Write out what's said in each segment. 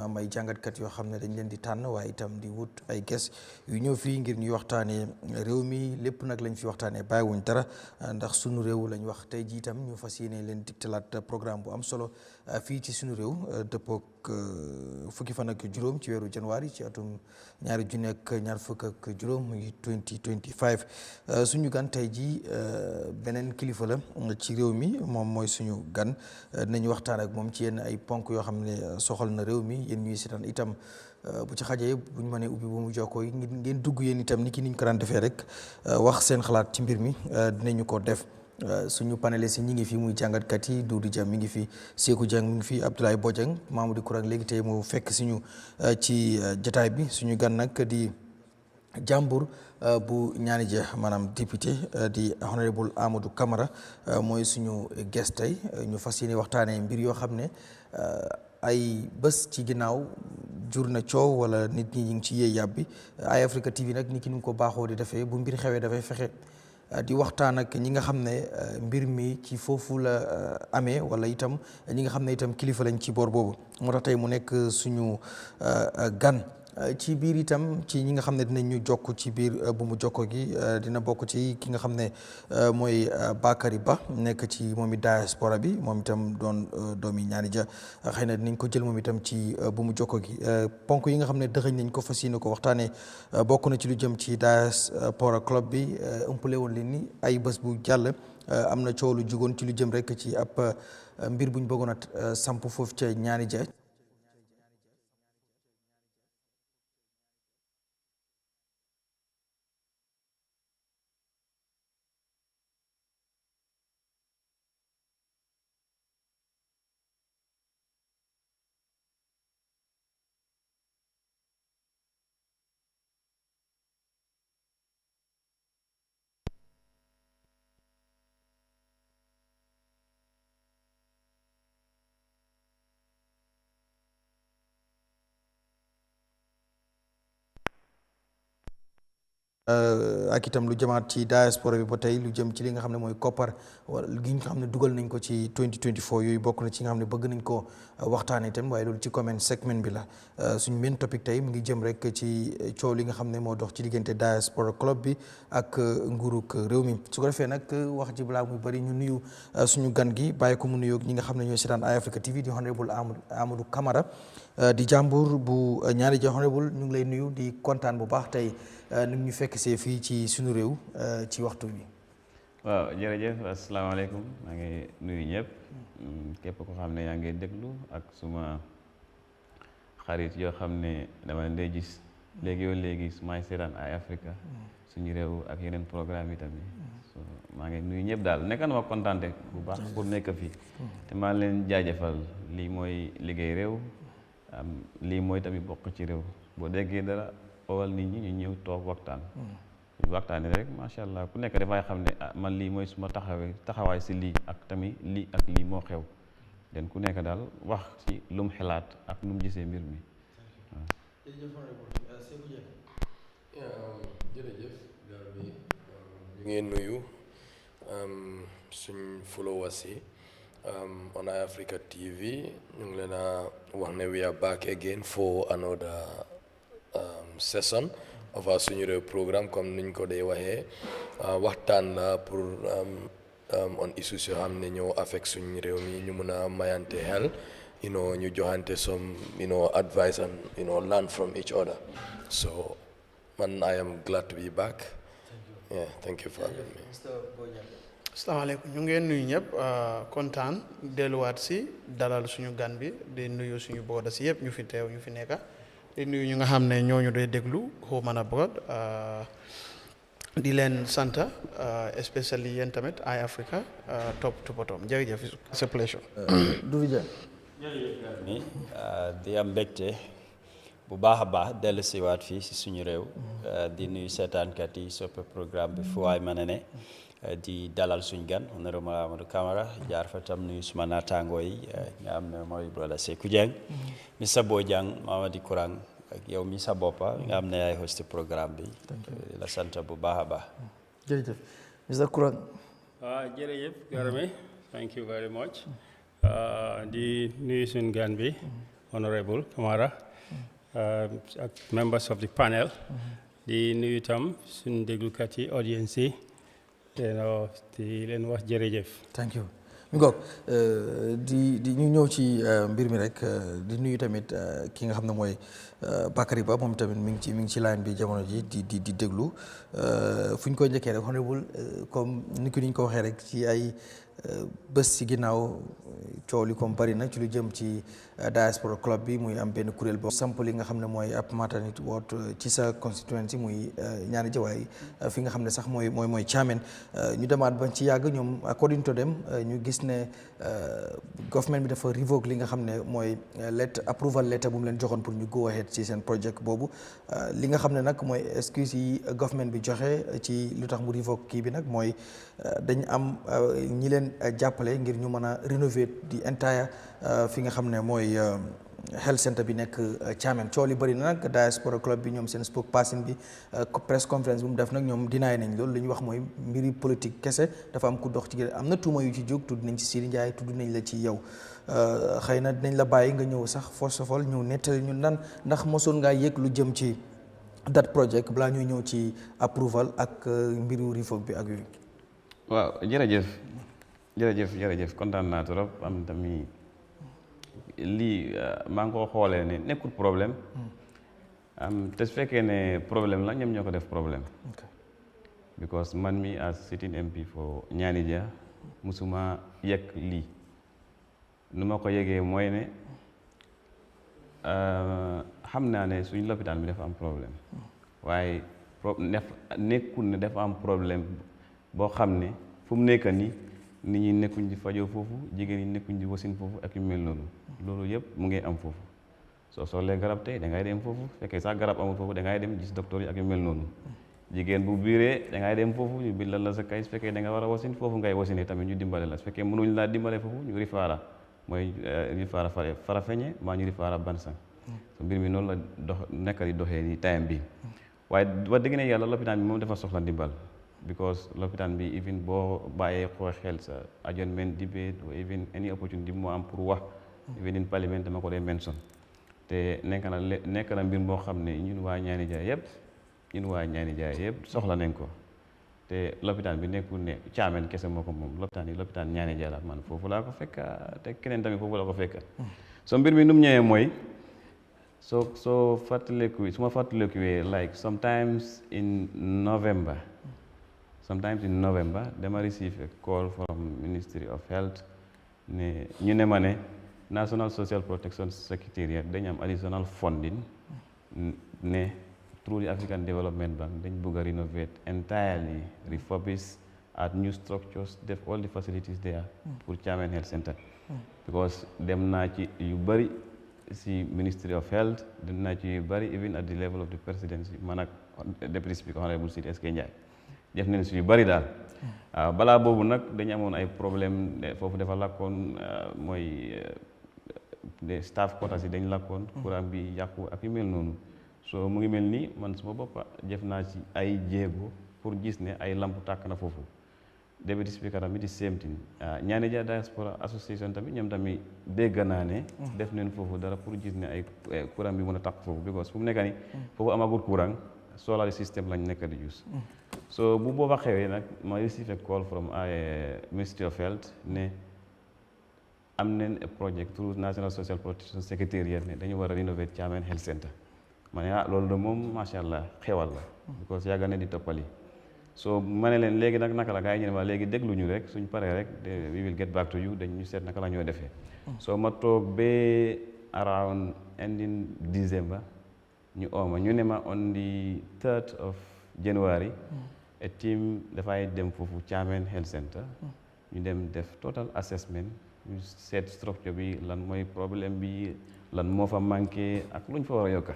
am ay jàngatkat yoo xam ne dañ leen di tànn waaye itam di wut ay ges yu ñëw fii ngir ñuy waxtaanee réew mi lépp nag lañ fi waxtaanee bàyyiwuñ dara ndax sunu réew lañ wax tey jii itam ñu fas yéene leen digtalaat programme bu am solo fii ci sunu réew dëppook fukki fan ak juróom ci weeru janvier ci atum 2025 muy 2025 suñu gan tey jii beneen kilifa la ci réew mi moom mooy suñu gan dinañu waxtaan ak moom ci yenn ay ponk yoo xam ne soxal na réew mi yéen ñuy seetaan itam bu ci xajee buñ mënee ubbi bu mu jokkoo yi ngeen dugg yéen itam ni ki niñ ko daan defee rek wax seen xalaat ci mbir mi dinañu ko def suñu panélistes yi ñi ngi fi muy jàngatkat yi Doudou Dia mi ngi fi Sékou Dieng mi ngi fi Abdoulaye Bojang Mamadou Kourang léegi tey mu fekk suñu ci jotaay bi suñu gan nag di jàmbur bu Nianija maanaam député di honorable Amadou Camara mooy suñu guest tey ñu fas yéene waxtaanee mbir yoo xam ne ay bés ci ginnaaw jur na coow wala nit ñi ñu ngi ci yee yàbbi Eyeafrica TV nag ni ki ñu ko baaxoo di defee bu mbir xewee dafay fexe di waxtaan ak ñi nga xam ne mbir mi ci foofu la amee wala itam ñi nga xam ne itam kilifa lañ ci boor boobu moo tax tey mu nekk suñu gan ci biir itam ci ñi nga xam ne dinañ ñu jokk ci biir bu mu jokko gi dina bokk ci ki nga xam ne mooy Bakary Ba nekk ci moom it diaspora bi moom itam doon doomi Nianija xëy na dinañ ko jël moom itam ci bu mu jokko gi ponk yi nga xam ne dëxëñ nañ ko fas yéene ko waxtaanee bokk na ci lu jëm ci diaspora club bi ëmpale woon leen ni ay bés bu jàll am na coow lu jugoon ci lu jëm rek ci ab mbir buñ bëggoon a samp foofu ca Nianija ak itam lu jëmaat ci diaspora bi ba tey lu jëm ci li nga xam ne mooy koppar wala gi nga xam ne dugal nañ ko ci 2024 yooyu bokk na ci nga xam ne bëgg nañ ko waxtaanee itam waaye loolu ci comment segment bi la suñu main topic tey mu ngi jëm rek ci coow li nga xam ne moo dox ci diggante diaspora club bi ak nguurug réew mi su ko defee nag wax ji balaa muy bëri ñu nuyu suñu gan gi bàyyi ko mu nuyoog ñi nga xam ne ñooy seetaan Eyeafrica TV di honorable Amadou Camara di jàmbur bu Nianija honorable ñu ngi lay nuyu di kontaan bu baax tey ni ñu fekk see fii ci suñu réew ci waxtu bi. waaw jërëjëf asalaamaaleykum maa ngi nuyu ñëpp képp ko xam ne yaa ngi déglu ak suma xarit yoo xam ne dama leen day gis léegi yow léegi may seetaan Eyeafrica suñu réew ak yeneen programme yi tamit maa ngi nuyu ñëpp daal nekk na ma kontaante bu baax pour nekk fii te maa leen jaajëfal lii mooy liggéey réew lii mooy tamit bokk ci réew boo déggee dara wal nit ñi ñu ñëw toog waxtaan waxtaanee rek macha allah ku nekk dafay xam ne man lii mooy suma taxawaay si lii ak tamit lii ak lii moo xew den ku nekk daal wax ci lu mu xalaat ak nu mu gisee mbir mi waaw. jërëjëf gaal bi ñu ngi nuyu suñ followers yi on Eyeafrica TV ñu ngi leen a wax ne we are back again for another session of our suñu réew programme comme niñ ko dee waxee waxtaan la pour on issues yoo xam ne ñoo affect suñu réew mi ñu mun a mayante xel ñu joxante some advice and learn from each other so man I am glad to be back. Thank you for having me. asalaamaaleykum ñu ngeen nuyu ñëpp kontaan delluwaat si dalal suñu gan bi di nuyu suñu booda si yëpp ñu fi teew ñu fi nekka di nuyu ñu nga xam ne ñooñu day déglu home and abroad di leen sant especially yéen tamit Eyeafrica top to bottom jërëjëf c'est a pleasure. Doudou Dia. ni di am mbégte bu baax a baax dellu siwaat fii si suñu réew di nuyu seetaankat yi soppe programme bi fu waay mën a ne di dalal suñ gan honorable Amadou Camara jaar fa tam nuyu suma naataangoo yi nga am ne mooy brother Sékou Dieng mi sa Bojang Mamadou Kourang ak yow mi sa boppa nga am ne yaay host programme bi la sant bu baax a baax jërëjëf Mr. Kourang. jërëjëf Garame thank you very much di nuyu suñ gan bi Honorable Camara, members of the panel, di nuyu itam suñu déglukat yi audience yi di leen wax jërëjëf. Thank you. mi ngoog di ñu ñëw ci mbir mi rek di nuyu tamit ki nga xam ne mooy Bakary Ba moom tamit mi ngi ci line bi jamono ji di déglu fu ñu koy njëkkee rek honorable comme ni ko waxee rek ci ay bés ci ginnaaw coow li comme bari na ci lu jëm ci Diaspora club bi muy am benn kuréel boo samp li nga xam ne mooy ab maternity ward ci sa constituency muy Nianija waaye fi nga xam ne sax mooy Chamen ñu demaat ba ci yàgg ñoom according to them ñu gis ne government bi dafa revoke li nga xam ne mooy approval letter bu mu leen joxoon pour ñu go ahead ci seen project boobu li nga xam ne nag mooy excuse yi government bi joxe ci lu tax mu revoke kii bi nag mooy dañ am ñi leen jàppale ngir ñu mën a rénover di entire fi nga xam ne mooy health center bi nekk Chamen coow li bëri na nag Diaspora club bi ñoom seen spokesperson bi press conference bu mu def nag ñoom dinaay nañ loolu li ñu wax mooy mbiri politique kese dafa am ku dox ci am na tuuma yu ci jóg tudd nañ ci Sidi Ndiaye tudd nañ la ci yow xëy na dinañ la bàyyi nga ñëw sax first of all ñëw nettali ñu ndax mosoon ngaa yëg lu jëm ci that project balaa ñuy ñëw ci approval ak mbiru revoke bi ak yooyu. waaw jërëjëf kontaan naa trop am tamit lii maa ngi ko xoolee ne nekkul problème te su fekkee ne problème la ñoom ñoo ko def problème because man mi as sitting MP for Nianija musuma yëg lii nu ma ko yëgee mooy ne xam naa ne suñu lopitaan bi dafa am problème waaye nekkul ne dafa am problème boo xam ne fu mu nekk nii nit ñi nekkuñ di fajoo foofu jigéen ñi nekkuñ di wasin foofu ak yu mel noonu loolu yëpp mu ngi am foofu soo soxlee garab tey da ngay dem foofu fekkee sax garab amul foofu da ngay dem gis docteur yi ak yu mel noonu jigéen bu biiree da ngay dem foofu ñu bindal la sa kay su fekkee da nga war a wasin foofu ngay wasinee tamit ñu dimbale la su fekkee mënuñ laa dimbale foofu ñu rifaara mooy rifaara Farafeñe maa ñu rifaara Bansang so mbir mi noonu la nekk di doxee ni time bi waaye wax dëgg ne yàlla lopitaan bi moom dafa soxla ndimbal because lopitaan bi even boo bàyyee xoo xel sa adjournment debate or even any opportunity moo am pour wax even in parliament dama ko dee mention te nekk na mbir moo xam ne ñun waa Nianija yëpp soxla nañ ko te lopitaan bi nekkul ne Chamen kese moo ko moom lopitaan Nianija la man foofu laa ko fekk te keneen tamit foofu la ko fekk so mbir mi nu mu ñëwee mooy soo fàttaliku su ma fàttalikuwee like sometimes in November dama receive a call from Ministry of Health ne ñu ne ma ne National Social Protection Secretariat dañ am additional funding ne through the African Development Bank dañ bëgg a renovate entirely refurbish add new structures def all the facilities there pour Chamen Health Center because dem naa ci yu bëri si Ministry of Health dem naa ci yu bëri even at the level of the presidency man ak Deputy Speaker Honorable Sidi SK Ndiaye def nañ si yu bëri daal waaw balaa boobu nag dañu amoon ay problème foofu dafa lakkoon mooy staff quotas yi dañ lakkoon courant bi yàqu ak yu mel noonu so mu ngi mel ni man suma boppa def naa ci ay jéego pour gis ne ay lamp tàkk na foofu Deputy Speaker tamit di same thing Nianija Diaspora Association tamit ñoom tamit dégg naa ne def nañ foofu dara pour gis ne ay courant bi mën a tàkk foofu because fu mu nekk ni foofu amagul courant solar system lañ nekk di use so bu booba xewee nag ma receive a call from Ministry of Health ne am nañ a project through National Social Protection Secretariat ne dañu war a renovate Chamen Health Center ma ne loolu de moom macha allah xewal la because yàgg na di toppali so ma ne leen léegi nag naka la gars yi ñu ne ma léegi déglu ñu rek suñ paree rek we will get back to you dañ ñu seet naka la ñoo defee so ma toog ba around ending December ñu ooma ñu ne ma on the 3rd of January a team dafay dem foofu Chamen Health Center ñu dem def total assessment ñu seet structure bi lan mooy problème bi lan moo fa manqué ak lu ñu fa war a yokka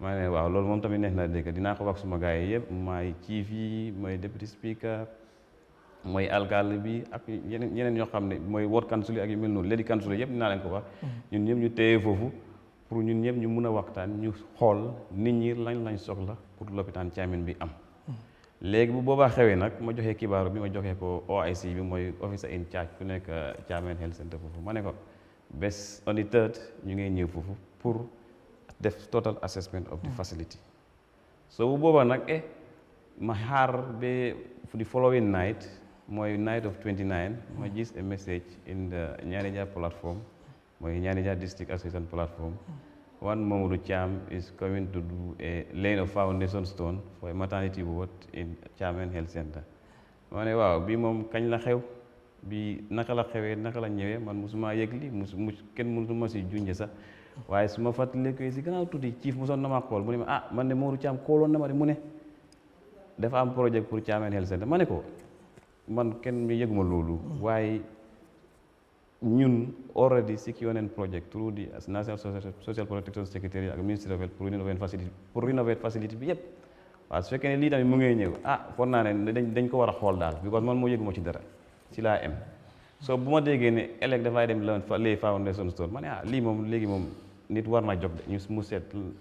maa ne waaw loolu moom tamit neex na dégg dinaa ko wax suma gars yi yëpp mooy chief yi mooy deputy speaker mooy alcalde bi ak yeneen ñoo xam ne mooy ward council yi ak yu mel noonu léegi council yëpp dinaa leen ko wax ñun ñëpp ñu téye foofu pour ñun ñëpp ñu mun a waxtaan ñu xool nit ñi lañ soxla pour lopitaan Chamen bi am léegi bu boobaa xewee nag ma joxee xibaaru bi ma joxee ko OIC bi mooy officer in charge ku nekk Chamen Health Center foofu ma ne ko bés on the 3rd ñu ngi ñëw foofu pour def total assessment of the facility so bu boobaa nag ma xaar ba the following night mooy night of 29 ma gis a message in the Nianija platform mooy Nianija district association platform one Mamadou Cham is coming to do a laying of foundation stone for a maternity ward in Chamen Health Center ma ne waaw bii moom kañ la xew bi naka la xewee naka la ñëwee man musuma yëg li kenn musuma si junje sax waaye su ma fàttalikoo si gannaaw tuuti chief mosoon na ma xool mu ne ma man de Mamadou Cham xooloon na ma de mu ne dafa am projet pour Chamen Health Center ma ne ko man kenn mi yëguma loolu waaye ñun already secure nañ project through the National Social Protection Secretary ak Ministry of Health pour rénover facility bi yëpp waaw su fekkee ne lii tamit mu ngay ñëw foog naa ne dañ ko war a xool daal because man moo yëguma ci dara ci laa am so bu ma déggee ne ëllëg dafay dem lay foundation stone ma ne lii moom léegi moom nit war na jóg de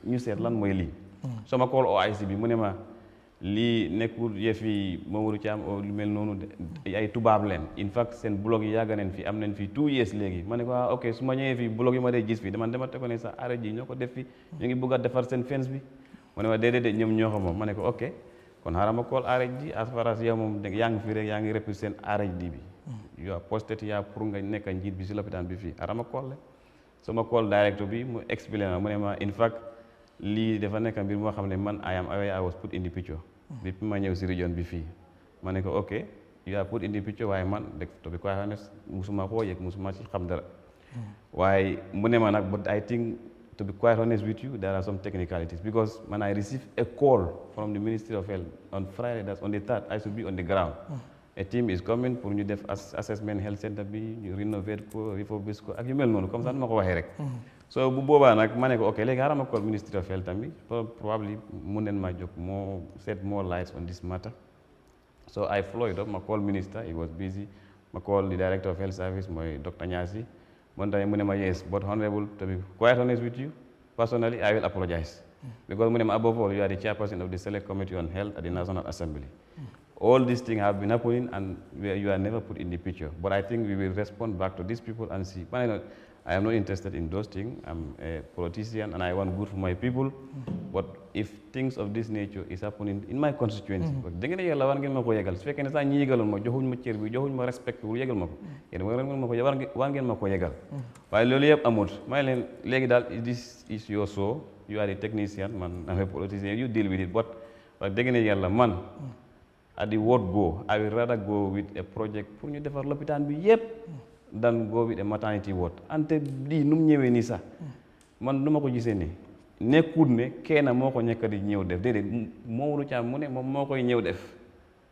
ñu seet lan mooy lii so ma call OIC bi mu ne ma lii nekkul yëfi Mamadou Cham lu mel noonu ay tubaab leen in fact seen blog yi yàgg nañ fi am nañ fi 2 years léegi ma ne ko ok su ma ñëwee fii blog yi ma dee gis fi dama teko ne sax arrêt ji ñoo ko def fi ñu ngi bëgg a defar seen fence bi mu ne ma déedéet ñoom ñoo ko moom ma ne ko ok kon xaaral ma call arrêt ji as far as yow moom yaa ngi fi rek yaa ngi represent arrêt bi yow postet yaa pour nga nekk njiit bi si lopitaan bi fii xaaral ma call le so ma call directeur bi mu expliqué ma mu ne ma in fact lii dafa nekk mbir moo xam ne man I was put in the picture bi ma ñëw si région bi fii ma ne ko ok you are put in the picture waaye man to be quite honest musuma koo yëg musuma ci xam dara waaye mu ne ma nag but I think to be quite honest with you there are some technicalities because when I received a call from the Ministry of Health on Friday that's on the 3rd I should be on the ground a team is coming pour ñu def assessment health center bi ñu rénover ko refurbish ko ak yu mel noonu comme ça ma ko waxee rek so bu boobaa nag ma ne ko ok léegi xaaral ma call Ministry of Health tamit probably mun neen maa jóg moo set more lights on this matter so I followed up ma call minister he was busy ma call the director of health service mooy Dr. Nyasi moom tamit mu ne ma yes but honorable to be quite honest with you personally I will apologize because mu ne ma above all you are the chairperson of the select committee on health at the National Assembly all these things have been happening and you are never put in the picture but I think we will respond back to these people and see I am not interested in those things. I'm a politician and I want good for my people. But if things of this nature is happening in my constituency, da ngeen yàlla war ngeen ma ko yegal su fekkee ne sax ñi yegaloon ma joxuñ ma cër bi joxuñ ma respect bi yegal ma ko yéen war ngeen ma ko yegal waaye loolu yëpp amut may leen léegi daal this is your show you are the technician man am a politician you deal with it but wax dëgg ne yàlla man at the word go I will rather go with a project pour ñu defar lopitaan bi yëpp dan go with a maternity ward ante lii nu mu ñëwee nii sax man nu ma ko gisee nii nekkut ne kenn moo ko ñekk di ñëw def déedéet Mamadou Cham mu ne moom moo koy ñëw def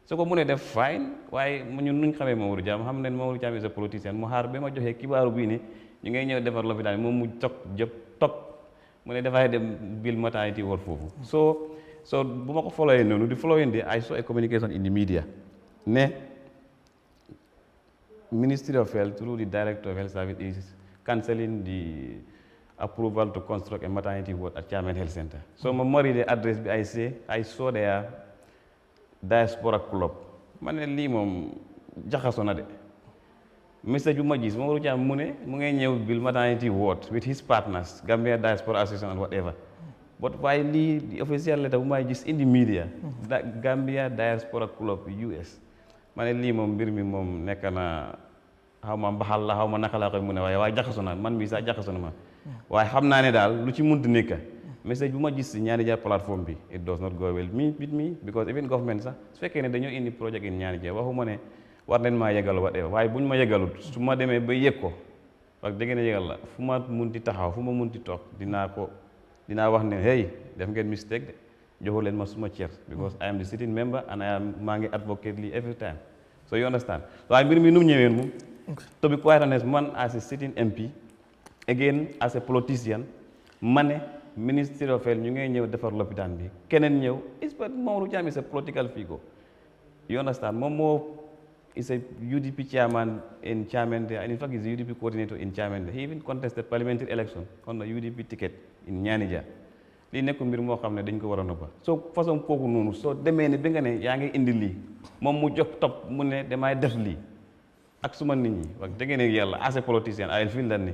su ko mu ne def fine waaye ñun nuñ xamee Mamadou Cham xam ne Mamadou Cham is a politicien mu xaar ba ma joxee kibaaru bii ne ñu ngay ñëw defar lopitaan moom mu toog mu ne dafay dem bil maternity ward foofu so bu ma ko followee noonu di following day I saw a communication in the media ne Ministry of Health through the Director of Health Service is cancelling the approval to construct a maternity ward at Chamen Health Center. So ma mari the address bi I saw their Diaspora club ma ne lii moom jaxasoo na de message bu ma gis Mamadou Cham mu ne mu ngay ñëw build maternity ward with his partners Gambia Diaspora Association and whatever but waaye lii the official letter bu may gis in the media Gambia Diaspora Club US ma ne lii moom mbir mi moom nekk na xaw ma mbaxal la xaw ma naka laa koy mu ne waaye jaxasoo na man mii sax jaxasoo na ma waaye xam naa ne daal lu ci munti nekk message bu ma gis si Nianija plateforme bi it does not go well with me because even government sax su fekkee ne dañoo indi projet in Nianija waxuma ne war nañ maa yegal whatever waaye buñ ma yegalut su ma demee ba yëg ko wax dëgg ne yegal la fu ma munti taxaw fu ma munti toog dinaa wax ne hey def ngeen mistake de joxu leen ma suma cër because I am the sitting member and maa ngi advocate lii every time so you understand waaye mbir mi nu mu ñëwee moom to be quite honest man as a sitting MP again as a politician ma ne Ministry of Health ñu ngay ñëw defar lopitaan bi keneen ñëw is but Mamadou Cham is a political figure you understand moom moo is a UDP chairman in Chamen there and in fact is a UDP coordinator in Chamen there he even contested parliamentary election on the UDP ticket in Nianija lii nekk mbir moo xam ne dañ ko war a noppa soo façon kooku noonu soo demee ne bi nga ne yaa ngi indi lii moom mu jóg topp mu ne damay def lii ak suma nit ñi wax dëgg ne yàlla as a politicien I feel that ni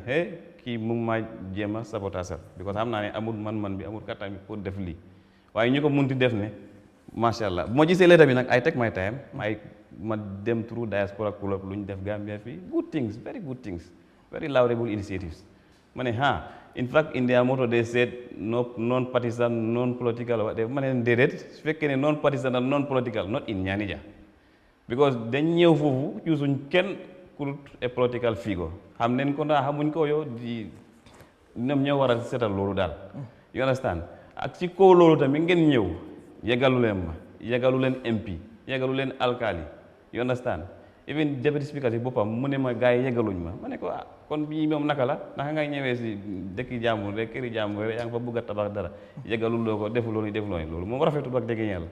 kii mu ngi maa jéem a sabotage because xam naa ne amul man bi amul kattan bi pour def lii waaye ñu ko munti def ne macha allah bu ma gisee lettre bi nag I take my time ma dem through Diaspora club lu ñu def Gambia fii good things very laudable initiatives ma ne in fact in their motto they said no non partisan non political whatever ma ne leen déedéet su fekkee ne non partisan and non political not in Nianija because dañ ñëw foofu yusuñ kenn kurut a political figure xam neen ko ndax xamuñ ko yow di ñoom ñoo war a seetal loolu daal you understand ak ci kaw loolu tamit ngeen ñëw yeggalu leen ma yeggalu leen MP yeggalu leen alkali you understand even deputy speaker si boppam mu ne ma gars yi yeggaluñ ma ne ko kon bii moom naka la naka ngay ñëwee si dëkki jàmbur rek këri jàmbur rek yaa ngi fa bëgg a tabax dara yeggalul loo ko defuloo ni loolu moom rafetul ak dëgg yàlla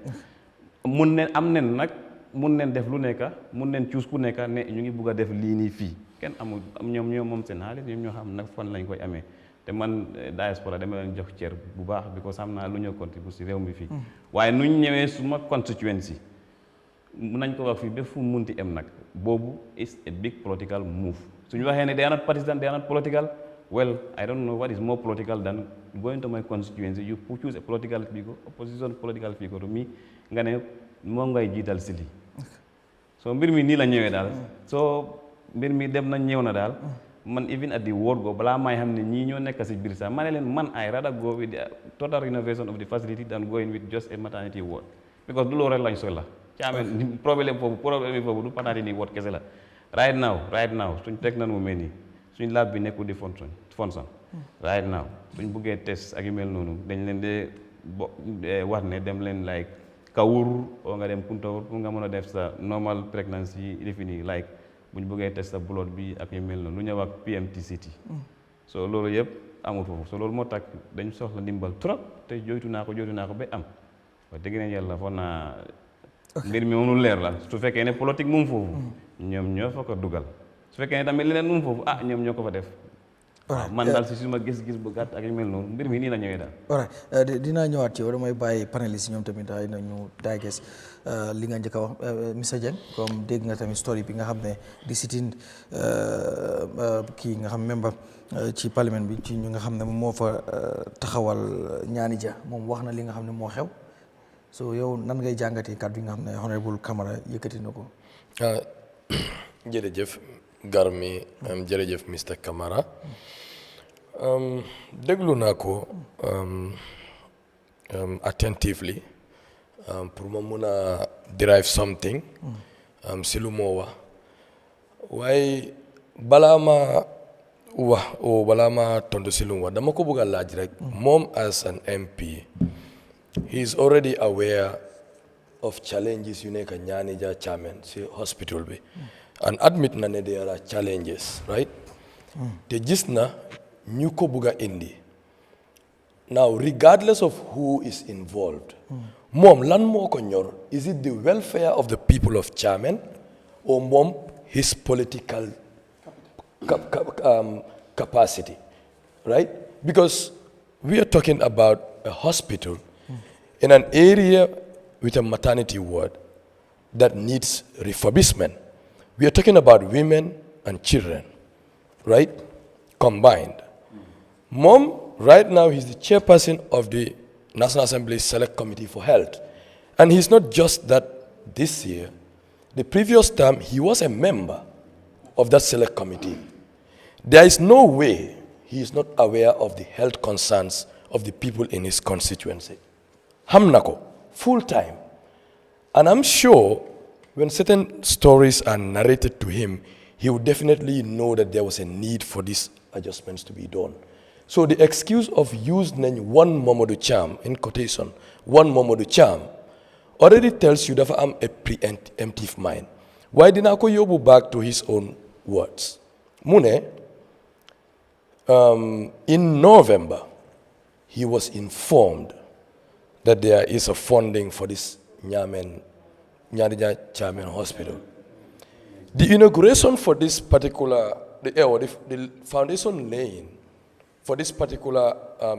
mun ne am nen nag mun neen def lu nekka mun neen cuus ku nekka ne ñu ngi bugg a def lii nii fii kenn amul ñoom moom seen xaalis ñoom ñoo xam nag fan lañ koy amee te man diaspora dama leen jox cër bu baax because xam naa lu ñoo contribuer si réew mi fii waaye nuñ ñëwee suma constituency mun nañ ko wax fii ba fu munti em nag boobu is a big political move suñu waxee ne they are not partisan they are not political well I don't know what is more political than going to my constituency you choose a political figure opposition political figure to me nga ne moom ngay jiital si lii so mbir mi nii la ñëwee daal so mbir mi dem na ñëw na daal man even at the word go balaa may xam ne ñii ñoo nekk si biir sax ma ne leen man I rather go with the total renovation of the facility than going with just a maternity ward because du loolu rek lañ soxla Chamen problème foofu du maternity ward kese la right now suñ teg nan mu mel nii suñ lab bi nekkul di fonction right now suñ buggee test ak yu mel noonu dañ leen de wax ne dem leen like Kawur oo nga dem Kuntawur pour nga mën a def sa normal pregnancy défini like bu ñu bëggee test sa blood bi ak yu mel noonu lu ñëw ak PMTCT so loolu yëpp amul foofu so loolu moo tax dañ soxla ndimbal trop te joytu naa ko ba am wax dëgg ne yàlla foog naa mbir mi moom lu leer la su fekkee ne politique moom foofu ñoom ñoo fa ko dugal su fekkee ne tamit leneen moom foofu ñoom ñoo ko fa def waaw man daal si suma gis-gis bu gàtt ak yu mel noonu mbir mi nii la ñëwee daal. voilà dinaa ñëwaat ci yow damay bàyyi panélistes ñoom tamit ay nañu daagees li nga njëkk a wax Mr Dieng comme dégg nga tamit story bi nga xam ne di sitin kii nga xam membre ci parlement bi ci ñu nga xam ne moo fa taxawal Nianija moom wax na li nga xam ne moo xew so yow nan ngay jàngatee kàddu yi nga xam ne honorable Camara yëkkati na ko. jërëjëf Garmi jërëjëf Mr Camara déglu naa ko attentively pour ma mun a derive something si lu moo wax waaye balaa ma tontu si lu mu wax dama ko bëgg a laaj rek moom as an MP he is already aware of challenges yu nekk Nianija Chamen si hospital bi and admit na ne there are challenges right te gis na ñu ko bëgg a indi now regardless of who is involved moom lan moo ko ñor is it the welfare of the people of Chamen or moom his political capacity right because we are talking about a hospital in an area with a maternity ward that needs refurbishment. We are talking about women and children, right? Combined. Mom, right now, he's the chairperson of the National Assembly Select Committee for Health. And he's not just that this year. The previous term, he was a member of that Select Committee. There is no way he is not aware of the health concerns of the people in his constituency. Hamnako, full time. And I'm sure when certain stories are narrated to him, he would definitely know that there was a need for these adjustments to be done. So the excuse of using one Mamadou Cham, in quotation, one Mamadou Cham, already tells you that I'm a preemptive mind. Why didn't I go back to his own words? Mune, in November, he was informed that there is a funding for this Nianija Chamen Hospital. The inauguration for this particular, the foundation laying for this particular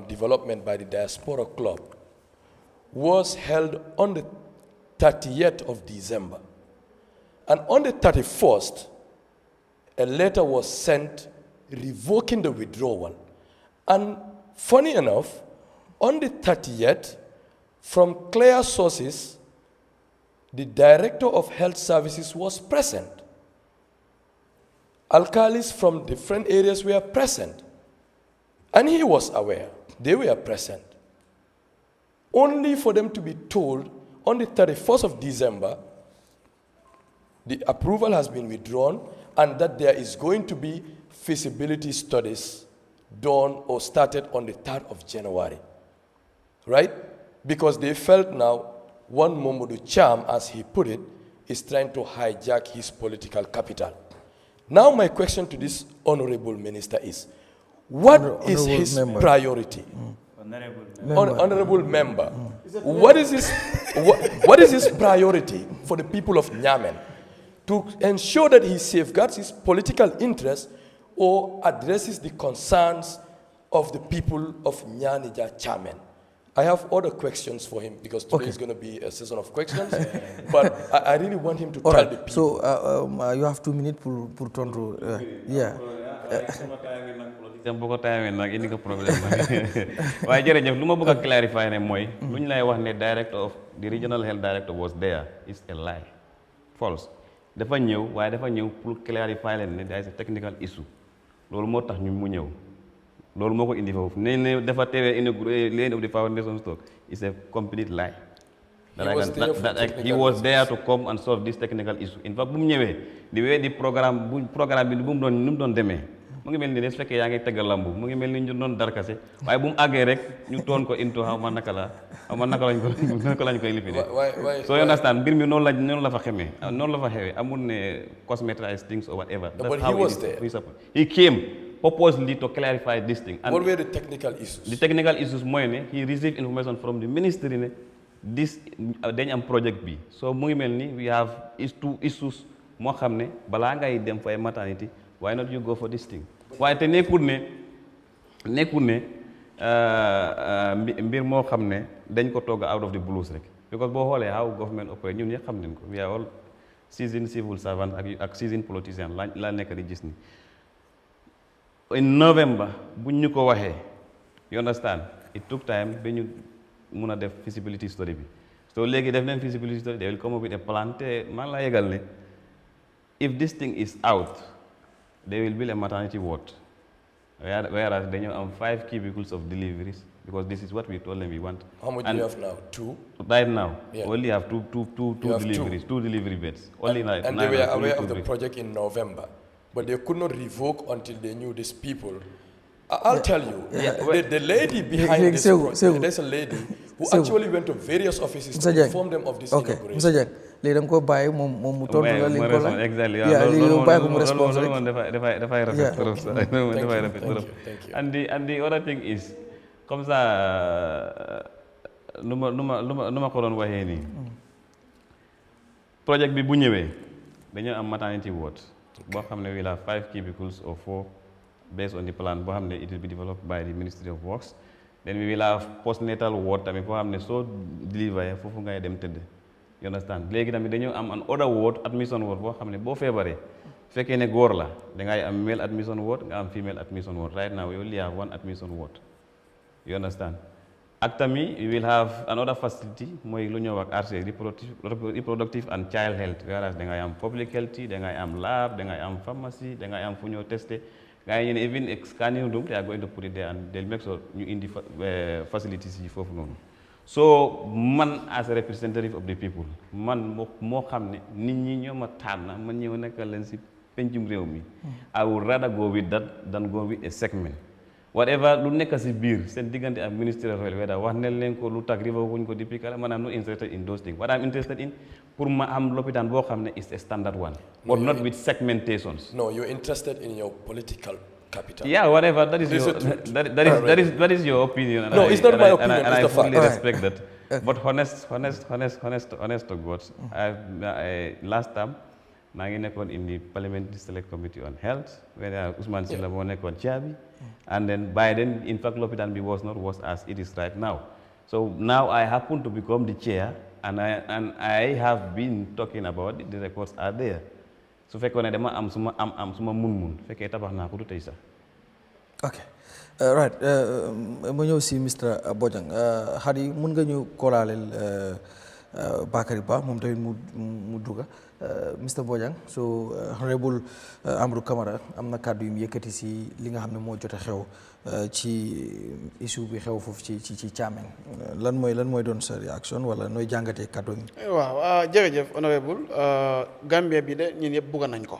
development by the Diaspora Club was held on the 30th of December. And on the 31st, a letter was sent revoking the withdrawal. And funny enough, on the 30th, from clear sources, the Director of Health Services was present. Alkalis from different areas were present. And he was aware. They were present. Only for them to be told on the 31st of December, the approval has been withdrawn and that there is going to be feasibility studies done or started on the 3rd of January. Right? Because they felt now one Mamadou Cham, as he put it, is trying to hijack his political capital. Now my question to this honorable minister is, what is his priority? Honorable member. What is his priority for the people of Chamen? To ensure that he safeguards his political interests or addresses the concerns of the people of Nianija Chamen? I have other questions for him because today is going to be a session of questions, but I really want him to tell the people. So you have 2 minutes pour tontu. Yeah. boo ko taamee nag indi ko problème waaye jërëjëf lu ma bëgg a clarifier ne mooy lu ñu lay wax ne director of the regional health director was there is a lie, false. Dafa ñëw waaye dafa ñëw pour clarifier leen ne there is a technical issue. Loolu moo tax ñu mu ñëw. Loolu moo ko indi foofu ne dafa teewee laying of the foundation stock is a complete lie. He was there to come and solve this technical issue. In fact bu mu ñëwee di wee di programme bi bu mu doon demee mu ngi mel ni su fekkee yaa ngi tëgg lambu mu ngi mel ni ñu doon darkase waaye bu mu àggee rek ñu toon ko into xaw ma naka lañ koy lifine. So you understand mbir mi noonu la fa xamee noonu la fa xewee amul ne cosmetize things or whatever. But he was there. He came purposely to clarify this thing. And what were the technical issues? The technical issues mooy ne he received information from the ministry ne this dañ am project bi so mu ngi mel ni we have two issues moo xam ne balaa ngay dem fa maternity why not you go for this thing waaye te nekkul ne mbir moo xam ne dañ ko togg out of the blues rek because boo xoolee how government operate ñun ñëpp xam nañ ko we are all seasoned civil servant ak seasoned politician la nekk di gis ni in November buñ ñu ko waxee you understand it took time ba ñu mun a def feasibility study bi so léegi def nañ feasibility study they will come up with a plan te man la yegal ne if this thing is out they will build a maternity ward whereas dañoo am 5 cubicles of deliveries because this is what we told them we want. How much do you have now? 2? Right now, yeah. Only have two deliveries, 2 delivery beds. Only and they were aware of the project in November, but they could not revoke until they knew these people. I'll tell you, the lady behind this project, there's a lady who actually went to various offices to inform them of this inauguration. Mr. Jack, léegi da nga ko bàyyi moom mu tontu la li nga ko laaj. Exactly. Léegi yow bàyyi ko mu responsable. Loolu dafay rafet trop sax. Dafay rafet trop. And the other thing is comme ça nu ma ko doon waxee nii projet bi bu ñëwee dañoo am maternity ward boo xam ne will have 5 cubicles or 4 based on the plan boo xam ne it will be developed by the Ministry of Works. Then we will have postnatal ward tamit boo xam ne soo deliver foofu ngay dem tëdd. You understand léegi tamit dañoo am an other ward admission ward boo xam ne boo feebaree fekkee ne góor la dangay am male admission ward nga am female admission ward. Right now we only have 1 admission ward. You understand ak tamit we will have another facility mooy lu ñëw ak RC reproductive and child health whereas dangay am public health yi dangay am lab dangay am pharmacy dangay am fu ñoo testé gars yi even scanning room they are going to put it there and they'll make sure ñu indi facilities yi foofu noonu. So man as a representative of the people man moo xam ne nit ñi ñoo ma tànn ma ñëw nekkal leen si pencum réew mi I would rather go with that than go with a segment. Whatever lu nekk si biir seen diggante ak ministry of health whether wax ne leen ko lu tax riva wuñ ko depuis kala man am not interested in those things. What I'm interested in pour ma am lopitaan boo xam ne is a standard one but not with segmentations. No, you're interested in your political capital. Yeah, whatever that is that is your opinion. And no, it's not my opinion. And I fully respect that. But honest to God, last time maa ngi nekkoon in the Parliamentary Select Committee on Health where Ousmane Sylla moo nekkoon chair bi and then by then in fact lopitaan bi was not as it is right now. So now I happen to become the chair and I have been talking about it. The records are there. su fekkoon ne dama am suma mun fekkee tabax naa ko du tey sax. ok right ma ñëw si Mr Bojang xadi mun nga ñu koolaaleel Bakary Ba moom tamit mu dugga Mr Bojang so honorable Amadou Camara am na kàddu yu mu yëkkati si li nga xam ne moo jot a xew ci issue bi xew foofu ci Chamen lan mooy doon sa réaction wala nooy jàngatee kàddu yi. waaw jërëjëf honorable Gambia bi de ñun yëpp bugga nañ ko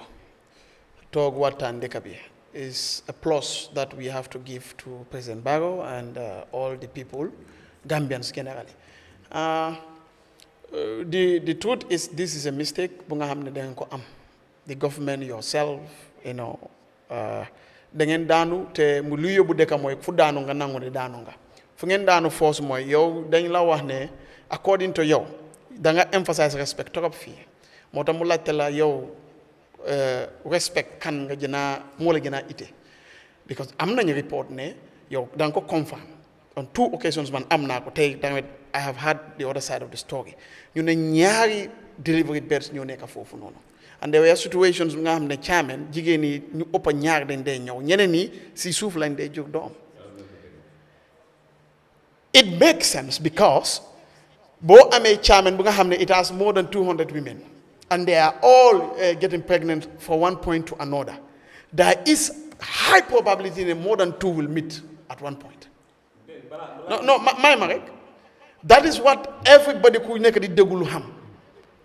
toog waxtaan dëkk bi is a plus that we have to give to President Barrow and all the people, Gambians generally. The truth is this is a mistake. The government yourself, dengan danu te muluyo budeka moy fu danu nga nangu de danu nga fu ngeen danu force moy yow dañ la wax ne according to yow da nga emphasize respect torop fi motam mu laajte la yow respect kan nga jëna mo la gëna ité because am nañu report ne yow da nga ko confirm on 2 occasions man am naa ko tey tamit I have had the other side of the story ñu ne ñaari delivery birds ñoo nekk foofu noonu and there were situations nga xam ne Chamen jigéen ñi ñu ëpp ñaar dañ dee ñëw ñeneen ñi si suuf lañ dee jóg doom it makes sense because boo amee Chamen bu nga xam ne it has more than 200 women and they are all getting pregnant from one point to another there is high probability that more than 2 will meet at one point my marek that is what everybody could nekk di déglu xam.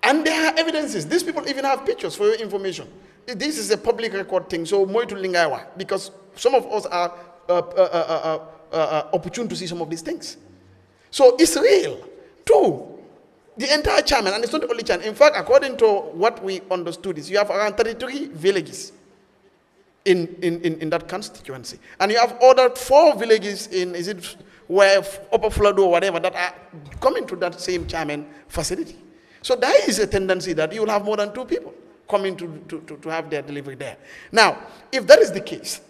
And there are evidences. These people even have pictures for your information. This is a public record thing, so more to Wellingara, because some of us are opportune to see some of these things. So it's real. 2, the entire Chamen, and it's not only Chamen. In fact, according to what we understood, is you have around 33 villages in that constituency. And you have other 4 villages in, is it where Upper Flado or whatever, that are coming to that same Chamen facility. So there is a tendency that you will have more than 2 people coming to have their delivery there. Now, if that is the case,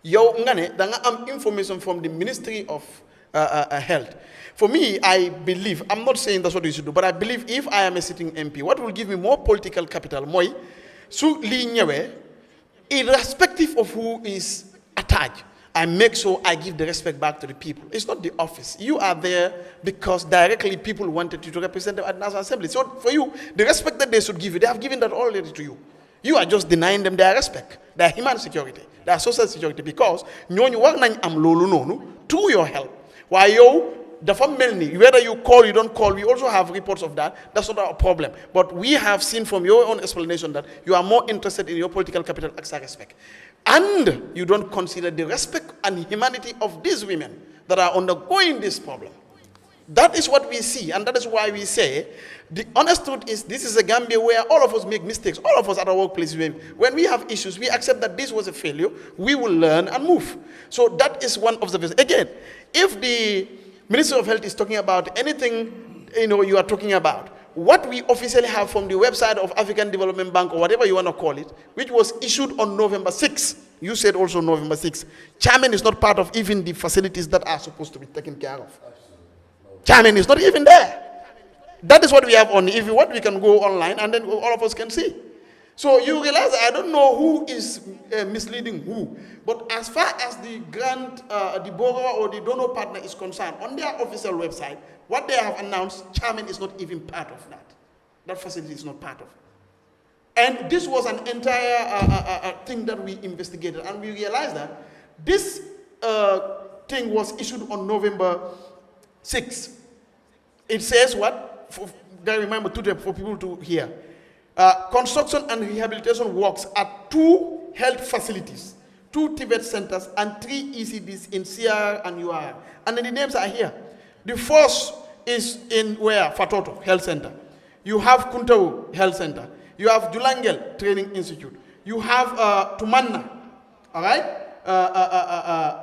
yo ngane da nga am information from the Ministry of Health. For me, I believe, I'm not saying that's what you should do, but I believe if I am a sitting MP, what will give me more political capital, moi, su li ñëwé, irrespective of who is attached, I make sure I give the respect back to the people. It's not the office. You are there because directly people wanted you to represent them at National Assembly. So for you, the respect that they should give you, they have given that already to you. You are just denying them their respect, their human security, their social security, because ñooñu war nañ am loolu noonu through your help. Why yow dafa melni whether you call, you don't call, we also have reports of that. That's not our problem. But we have seen from your own explanation that you are more interested in your political capital as a respect. And you don't consider the respect and humanity of these women that are undergoing this problem. That is what we see, and that is why we say the honest truth is this is a Gambia where all of us make mistakes. All of us at our workplace, when we have issues, we accept that this was a failure. We will learn and move. So that is one observation. Again, if the Ministry of Health is talking about anything you are talking about, what we officially have from the website of African Development Bank or whatever you want to call it, which was issued on November 6. You said also November 6. Chamen is not part of even the facilities that are supposed to be taken care of. Chamen is not even there. That is what we have on. If you want, we can go online and then all of us can see. So you realize I don't know who is misleading who. But as far as the grant, the borrower or the donor partner is concerned, on their official website, what they have announced, Chamen is not even part of that. That facility is not part of it. And this was an entire thing that we investigated. And we realized that this thing was issued on November 6. It says what? Remember, for people to hear. Construction and rehabilitation works at 2 health facilities, 2 Tibet centers, and 3 ECDs in CR and UR. And then the names are here. The first is in where? Fatoto Health Center. You have Kuntau Health Center. You have Julangel Training Institute. You have Tumanna. All right?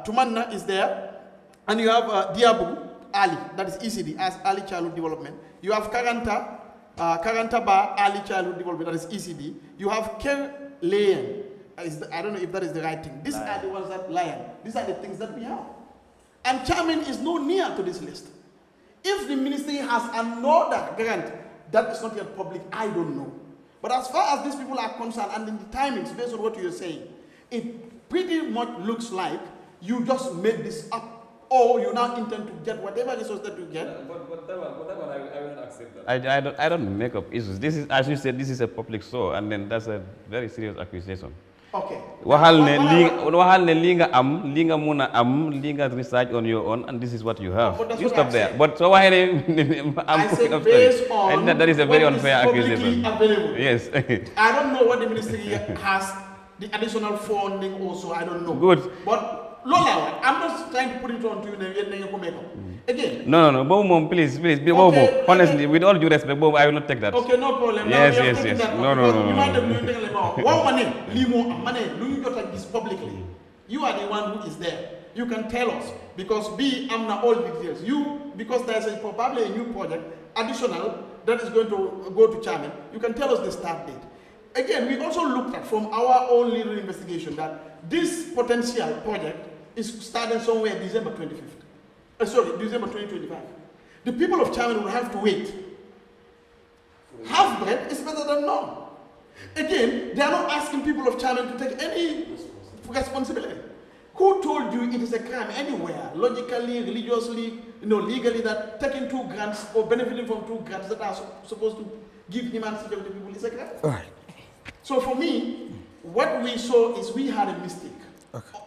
Tumanna is there. And you have Diabu Ali, that is ECD, as Early Childhood Development. You have Karanta Ba Early Childhood Development, that is ECD. You have Ker Layan. I don't know if that is the right thing. These are the ones that Lion. These are the things that we have. And Chamen is no near to this list. If the ministry has another grant that is not yet public, I don't know. But as far as these people are concerned, and in the timings, based on what you're saying, it pretty much looks like you just made this up, or you now intend to get whatever resource that you get. But that one I will not accept that. I don't make up issues. This is, as you said, this is a public show, and then that's a very serious accusation. Okay. Waxal ne li nga am, li nga muna am, li nga research on your own, and this is what you have. You stop there. But so why I said based on that is a very unfair accusation. Available. Yes. I don't know what the ministry has, the additional funding also, I don't know. Good. But Lola, I'm not trying to put it on to you. Again. No, Bobo, please, Bobo. Okay, Honestly, with all due respect, Bobo, I will not take that. Okay, no problem. Yes. No. Publicly. You are the one who is there. You can tell us because I'm not all details. You, because there's probably a new project additional that is going to go to Chamen. You can tell us the start date. Again, we also looked at from our own little investigation that this potential project is starting somewhere December 25th. December 2025. The people of Chamen will have to wait. Half bread is better than none. Again, they are not asking people of Chamen to take any responsibility. Who told you it is a crime anywhere, logically, religiously, legally, that taking 2 grants or benefiting from 2 grants that are supposed to give human security to people is a crime? All right. So for me, what we saw is we had a mistake,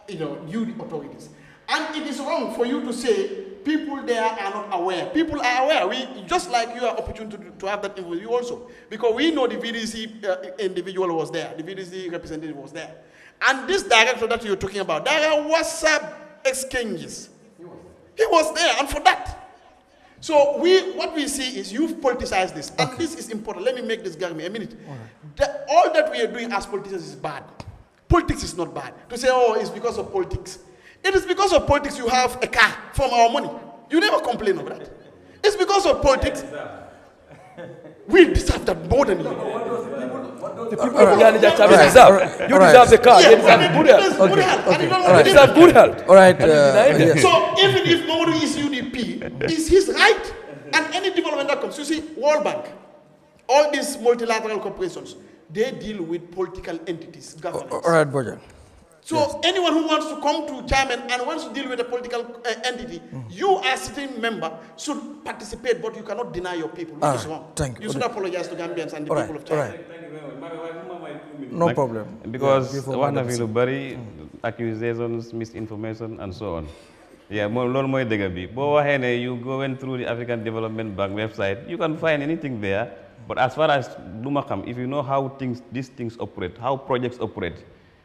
you the authorities. And it is wrong for you to say people there are not aware. People are aware. We, just like you are opportunity to have that info, you also. Because we know the VDC individual was there, the VDC representative was there. And this director that you're talking about, there are WhatsApp exchanges. He was there, and for that. So what we see is you've politicized this. And this is important. Let me make this Garmi a minute. All that we are doing as politicians is bad. Politics is not bad. To say, it's because of politics. It is because of politics you have a car from our money. You never complain of that. It's because of politics. We deserve that more than you. The people of Nianija deserve. You deserve the car. They deserve good health. They deserve good health. All right. So even if Amadou is UDP, it's his right. And any development that comes, you see, World Bank, all these multilateral corporations, they deal with political entities, governance. All right, Bojan. So anyone who wants to come to Chamen and wants to deal with a political entity, you as a sitting member should participate, but you cannot deny your people, which is wrong. Thank you. You should apologize to Gambians and the people of Chamen. All right. No problem. Because one of you bury accusations, misinformation, and so on. Yeah, you going through the African Development Bank website, you can find anything there. But as far as Dumakam, if you know how these things operate, how projects operate,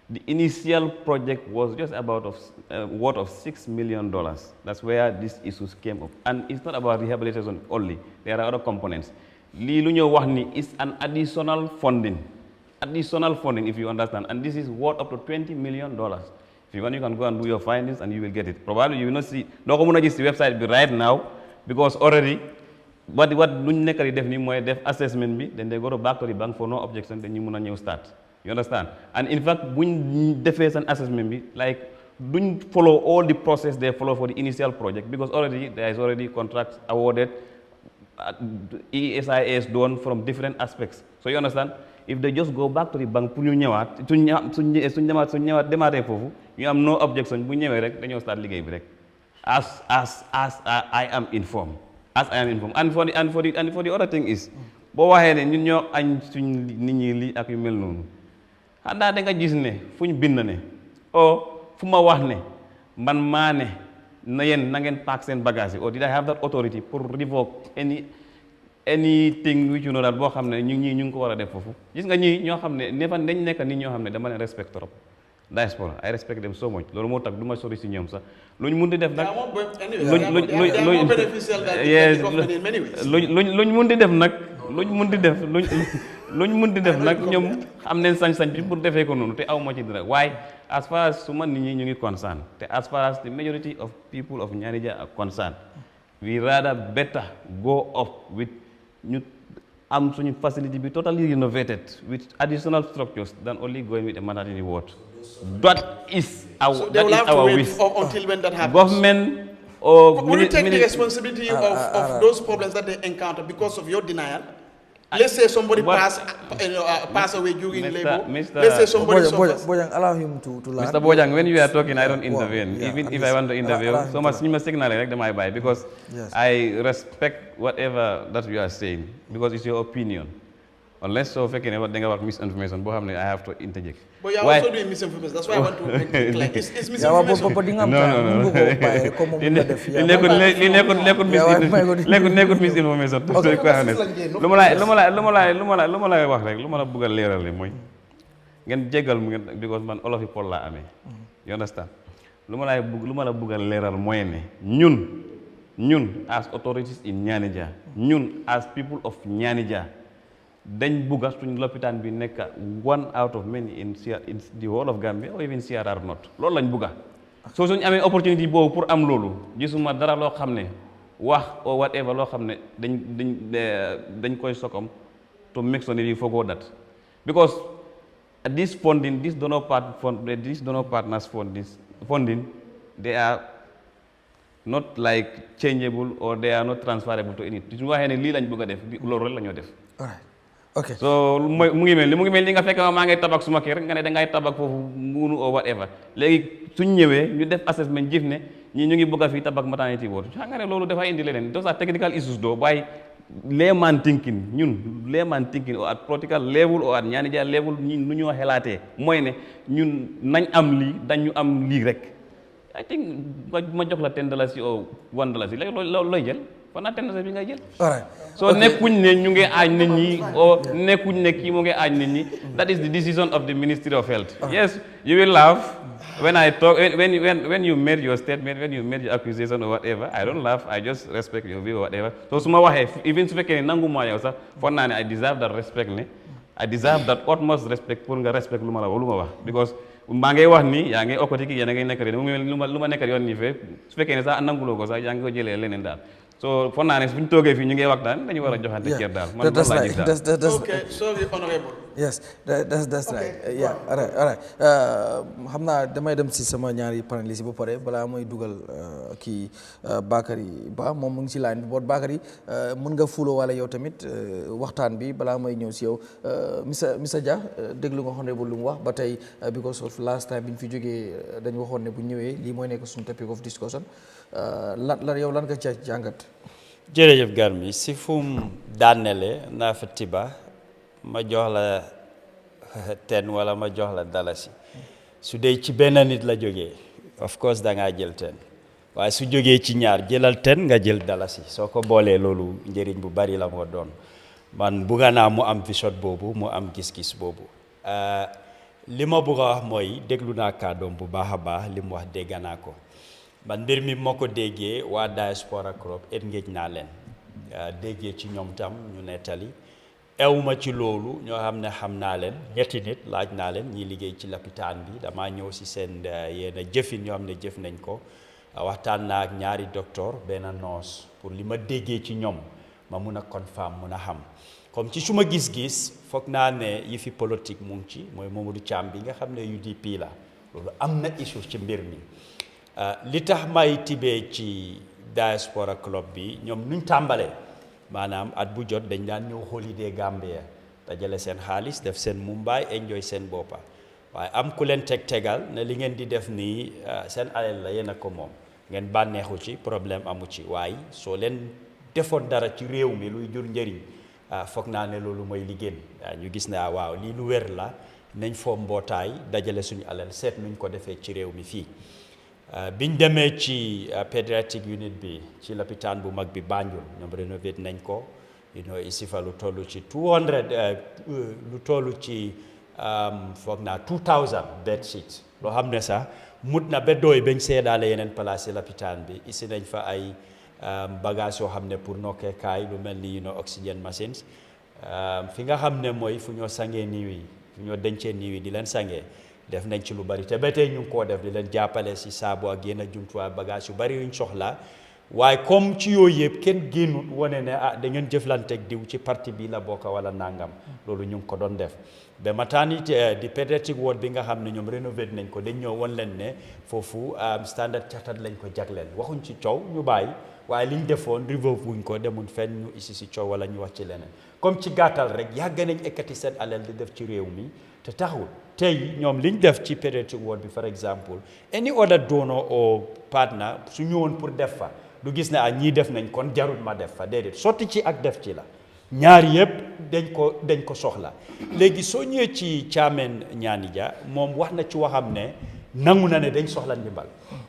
the initial project was just about worth of $6 million. That's where these issues came up. And it's not about rehabilitation only. There are other components. Li lu ñu wax ni is an additional funding. Additional funding, if you understand. And this is worth up to $20 million. If you want, you can go and do your findings and you will get it. Probably you will not see, no community website right now, because already, what luñ nekk di def ni moy def assessment bi, then they go back to the bank for no objection, then you mëna ñëw start. You understand? And in fact, when they face an assessment, like, don't follow all the process they follow for the initial project, because there is already contracts awarded, ESIS done from different aspects. So you understand? If they just go back to the bank, you have no objection, then start liggéey. As I am informed. And for the other thing is, xanaa da nga gis ne fu ñu bind ne fu ma wax ne man maa ne na yéen na ngeen pack seen bagage yi or did I have that authority pour revoke anything which you know that boo xam ne ñu ngi ko war a def foofu gis nga ñii ñoo xam ne dañ nekk nit ñoo xam ne dama leen respect trop Diaspora I respect them so much loolu moo tax du ma sori si ñoom sax luñ mun di def nag luñ mun di def nag luñ mun di def nag ñoom am nañ sañ-sañ bi pour defee ko noonu te aw ma ci dara waaye as far as suma nit ñi ñu ngi concerned te as far as the majority of people of Nianija are concerned we rather better go up with ñu am suñu facility bi totally renovated with additional structures than only going with a mandatory ward. That is our wish. Until when that happens. Government or will you take the responsibility of those problems that they encounter because of your denial? Let's say somebody pass away during labor. Let's say somebody suffers. Bojang, allow him to learn. Mr. Bojang, when you are talking, I don't intervene. Even if I want to intervene, so much you must signal like my buy because I respect whatever that you are saying because it's your opinion. Unless so faking about misinformation, I have to interject. But you're also doing misinformation. That's why I want to make it like it's misinformation. No. Misinformation. To be honest. Luma lay wax rek luma la bëgg leeral moy ngeen jégal mu ngeen because man olof yi pol la amé. You understand? Luma la bëgg leeral moy né ñun as authorities in Nianija, ñun as people of Nianija dañ bugga suñ lopitaan bi nekk one out of many in the whole of Gambia or even CRR not loolu lañ bugga so suñ amee opportunity boobu pour am loolu gisuma dara loo xam ne wax or whatever loo xam ne dañ koy sokom to make sure you forgo that because this funding this donor partners funding they are not like changeable or they are not transferable to any suñu waxee ne lii lañ bëgg a def loolu rek la ñoo def. Okay. So mu ngi mel li nga fekk maa ngay tabak suma kër nga ne da ngay tabak foofu munu or whatever léegi suñ ñëwee ñu def assessment jëf ne ñii ñu ngi bëgg a fii tabak maternity ward xam nga ne loolu dafay indi leneen those are technical issues though by layman thinking or at political level or at Nianija level ñun nu ñoo xelaatee mooy ne ñun nañ am lii dañu am lii rek I think ma jox la $10 or $1 léegi looy jël fan naa $10 bi ngay jël. So nekkuñ ne ñu ngi aaj nit ñi or nekkuñ ne kii mu ngi aaj nit ñi that is the decision of the Ministry of Health. Yes, you will laugh when I talk when you made your statement, when you made your accusation or whatever. I don't laugh, I just respect your view or whatever. So su ma waxee even su fekkee ne nanguma yow sax foog naa ne I deserve that respect ne I deserve that utmost respect pour nga respect lu ma wax because maa ngay wax ni yaa ngi okkoti ki yéen a ngay nekk lu ma nekk yoon nii fee su fekkee ne sax nanguloo ko sax yaa ngi ko jëlee leneen daal. So for now, if we talk, if you get work done, then you want to join the care. That's right. That's okay. Sorry, honorable. Yes, that's right. Yeah, all right. xam naa damay dem si sama ñaari panélistes yi ba pare balaa mooy dugal kii Bakary Ba moom mu ngi si line bi boot Bakary mën nga fuloo wala yow tamit waxtaan bi balaa mooy ñëw si yow Mr Dia déglu nga honorable lu mu wax ba tey because of last time bi ñu fi jógee dañu waxoon ne bu ñëwee lii mooy nekk suñu topic of discussion lan yow lan nga ca jàngat. jërëjëf Garmi si fu mu daanele naa fa tiba ma jox la $10 wala ma jox la $1 su dee ci benn nit la jógee of course da ngaa jël $10 waaye su jógee ci ñaar jëlal $10 nga jël $1 soo ko boolee loolu njëriñ bu bari la moo doon man bugga naa mu am vision boobu mu am gis-gis boobu li ma bugg a wax mooy déglu naa kàddoom bu baax a baax li mu wax dégg naa ko man mbir mi moo ko déggee waa Diaspora crop engage naa leen déggee ci ñoom tam ñu nettali ewuma ci loolu ñoo xam ne xam naa leen ñetti nit laaj naa leen ñi liggéey ci lopitaan bi damaa ñëw si seen yenn jëfin ñoo xam ne jëf nañ ko waxtaan naa ak ñaari docteur benn nurse pour li ma déggee ci ñoom ma mun a confirm mun a xam comme ci suma gis-gis foog naa ne yi fi politique mu ngi ci mooy Mamadou Thiam bi nga xam ne UDP la loolu am na issue ci mbir mi li tax may tibee ci Diaspora club bi ñoom nuñ tàmbalee maanaam at bu jot dañ daan ñëw holiday Gambia dajale seen xaalis def seen Mumbai enjoy seen boppa waaye am ku leen tegal ne li ngeen di def nii seen alal la yéen a ko moom ngeen bànneexu ci problème amu ci waaye soo leen defoon dara ci réew mi luy jur njëriñ foog naa ne loolu mooy li gën ñu gis ne waaw lii lu wér la nañ foo mbootaay dajale suñu alal seet nuñ ko defee ci réew mi fii biñ demee ci pediatric unit bi ci lopitaan bu mag bi Banjul ñoom rénové nañ ko isi fa lu toll ci 200 lu toll ci foog naa 2000 bed sheets loo xam ne sax mut na ba doy bañ seedaale yeneen place yi lopitaan bi isi nañ fa ay bagage yoo xam ne pour nokkeekaay lu mel ni oxygen machines fi nga xam ne mooy fu ñoo sangee niiw yi fu ñoo dencee niiw yi di leen sangee def nañ ci lu bari te ba tey ñu ngi koo def di leen jàppale si saabu ak yenn jumtuwaay bagage yu bari yuñ soxla waaye comme ci yooyu yëpp kenn génnut wane ne da ngeen jëflanteeg diw ci parti bi la bokk wala nangam loolu ñu ngi ko doon def ba maternité di pediatric ward bi nga xam ne ñoom rénové nañ ko dañ ñëw won leen ne foofu standard chartered lañ ko jagleel waxuñ ci coow ñu bàyyi waaye liñ defoon revolve wuñ ko demuñ fenn ñu isi si coow wala ñu wax ci leneen comme ci gàttal rek yàgg nañ ekkati seen alal di def ci réew mi te taxul tey ñoom liñ def ci patriotic world bi par exemple any other donor or partner su ñëwoon pour def fa du gis ne ñii def nañ kon jarul ma def fa déedéet sotti ci ak def ci la ñaar yëpp dañ ko soxla léegi soo ñëwee ci Chamen Nianija moom wax na ci waxam ne nangu na ne dañ soxla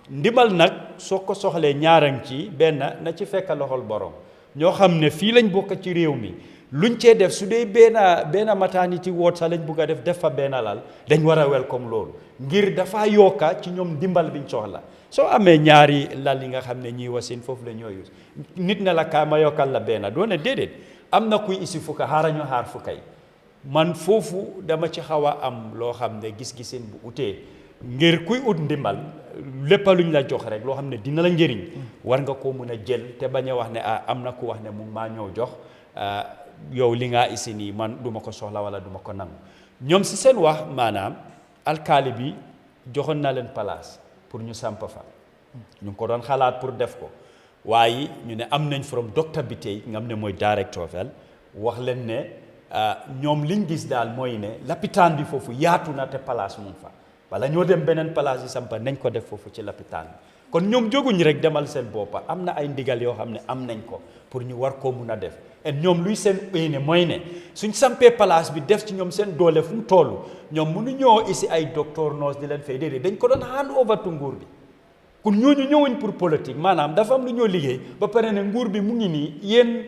ndimbal nag soo ko soxlee ñaaran ci benn na ci fekk loxol borom ñoo xam ne fii lañ bokk ci réew mi luñ cee def su dee benn maternity ward sax lañ bugg a def fa benn lal dañ war a welcome loolu ngir dafa yokka ci ñoom ndimbal biñ soxla soo amee ñaari lal yi nga xam ne ñii wasin foofu la ñoo use nit ne la kaa ma yokkal la benn doone déedéet am na kuy isi fukka xaaral ñu xaar fukkay man foofu dama ci xaw a am loo xam ne gis-gisin bu utee ngir kuy ut ndimbal lépp luñ la jox rek loo xam ne dina la njëriñ war nga koo mun a jël te bañ a wax ne am na ku wax ne mu maa ñëw jox yow li nga isi nii man duma ko soxla wala duma ko nangu ñoom si seen wax maanaam alkaali bi joxoon na leen place pour ñu samp fa ñu ngi ko doon xalaat pour def ko waaye ñu ne am nañ from docteur bi tey nga xam ne mooy director of health wax leen ne ñoom liñ gis daal mooy ne lapitaan bi foofu yaatu na te place mu fa wala ñoo dem beneen place yi sampa nañ ko def foofu ci lapitaan bi kon ñoom jóguñ rek demal seen boppa am na ay ndigal yoo xam ne am nañ ko pour ñu war koo mun a def et ñoom luy seen yéene mooy ne suñ sampee place bi def ci ñoom seen doole fu mu toll ñoom mënu ñoo isi ay docteur nurse di leen fay déedéet dañ ko doon hand over to nguur bi kon ñooñu ñëwuñ pour politique maanaam dafa am lu ñoo liggéey ba pare ne nguur bi mu ngi nii yéen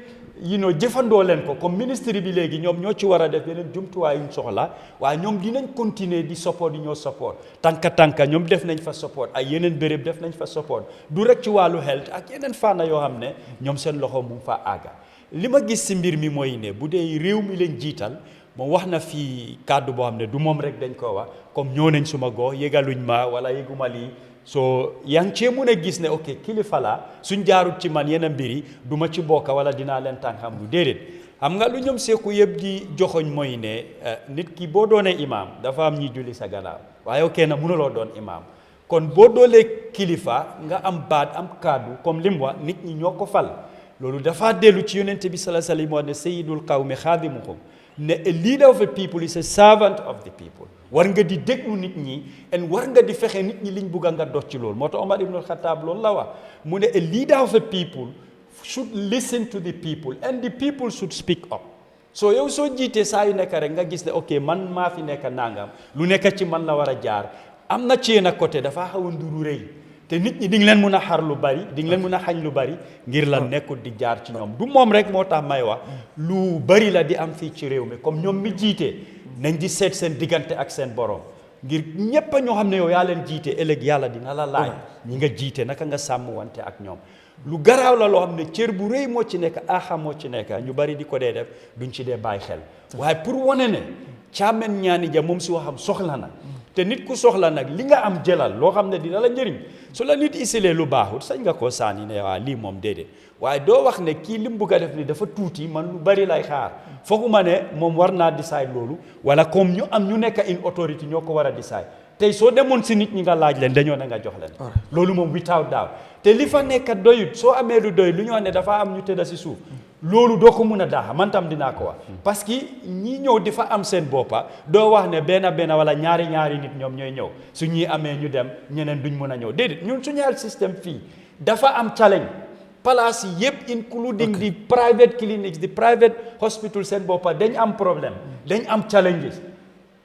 jëfandoo leen ko comme ministre bi léegi ñoom ñoo ci war a def yeneen jumtuwaay yuñ soxla waaye ñoom dinañ continuer di support di ñoo support tànka ñoom def nañ fa support ay yeneen béréb def nañ fa support du rek ci wàllu health ak yeneen fànna yoo xam ne ñoom seen loxo mu ngi fa àgga li ma gis si mbir mi mooy ne bu dee réew mi leen jiital moom wax na fii kàddu boo xam ne du moom rek dañ ko wax comme ñoo nañ suma gox yëgaluñ ma wala yëguma lii soo yaa ngi cee mun a gis ne ok kilifa la suñ jaarut ci man yenn mbir yi du ma ci bokka wala dinaa leen tànkam lu déedéet xam nga lu ñoom seeku yëpp di joxoñ mooy ne nit ki boo doonee imaam dafa am ñi julli sa gannaaw waaye ok na mënuloo doon imaam kon boo doolee kilifa nga am baat am kàddu comme lim wax nit ñi ñoo ko fal loolu dafa dellu ci yonente bi sallallahu alayhi wa sallam ne sayyidul qawmi xaadimuhum ne a leader of the people is a servant of the people war nga di déglu nit ñi and war nga di fexe nit ñi liñ bugg nga dot ci loolu moo tax Omar ibn al-Khattab loolu la wax mu ne a leader of the people should listen to the people and the people should speak up so yow soo jiitee saa yu nekk rek nga gis ne ok man maa fi nekk nangam lu nekk ci man la war a jaar am na ci na côté dafa xaw a nduru rëy te nit ñi di nga leen mun a xar lu bari di nga leen mun a xañ lu bari ngir la nekkul di jaar ci ñoom du moom rek moo tax may wax lu bari la di am fii ci réew mi comme ñoom mi jiite nañ di seet seen diggante ak seen borom ngir ñépp ñoo xam ne yow yaa leen jiite ëllëg yàlla dina la laaj ñi nga jiite naka nga sàmm wante ak ñoom lu garaaw la loo xam ne cër bu rëy moo ci nekk aha moo ci nekk ñu bari di ko dee def duñ ci dee bàyyi xel waaye pour wane ne Chamen Nianija moom si waxam soxla na te nit ku soxla nag li nga am jëlal loo xam ne dina la njëriñ su la nit isilee lu baaxul sañ nga koo sànni ne waa lii moom déedéet waaye doo wax ne kii li mu bugg a def ni dafa tuuti man lu bari lay xaar fooguma ne moom war naa decide loolu wala comme ñu am ñu nekk in authority ñoo ko war a decide tey soo demoon si nit ñi nga laaj leen dañoo ne nga jox leen loolu moom without doubt te li fa nekk doyut soo amee lu doy lu ñu wax ne dafa am ñu tëdda si suuf loolu doo ko mun a daaxa man tam dinaa ko wax parce que ñi ñëw di fa am seen boppa doo wax ne benn wala ñaari nit ñoom ñooy ñëw su ñuy amee ñu dem ñeneen duñ mun a ñëw déedéet ñun suñu health system fii dafa am challenge place yi yëpp including the private clinics the private hospital seen boppa dañ am problème dañ am challenges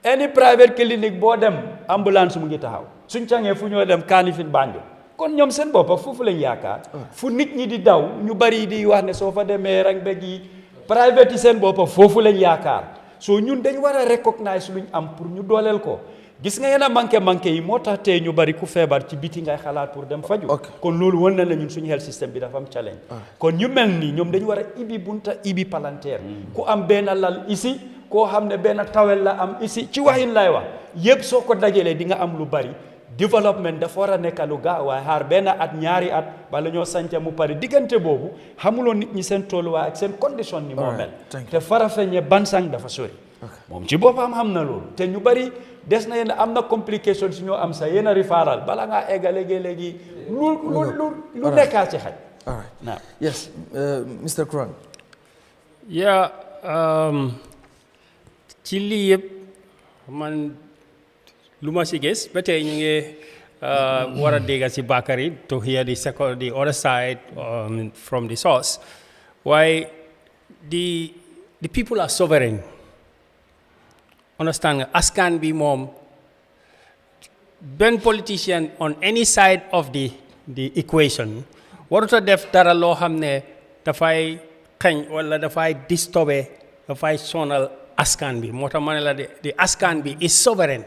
any private clinic boo dem ambulance mu ngi taxaw suñ cangee fu ñoo dem Kanifing Banjul kon ñoom seen boppa foofu lañ yaakaar fu nit ñi di daw ñu bari di wax ne soo fa demee rek beg yi private yi seen boppa foofu lañ yaakaar soo ñun dañ war a recognize luñ am pour ñu dooleel ko gis nga yéen a manqué yi moo tax tey ñu bari ku feebar ci biti ngay xalaat pour dem faju kon loolu wan na la ñun suñu health system bi dafa am challenge kon ñu mel nii ñoom dañu war a ibi bunta ibi palanteer ku am benn lal ici koo xam ne benn tawel la am ici ci waxin lay wax yëpp soo ko dajalee di nga am lu bari développement dafa war a nekk lu gaaw waaye xaar benn at ñaari at bala ñoo sanca mu pare diggante boobu xamuloo nit ñi seen tolluwaay ak seen condition ni moo mel te Farafenni Bansang dafa sori moom ci boppam xam na loolu te ñu bari des na yéen am na complication si ñoo am sa yéen a referral bala ngaa egga léegi lu nekkaa ci xaj All right. Now. Yes, Mr. Kurang. Yeah, ci lii yëpp man lu ma si gis ba tey ñu ngi war a dégg si Bakary to hear the other side from the source. Why the people are sovereign. Understand nga askan bi moom benn politician on any side of the equation warut a def dara loo xam ne dafay xañ wala dafay disturbe dafay sonal askan bi moo tax ma ne la the askan bi is sovereign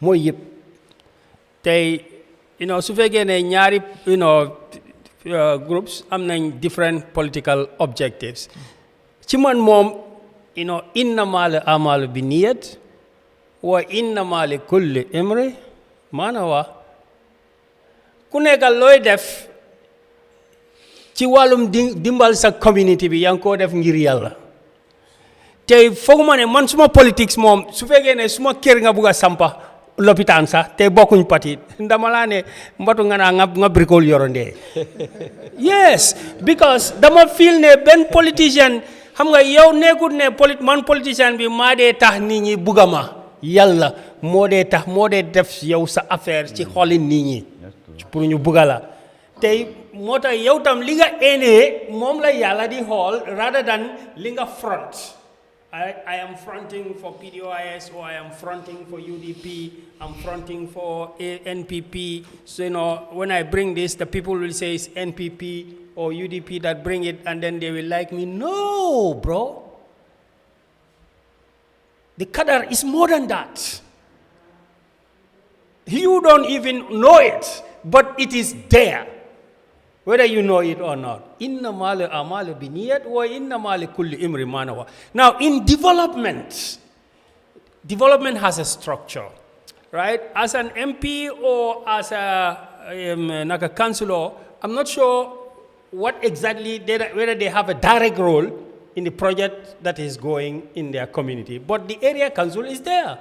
mooy yëpp tey su fekkee ne ñaari groups am nañ different political objectives ci man moom innama al amalu bi niyat wa innama li kulli imri maana wa ku nekkal looy def ci wàllum dimbal sa community bi yaa ngi koo def ngir yàlla tey fooguma ne man suma politics moom su fekkee ne suma kër nga bugg a sampa lopitaan sax te bokkuñ parti dama laa ne mbatu nga naa nga bricole yorondee yes because dama feel ne benn politicien xam nga yow nekkut ne man politicien bi maa dee tax nit ñi bugga ma yàlla moo dee tax moo dee def yow sa affaire ci xoli nit ñi pour ñu bugga la tey moo tax yow tam li nga éenee moom la yàlla di xool rather than li nga front I am fronting for PDOIS or I am fronting for UDP, I'm fronting for NPP. So, when I bring this, the people will say it's NPP or UDP that bring it, and then they will like me. No, bro. The qadar is more than that. You don't even know it, but it is there. Whether you know it or not. Innamal amalu biniyat wa innamal kulli imri manawa. Now, in development has a structure, right? As an MP or as a councillor, I'm not sure what exactly, whether they have a direct role in the project that is going in their community. But the area council is there.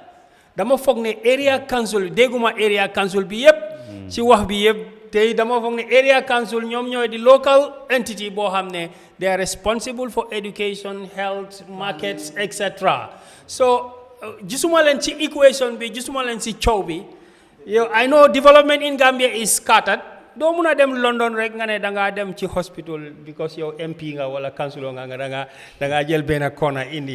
Dama foog ne area council, déguma area council bi yépp, ci wax bi yépp, tey dama foog ne area council ñoom ñooy di local entity boo xam ne they are responsible for education, health, markets, etc. So gisuma leen ci equation bi, gisuma leen ci coow bi. I know development in Gambia is scattered. doo mun a dem London rek nga ne da ngaa dem ci hospital because yow MP nga wala councilor nga da ngaa jël benn corner in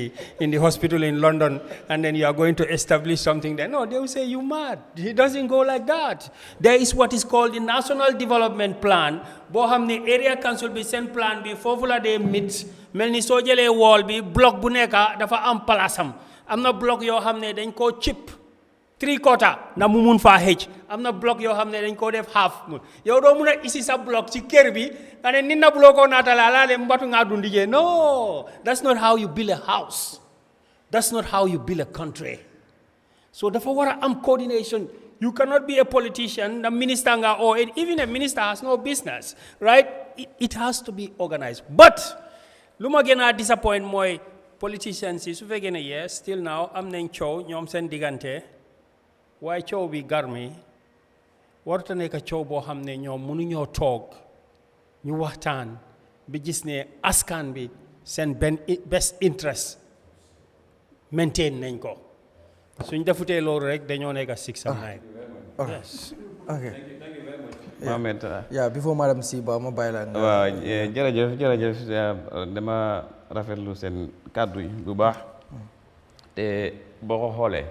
the hospital in London and then you are going to establish something there. No, they will say you mad. It doesn't go like that. There is what is called the National Development Plan. boo xam ne area council bi seen plan bi foofu la dee mit mel ni soo jëlee wall bi bloc bu nekk dafa am place am na bloc yoo xam ne dañ koo chip 3/4 na mu mun faa xëj am na bloc yoo xam ne dañ koo def half yow doo mun a isi sa bloc ci kër bi nga ne nit na bloc koo naatala laa leen mbatu ngaa dundigee no, that's not how you build a house. That's not how you build a country. So dafa war a am coordination. You cannot be a politician, a minister, or even a minister has no business, right? It has to be organized. But luma gëna disappoint mooy politicians yi su fekkee ne yes still now am nañ coow ñoom seen diggante waaye coow bi garmi warta nekk coow boo xam ne ñoom mënuñoo toog ñu waxtaan bi gis ne askan bi seen best interest maintain nañ ko suñ defutee loolu rek dañoo nekk 6 and 9. Yes. Okay. Thank you very much. Mohamed. Yeah, before Madam Siba ma bàyyi la. waaw jërëjëf dama rafetlu seen kàddu yi bu baax te boo ko xoolee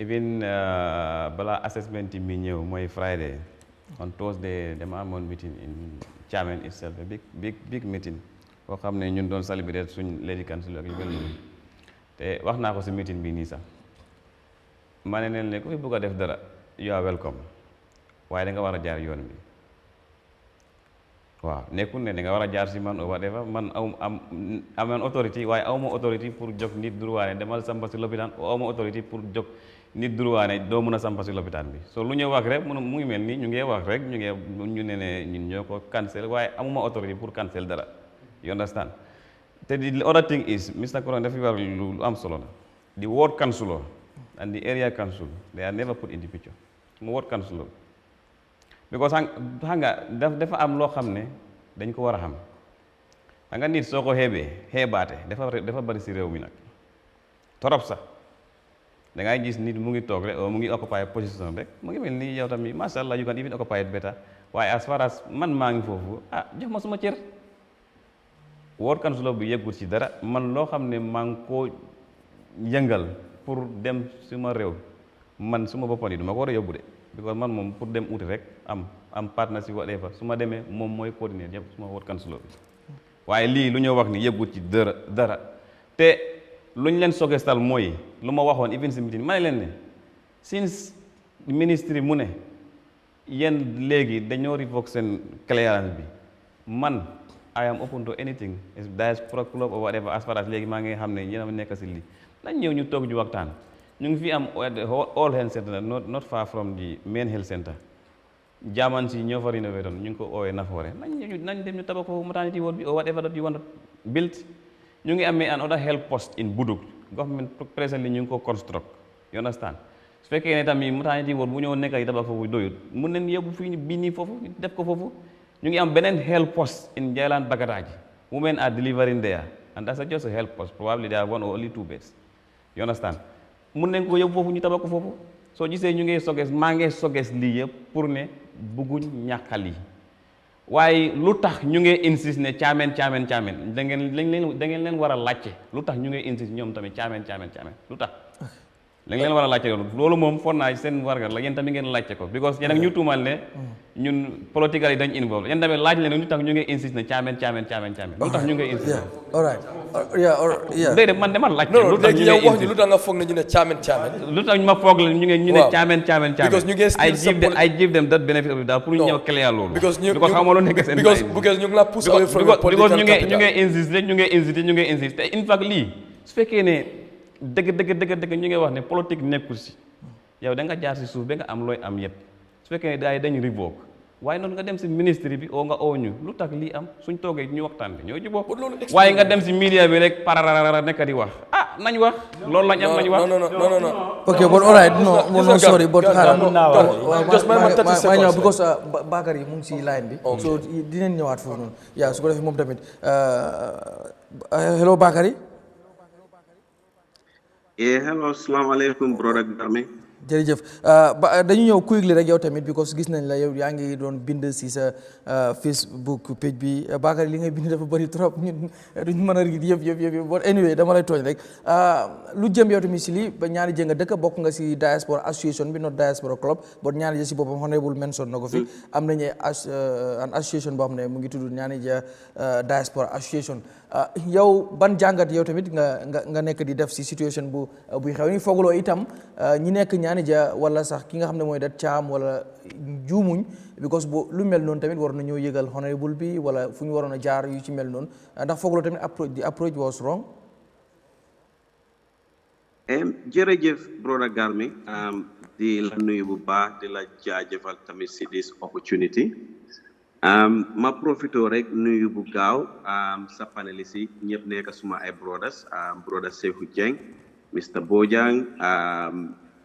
even balaa assessment yi mi ñëw mooy Friday on Thursday dama amoon meeting in Chamen itself a big meeting boo xam ne ñun doon célébrer suñ lady council ak yu mel noonu te wax naa ko si meeting bi nii sax ma ne leen ne ku fi bëgg a def dara you are welcome waaye da nga war a jaar yoon bi waaw nekkul ne da nga war a jaar si man or whatever man am autorité waaye aw ma autorité pour jóg nit durwaane demal sampa si lopitaan aw ma autorité pour jóg nit durwaane doo mën a sampa si lopitaan bi so lu ñu wax rek mu ngi mel ni ñu ngi wax rek ñu ne ñun ñoo ko cancel waaye amuma autorité pour cancel dara you understand te the other thing is Mr. Koran dafa war lu am solo la the ward councillor and the area council they are never put in the picture mu ward councillor because xam nga dafa am loo xam ne dañ ko war a xam xam nga nit soo ko xeebaate dafa bari si réew mi nag torop sax da ngay gis nit mu ngi toog rek mu ngi occupy position rek mu ngi mel ni yow tamit masha Allah you can even occupy it better waaye as far as man maa ngi foofu jox ma suma cër World Council bi yëggut ci dara man loo xam ne maa ngi koo yëngal pour dem suma réew man suma boppam yi du ma ko war a yóbbu de because man moom pour dem uti rek am partnership whatever su ma demee moom mooy coordinateur yëpp suma World Council bi waaye lii lu ñoo wax ni yëggut ci dara te lu ñu leen sogestal mooy lu ma waxoon even si meeting ma ne leen ne since ministry mu ne yéen léegi dañoo revoke seen clearance bi man I am open to anything Diaspora club or whatever as far as léegi maa ngi xam ne yéen a nekk si lii nañ ñëw ñu toog ju waxtaan ñu ngi fi am all health center not far from the main health center Jaman si ñoo fa rénové doon ñu ngi ko oowee Nafoore nañ dem ñu tabax ko maternity ward bi or whatever that you want to build ñu ngi amee another health post in Buduk government presently ñu ngi ko construct you understand su fekkee ne tamit maternity ward bu ñëw nekk ay tabax foofu doyut mun nañ yóbbu fii bii nii foofu def ko foofu ñu ngi am beneen health post in Jailan Bagadaji women are delivering there and that's just a health post probably there are one or only 2 beds you understand mun nañ ko yóbbu foofu ñu tabax ko foofu soo gisee ñu ngi sogees maa ngi sogees lii yëpp pour ne bugguñ ñàkkal yi waaye lu tax ñu ngi insiste ne Chamen da ngeen leen war a laajte lu tax ñu ngi insiste ñoom tamit Chamen lu tax da ngeen leen war a laajte loolu moom foog naa seen warga la yéen tamit ngeen laajte ko because yéen ak ñu tuumal ne ñun politique yi dañ involve yéen tamit laaj leen lu tax ñu ngi insiste ne Chamen lu tax ñu ngi insiste all right yeah déedéet man dama laajte lu tax ñu ngi insiste lu tax nga foog ne ñu ne Chamen lu tax ma foog la ñu ne Chamen because ñu ngi I give them that benefit of the doubt pour ñu ñëw clear loolu because xamoo lu nekk seen because ñu ngi la push away from your political capital ñu ngi insiste te in fact lii su fekkee ne dëgg ñu ngi wax ne politique nekkul si yow da nga jaar si suuf ba nga am looy am yëpp su fekkee ne dañ revoke waaye noonu nga dem si ministre bi oo nga oo ñu lu tax lii am suñ toogee ñu waxtaan bi ñoo juboo waaye nga dem si media bi rek pararara nekk di wax nañ wax loolu lañ am nañ wax non okay but all right no sorry but just my 30 seconds ñëw because Bakary mu ngi si line bi so dinañ ñëwaat foofu noonu yaa su ko defee moom tamit hello Bakary. Hello, assalamu alaikum, brother Jammeh. jërëjëf dañu ñëw quickly rek yow tamit because gis nañ la yow yaa ngi doon bind si sa Facebook page bi Bakary li ngay bind dafa bëri trop ñun duñ mën a read yëpp but anyway dama lay tooñ rek lu jëm yow tamit si lii ba ñaari jënga dëkk bokk nga si Diaspora association bi not Diaspora club but ñaari jë si boppam honorable mention na ko fi am nañu an association boo xam ne mu ngi tudd Nianija Diaspora association yow ban jàngat yow tamit nga nekk di def si situation buy xew ni fooguloo itam ñi nekk Nianija wala sax ki nga xam ne mooy dat caam wala juumuñ because bu lu mel noonu tamit war na ñëw yëgal honorable bi wala fu ñu waroon a jaar yu ci mel noonu ndax fooguloo tamit approach was wrong. jërëjëf brother Jammeh di la nuyu bu baax di la jaajëfal tamit si this opportunity ma profito rek nuyu bu gaaw sa panelist yi ñëpp nekk suma ay brothers brother Sekou Dieng Mr Bojang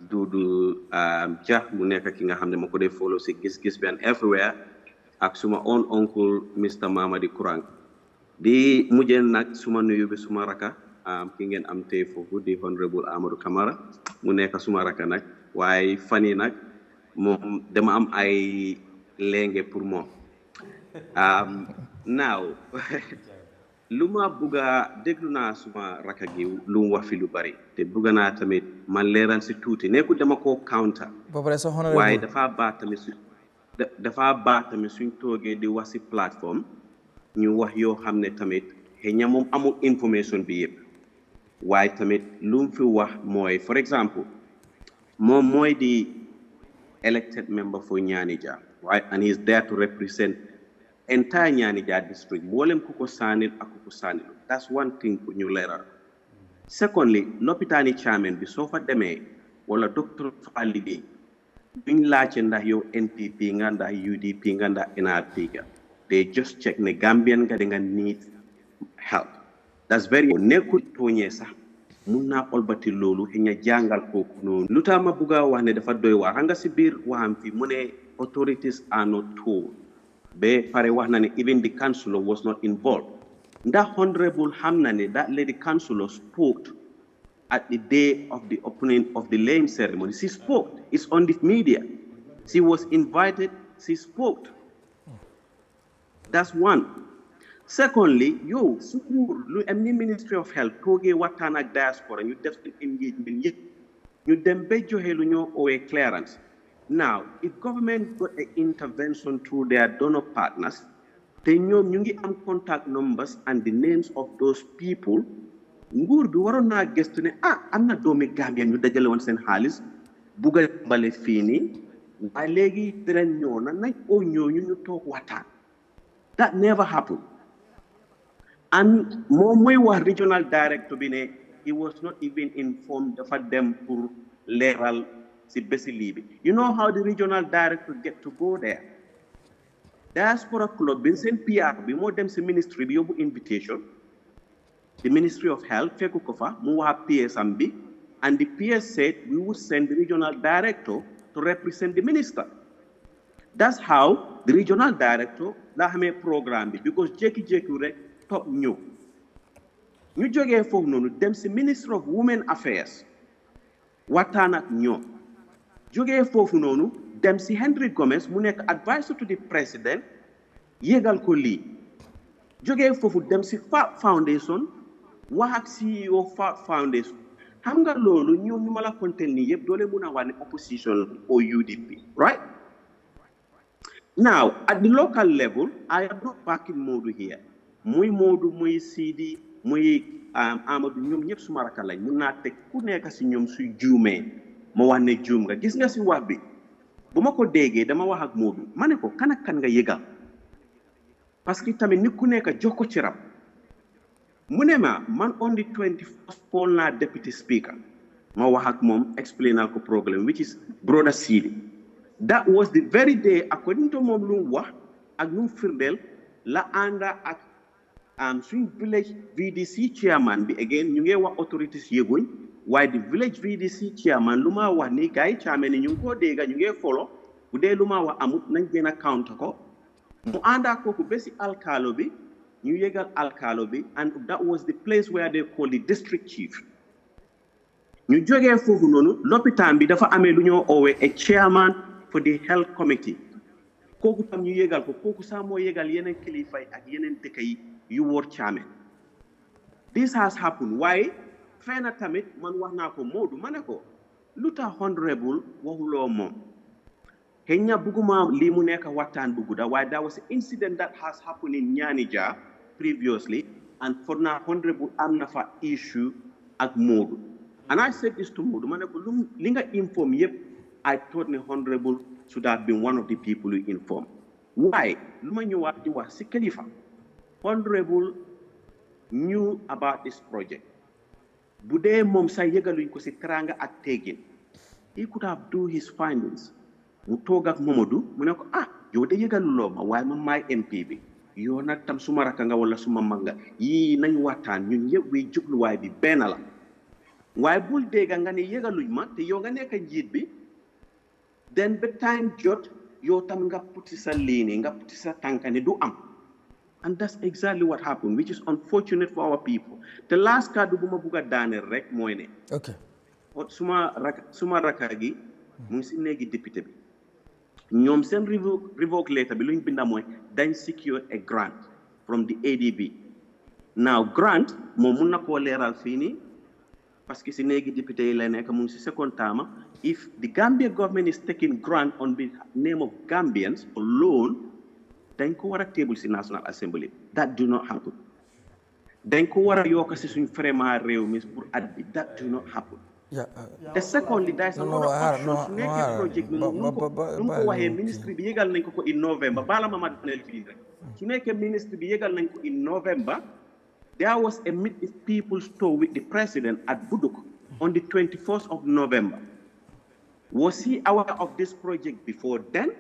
Dudu Jah mu nekk ki nga xam ne ma ko dee follow si gis-gis bi and everywhere ak suma own uncle Mr Mamadi Kurang di mujjee nag suma nuyu bi suma raka ki ngeen am tey foofu di honorable Amadou Camara mu nekk suma raka nag waaye fan yi nag moom dama am ay lenge pour moom now lu ma bugga déglu naa suma raka gi lu mu wax fi lu bari te bugga naa tamit man leeral si tuuti nekkul dama koo counter waaye dafa baax tamit suñ toogee di wax si plateforme ñu wax yoo xam ne tamit xëy na moom amul information bi yëpp waaye tamit lu mu fi wax mooy for example moom mooy di elected member for Nianija right and he is there to represent entire Nianija district mboolem ku ko saanil ak ku ko saanil that's one thing pour ñu leeral secondly lopitaani Chamen bi soo fa demee wala docteur fa liggéey duñ laajte ndax yow NPP nga ndax UDP nga ndax NRP nga they just check ne Gambian nga da nga need help that's very nekkul tooñee sax mun naa olbati loolu xëy na jàngal kooku noonu lu tax ma bugg a wax ne dafa doy waar xam nga si biir waxam fi mu ne authorities are not told. Even the councillor was not involved. That honorable Hamnane, that lady councillor, spoke at the day of the opening of the laying ceremony. She spoke. It's on the media. She was invited. She spoke. That's one. Secondly, the Ministry of Health, Toge Watana Diaspora, you definitely engagement yet. You then beg your or clearance. Now, if government got an intervention through their donor partners, they know ñu ngi am contact numbers and the names of those people. Nguur bi waroon naa gëstu ne am na doomi Gambia ñu dajale woon seen xaalis bugg a bale fii nii waaye léegi dinañ ñëw na nañ oo ñooñu ñu toog waxtaan. That never happened. And moom mooy wax regional director bi ne he was not even informed dafa dem pour leeral si bési lii bi. You know how the regional director get to go there? Diaspora club bi seen PR bi moo dem si ministry bi yóbbu invitation. The Ministry of Health fekku ko fa mu wax PSM bi and the PS said we would send the regional director to represent the minister. That's how the regional director la xamee programme bi because jékki-jékki rek topp ñëw ñu jógee foofu noonu dem si Ministry of Women Affairs waxtaan ak ñoom jógee foofu noonu dem si Henry Gomez mu nekk advisor to the president yégal ko lii jógee foofu dem si FAP Foundation wax ak CEO FAP Foundation xam nga loolu ñoom ñu ma la kontel nii yëpp doole mun a wax ne opposition or UDP right. Now, at the local level, I am not backing Modou here. Muy Modou, muy Sidi, muy Amadou, ñoom ñëpp suma rakk lañ mun naa teg ku nekk si ñoom su juumee ma wax ne juum nga gis nga si wax bi bu ma ko déggee dama wax ak Modou ma ne ko kan ak kan nga yëgal parce que tamit nit ku nekk jox ko ci rab mu ne ma man on the 21st pool naa deputy speaker ma wax ak moom explainal ko problème which is brother Sidi. That was the very day, according to moom lu wax ak nu firdel la ànda ak suñ village VDC chairman bi again ñu ngi wax authorities yëguñ waaye the village VDC chairman lu ma wax ni gars yi Chamen ni ñu ngi koo dégga ñu ngi follow bu dee lu ma wax amut nañ gën a count ko mu ànda kooku ba si alkaalo bi ñu yëgal alkaalo bi and that was the place where they call the district chief ñu jógee foofu noonu lopitaan bi dafa amee lu ñoo oowee a chairman for the health committee kooku tam ñu yégal ko kooku sax moo yégal yeneen kilifa yi ak yeneen dëkk yi yu wóor Chamen. This has happened waaye fee na tamit man wax naa ko Modou ma ne ko lu tax honorable waxuloo moom xëy na bugguma lii mu nekk waxtaan bu gudda waaye that was an incident that has happened in Nianija previously and for now honorable am na fa issue ak Modou and I said this to Modou ma ne ko li nga inform yëpp I thought the honorable should have been one of the people who informed. Why? Luma ñëwaat di wax si kilifa. Honorable knew about this project. Bu dee moom sa yëgaluñ ko si teranga ak teggin. He could have do his findings. Mu toog ak Mamadou mu ne ko yow de yëgaluloo ma waaye man maay MP bi. Yow nag tam suma rakka nga wala suma mag nga yii nañ waxtaan ñun yëpp wi jubluwaay bi benn la. Waaye bul dégga nga ne yëgaluñ ma te yow nga nekk njiit bi. Then the time jot yow tam nga puti sa liini nga puti sa tànkani du am and that's exactly what happened which is unfortunate for our people. The last kàddu bu ma bugg a daaneel rek mooy ne suma raka gi mu ngi si néegi député bi ñoom seen revoke letter bi lu ñu binda mooy dañ secure a grant from the ADB. Now grant moom mun na koo leeral fii nii parce que si néegi député yi la nekk mu ngi si second term. If the Gambia government is taking grant on the name of Gambians alone, dañ ko war a table si National Assembly. That do not happen. Dañ ko war a yokk si suñ vraiment réew mi pour at bi. That do not happen. The secondly, there is another option su nekkee project bi nu ko waxee ministry bi yëgal nañ ko in November bala ma daneel fii rek su nekkee ministry bi yëgal nañ ko in November there was a meet the people's tour with the president at Buduk on the 21st of November. Was he aware of this project before then,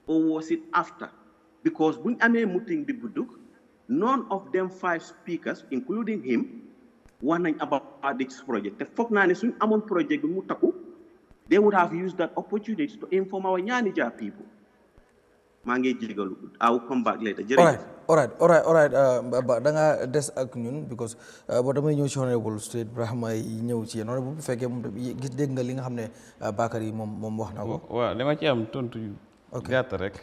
or was it after? Because when Ame meeting the Buduk, none of them 5 speakers, including him, were about this project. The folk na ne suñ amon project bi mu takku they would have used that opportunity to inform our Nianija people. I'll come back later. All right. Da nga des ak ñun because boo damay ñëw ci honorable State Brahma yi ñëw ci honorable bu fekkee moom gis dégg nga li nga xam ne Bakary moom wax na ko. waaw dama ci am tontu yu gàtt rek.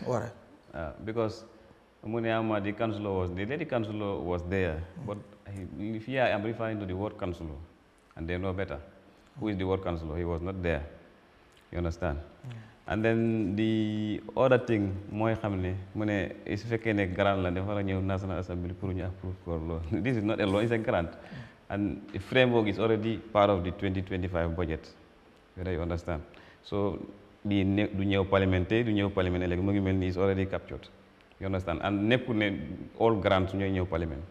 Because the lady councillor was there, but here I am referring to the ward councillor, and they know better. Who is the ward councillor? He was not there. You understand? And then the other thing, is if grant la National Assembly pour approve law. This is not a law, it's a grant. And the framework is already part of the 2025 budget. Whether you understand. So the new parliament is already captured. You understand? And all grants in new parliament.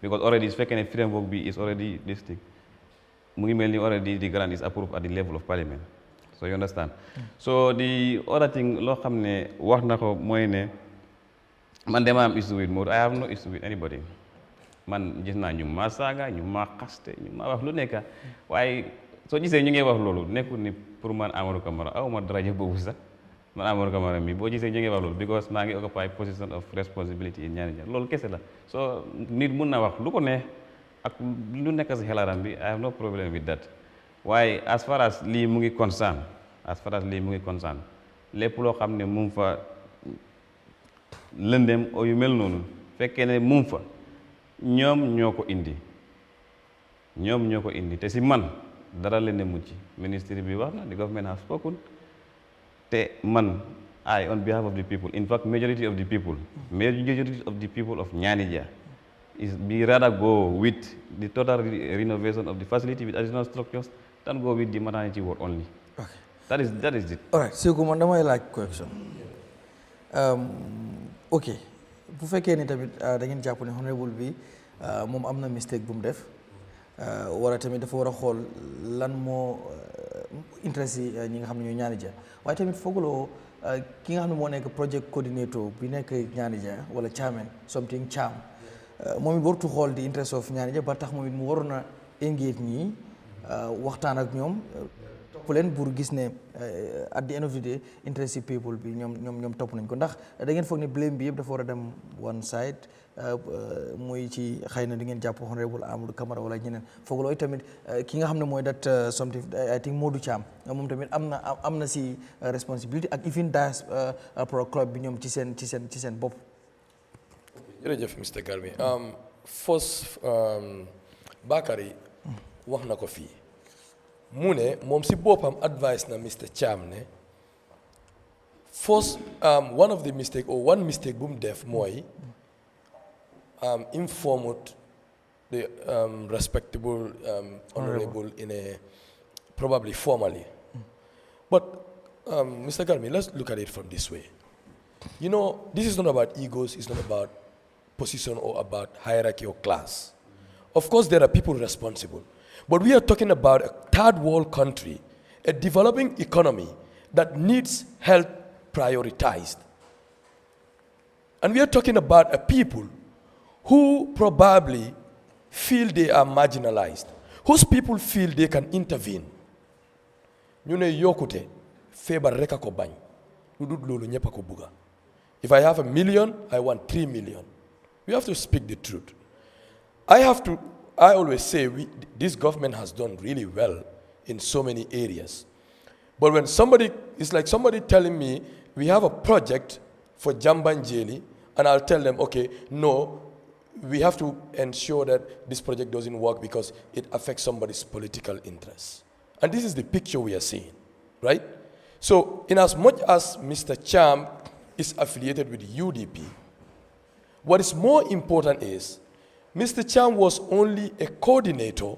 Because already it's a framework is already listed. Already the grant is approved at the level of parliament. So you understand? So the other thing, man dama am issue with Modou. I have no issue with anybody. Man gis naa ñu ma saaga ñu ma xaste ñu ma wax lu nekk waaye soo gisee ñu ngi wax loolu nekkul ni pour man Amadou Camara aw ma daraja boobu sax man Amadou Camara mi boo gisee ñu ngi wax loolu because maa ngi occupy position of responsibility in Nianija loolu kese la so nit mun na wax lu ko neex ak lu nekk si xelaaram bi I have no problem with that waaye as far as lii mu ngi concern lépp loo xam ne mu ngi fa lëndem o yu mel noonu fekkee ne mu ngi fa ñoom ñoo ko indi te si man dara leen mucc ministry bi wax na the government has spoken te man I on behalf of the people in fact majority of the people of Nianija is be rather go with the total renovation of the facility with additional structures than go with the maternity ward only. Okay. That is it. All right. So man damay laaj question. Okay. Bu fekkee ni tamit da ngeen jàpp ne honorable bi moom am na mistake bu mu def wala tamit dafa war a xool lan moo interest yi ñi nga xam ne ñoo Nianija waaye tamit fooguloo ki nga xam ne moo nekk project coordinator bi nekk Nianija wala Chamen something Cham moom it wartu xool di interest of Nianija ba tax moom it mu waroon a engage ñii waxtaan ak ñoom topp leen pour gis ne at the end of the day interest people bi ñoom topp nañ ko ndax da ngeen foog ne blame bi yëpp dafa war a dem one side muy ci xëy na di ngeen jàpp honorable Amadou Camara wala ñeneen foog looy tamit ki nga xam ne mooy that something I think Modou Cham moom tamit am na si responsibility ak even Diaspora club bi ñoom ci seen bopp. jërëjëf Mr Garmi first Bakary wax na ko fii mu ne moom si boppam advice na Mr Cham ne first one of the mistake or one mistake bu mu def mooy informed the respectable honorable in a probably formally but Mr Garmi, let's look at it from this way. You know, this is not about egos, it's not about position or about hierarchy or class. Of course there are people responsible, but we are talking about a third world country, a developing economy that needs help prioritized. And we are talking about a people who probably feel they are marginalized, whose people feel they can intervene. Ñu ne yokkute feebar rek a ko bañ lu dul loolu ñëpp a ko bugga. If I have 1 million, I want 3 million. We have to speak the truth. I always say this government has done really well in so many areas. But when it's like somebody telling me, we have a project for Jambanjeli, and I'll tell them, okay, no, we have to ensure that this project doesn't work because it affects somebody's political interests. And this is the picture we are seeing, right? So in as much as Mr. Cham is affiliated with UDP, what is more important is Mr. Cham was only a coordinator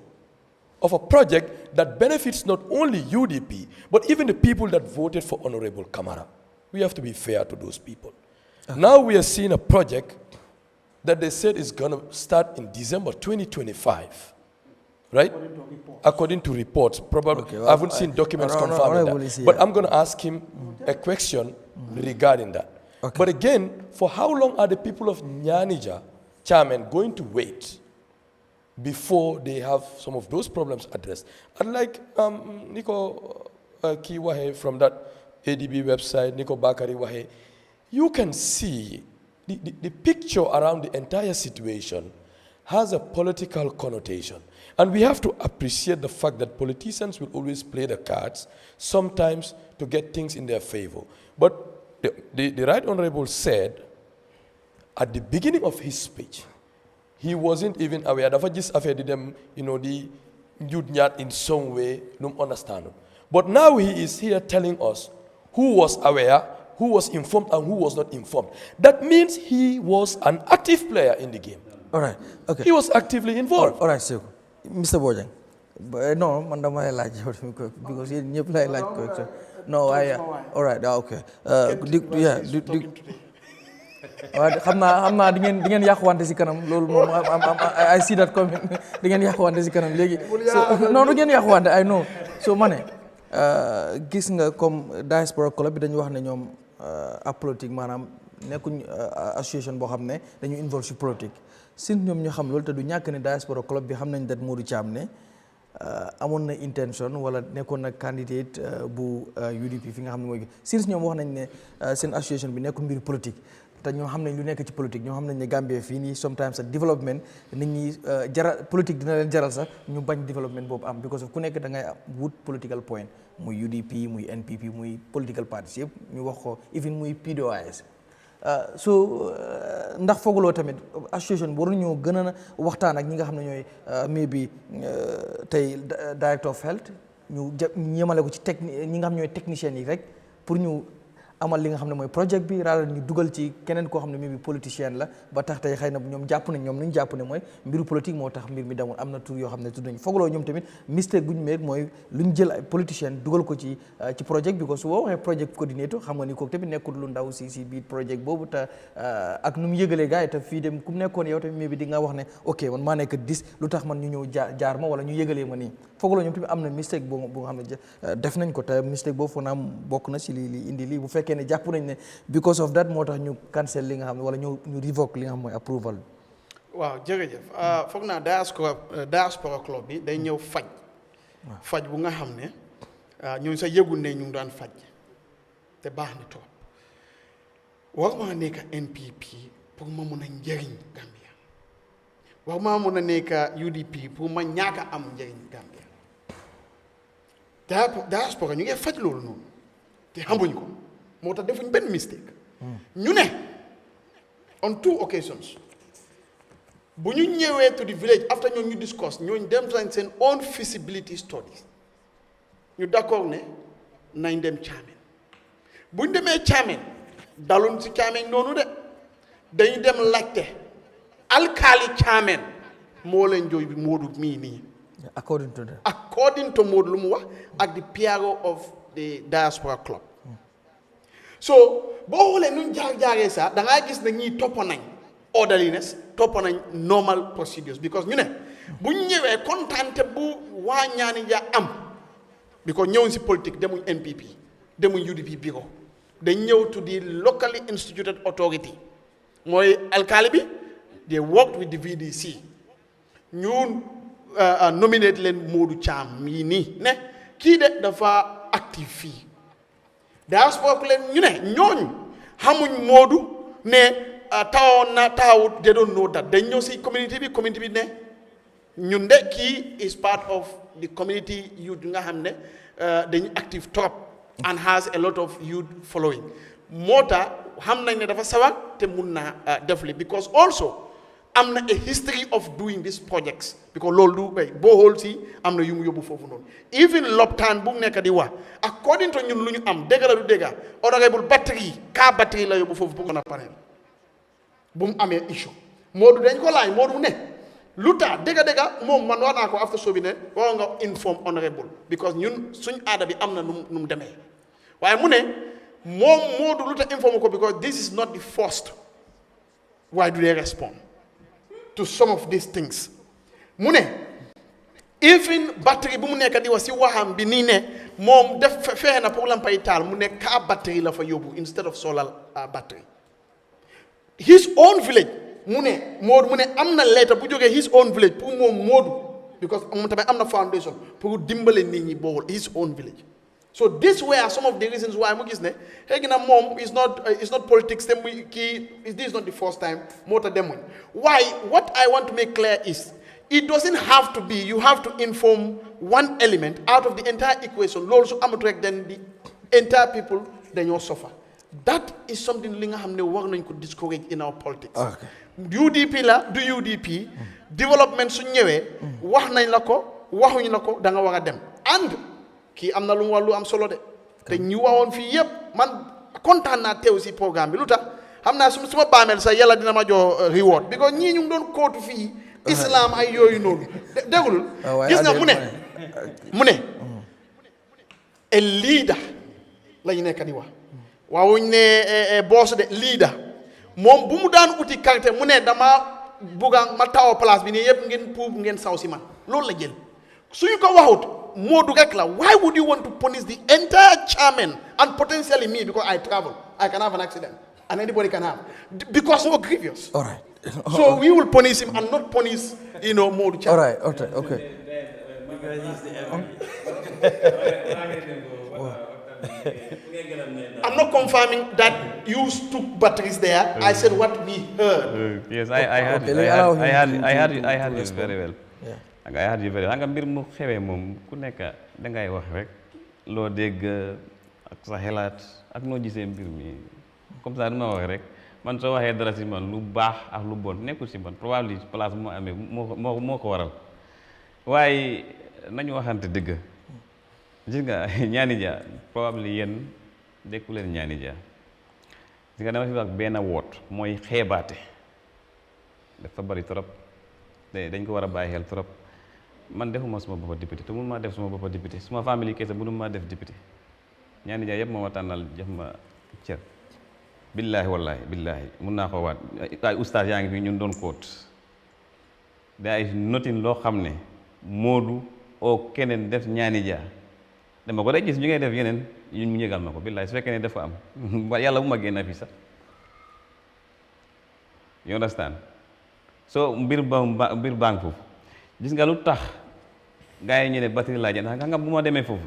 of a project that benefits not only UDP, but even the people that voted for Honorable Camara. We have to be fair to those people. Now we are seeing a project that they said is going to start in December 2025, right? According to reports. Probably, okay, well, I haven't seen documents confirming that. But I'm going to ask him a question regarding that. Okay. But again, for how long are the people of Nianija, Chamen, going to wait before they have some of those problems addressed? And like Nico kii waxee from that ADB website Nico Bakari waxee you can see the picture around the entire situation has a political connotation. And we have to appreciate the fact that politicians will always play the cards, sometimes to get things in their favor. But the Right Honorable said at the beginning of his speech, he wasn't even aware. Dafa gis affaire di dem, the youth nyat in some way, no understand. But now he is here telling us who was aware, who was informed, and who was not informed. That means he was an active player in the game. All right. Okay. He was actively involved. All right, so Mr. Bojang. No, man dama lay laaj because yéen ñëpp lay laaj ko. No, all right, okay. xam naa di ngeen yàquwante si kanam loolu moom I see that comment di ngeen yàquwante si kanam léegi non du ngeen yàquwante I know so ma ne gis nga comme Diaspora club bi dañu wax ne ñoom apolitique maanaam nekkuñ association boo xam ne dañu involve si politique sin ñoom ñu xam loolu te du ñàkk ne Diaspora club bi xam nañ dat Modou Thiam ne amoon na intention wala nekkoon na candidate bu UDP fi nga xam ne mooy since ñoom wax nañ ne seen association bi nekkul mbir politique te ñoo xam nañ lu nekk ci politique ñoo xam nañ ne Gambia fii nii sometimes development nit ñi jaral politique dina leen jaral sax ñu bañ development boobu am because of ku nekk da ngay wut political point muy UDP muy NPP muy political parties yëpp ñu wax ko even muy PDOIS so ndax fooguloo tamit association bi waruñoo gën a waxtaan ak ñi nga xam ne ñooy maybe tey director of health ñu yemale ko ci ñi nga xam ñooy techniciens yi rek pour ñu amal li nga xam ne mooy projet bi raal ñu dugal ci keneen koo xam ne maybe politicien la ba tax tey xëy na ñoom jàpp nañ ñoom lu ñu jàpp ne mooy mbiru politique moo tax mbir mi demoon am na tur yoo xam ne tudd nañ fooguloo ñoom tamit mistake bu ñu meeg mooy lu ñu jël ay politicien dugal ko ci projet bi ko su boo waxee project coordinator xam nga ni kooku tamit nekkul lu ndaw si biir projet boobu te ak nu mu yëgalee gars yi te fii dem ku mu nekkoon yow tamit maybe di nga wax ne ok man maa nekk 10 lu tax man ñu ñëw jaar ma wala ñu yëgalee ma nii fooguloo ñoom tamit am na mistake bu nga xam ne def nañ ko te mistake boobu foog naa bokk na si li indi lii bu fekkee ne jàpp nañ ne because of that moo tax ñu cancel li nga xam ne wala ñu revoke li nga xam mooy approval bi. waaw jërëjëf foog naa Diaspora club bi day ñëw faj bu nga xam ne ñun sa yëgul ne ñu ngi daan faj te baax na trop war maa nekk NPP pour ma mun a njëriñ Gambia war maa mun a nekk UDP pour ma ñàkk a am njëriñ Gambia Diaspora ñu ngi faj loolu noonu te xamuñ ko. moo tax defuñ benn mistake ñu ne on 2 occasions bu ñu ñëwee to the village after ñoom ñu discuss ñooñu dem nañ seen own feasibility studies ñu d'accord ne nañ dem Chamen bu ñu demee Chamen daluñ si Chamen noonu de dañu dem laajte alkaali Chamen moo leen jooy bi Modou mii nii according to Modou lu mu wax ak the PRO of the Diaspora club so boo xoolee nu ñu jaaree sax da ngaa gis ne ñii topp nañ orderliness topp nañ normal procedures because ñu ne bu ñu ñëwee kontaante bu waa Nianija am because ñëwuñ si politique demuñ NPP demuñ UDP bureau dañ ñëw to the locally instituted authority mooy alkaali bi they worked with the VDC ñu nominate leen Modou Thiam mii nii ne kii de dafa active fii Diaspora leen ñu ne ñooñu xamuñ Modou ne tawoon na taawut they don't know that dañ ñëw si community bi ne ñun de kii is part of the community youth nga xam ne dañu active trop and has a lot of youth following moo tax xam nañ ne dafa sawar te mun naa def li because also am na a history of doing these projects because loolu du boo xool si am na yu mu yóbbu foofu noonu even loptaan bu nekk di wax according to ñun lu ñu am dégg la du dégg honorable batterie la yóbbu foofu pour mën a panel bu mu amee issue Modou dañ ko laaj Modou ne lu tax dégg moom man wax naa ko after so bi ne war nga inform honorable because ñun suñ aada bi am na nu mu demee waaye mu ne moom Modou lu tax inform ko because this is not the first why do they respond to some of these things mu ne even batterie bu mu nekk di wax si waxam bi nii ne moom def fexe na pour lampay taal mu ne car batterie la fa yóbbu instead of solar battery his own village mu ne Modou mu ne am na letter bu jógee his own village pour moom Modou because moom tamit am na foundation pour dimbale nit ñi bool his own village So these were some of the reasons why mu gis ne xëy na moom is not politics te muy this is not the first time moo tax demuñ. Why what I want to make clear is it doesn't have to be you have to inform one element out of the entire equation loolu su amatu rek then the entire people dañoo suffer. That is something li nga xam ne war nañ ko discourage in our politics. Okay. UDP la du UDP development su ñëwee wax nañ la ko waxuñ la ko da nga war a dem and kii am na lu mu wax lu am solo de te ñu waxoon fii yëpp man kontaan naa teew si programme bi lu tax xam naa su ma baameel sax yàlla dina ma jox reward because ñii ñu ngi doon kóotu fii islam ay yooyu noonu déggulul gis nga mu ne a leader lañu nekk di wax waawuñ ne boss de leader moom bu mu daan uti qualité mu ne dama bugga ma taw place bi nii yëpp ngeen puub ngeen saw si man loolu la jël suñu ko waxut Moodu rek la why would you want to punish the entire Chamen and potentially me because I travel I can have an accident and anybody can have because so grievous. All right. So we will punish him and not punish Moodu Chamen. All right. Okay. I'm not confirming that you took batteries there. I said what we heard. Yes, I heard you very well. Yeah. I heard you very well. Nga mbir mu xewé mom ku nekk da ngay wax rek lo dégg ak sa xelaat ak no gisé mbir mi comme ça dama wax rek man so waxé dara ci man lu baax ak lu bon nekkul ci man probably place mo amé moko waral waye nañu waxante dëgg gis nga Nianija probably yeen dekku len Nianija gis nga dama fi wax ben wot moy xébaté dafa bari trop dañ ko wara baye xel trop man defuma suma boppa député te mënuma def suma boppa député suma famille kessa mënuma def député Nianija yeb moma tanal jox ma cieur billahi wallahi billahi mën na ko wat ay oustaz yaangi fi ñun don cote there is nothing lo xamne Modou o kenen def Nianija dama ko rek gis ñu ngay def yeneen ñu mu ñegal mako billahi su fekkee ne dafa am yalla bu ma génn fi sax you understand so mbir bang fofu gis nga lu tax gaay ñu ne batterie la jënd nga bu ma démé fofu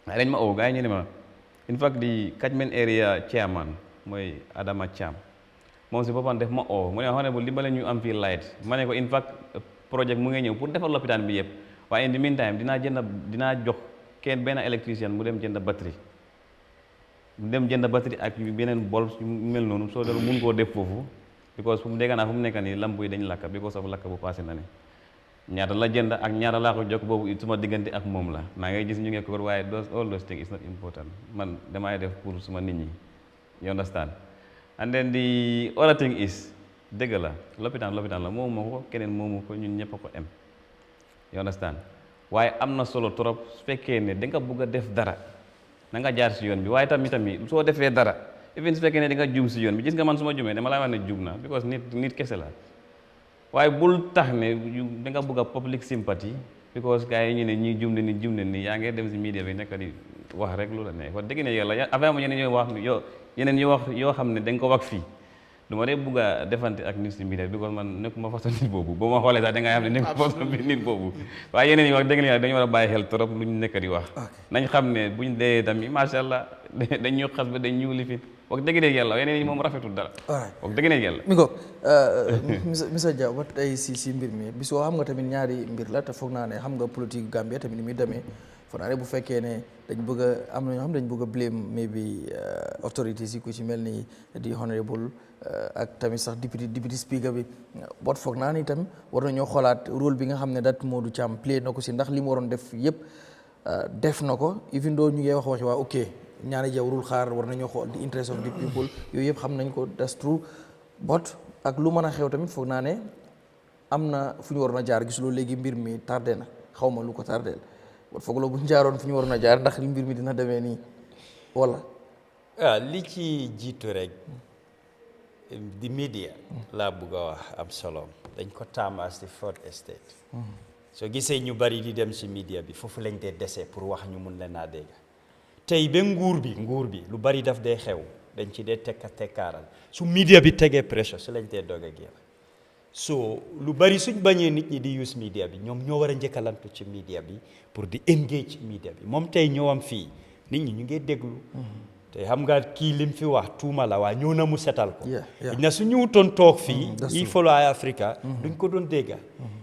dañ ma gaay ñu ne ma in fact di catchment area chairman moy Adama Cham mom ci bopam def ma mu ne xone bu limbale ñu am fi light mané ko in fact project mu ngi ñew pour defal l'hôpital bi yépp waye in the meantime dina jox kenn benn électricien mu dem jënd batterie ak beneen bol yu mel noonu soo doon mun koo def foofu because fu mu dégg naa fu mu nekk nii lamp yi dañ lakk because of lakk bu passé na ne ñaata la jënd ak ñaata laa ko jokk boobu suma diggante ak moom la maa ngay gis ñu ngi ko waaye all those things is not important man damay def pour suma nit ñi you understand and then the other thing is dëgg la lopitaan la moomu ko keneen moomu ko ñun ñëpp a ko em you understand waaye am na solo trop su fekkee ne da nga bëgg a def dara na nga jaar si yoon bi waaye tamit soo defee dara even su fekkee ne da nga juum si yoon bi gis nga man su ma juumee dama lay wax ne juum na because nit kese la waaye bul tax ne da nga bëgg a public sympathy because gars yi ñu ne ñii juum ne nii yaa ngi dem si media bi nekk di wax rek lu la ne wax dëgg ne yàlla avant ma yeneen yoo xam ne da nga ko wax fii du ma dee bugg a defante ak nit si media because man nekkuma façon nit boobu boo ma xoolee sax da nga xam ne nekkuma façon bi nit boobu waaye yeneen yi wax dëgg ne dañu war a bàyyi xel trop lu ñu nekk di wax nañ xam ne buñ dee tamit macha allah dañ ñu xas ba dañ ñu lifin wax dëgg ne yàlla yeneen yi moom rafetul dara wax dëgg ne yàlla mi ko Mr Dia ba tey si mbir mi bis woo xam nga tamit ñaari mbir la te foog naa ne xam nga politique Gambia tamit ni muy demee foog naa ne bu fekkee ne dañ bëgg a am na ñoo xam dañ bëgg a blame maybe authorities yi ku ci mel ni di honorable ak tamit sax deputy speaker bi bot foog naa ni tamit war nañoo xoolaat rôle bi nga xam ne dat Modou Cham play na ko si ndax li mu waroon def yëpp def na ko even though ñu ngi waxi waa ok Nianija warul xaar war nañoo xool the interest of the people yooyu yëpp xam nañ ko that's true but ak lu mën a xew tamit foog naa ne am na fu ñu waroon a jaar gisuloo léegi mbir mi tardé na xaw ma lu ko tardeel bot foog la bu ñu jaaroon fu ñu waroon a jaar ndax mbir mi dina demee nii wala li ci jiitu rek di media laa bëgg a wax am solo dañ ko taam as the fourth estate soo gisee ñu bari di dem ci media bi foofu lañ dee dese pour wax ñu mun leen a dégg tey ba nguur bi lu bari daf dee xew dañ ci dee tekkaaral su media bi tegee pression su lañ dee doog a génn so lu bari suñ bañee nit ñi di use media bi ñoom ñoo war a njëkkalantu ci media bi pour di engage media bi moom tey ñëwam fii nit ñi ñu ngi déglu te xam nga kii lim fi wax tuuma la waaye ñëw na mu setal ko na su ñëwutoon toog fii i follow Eyeafrica duñ ko doon dégga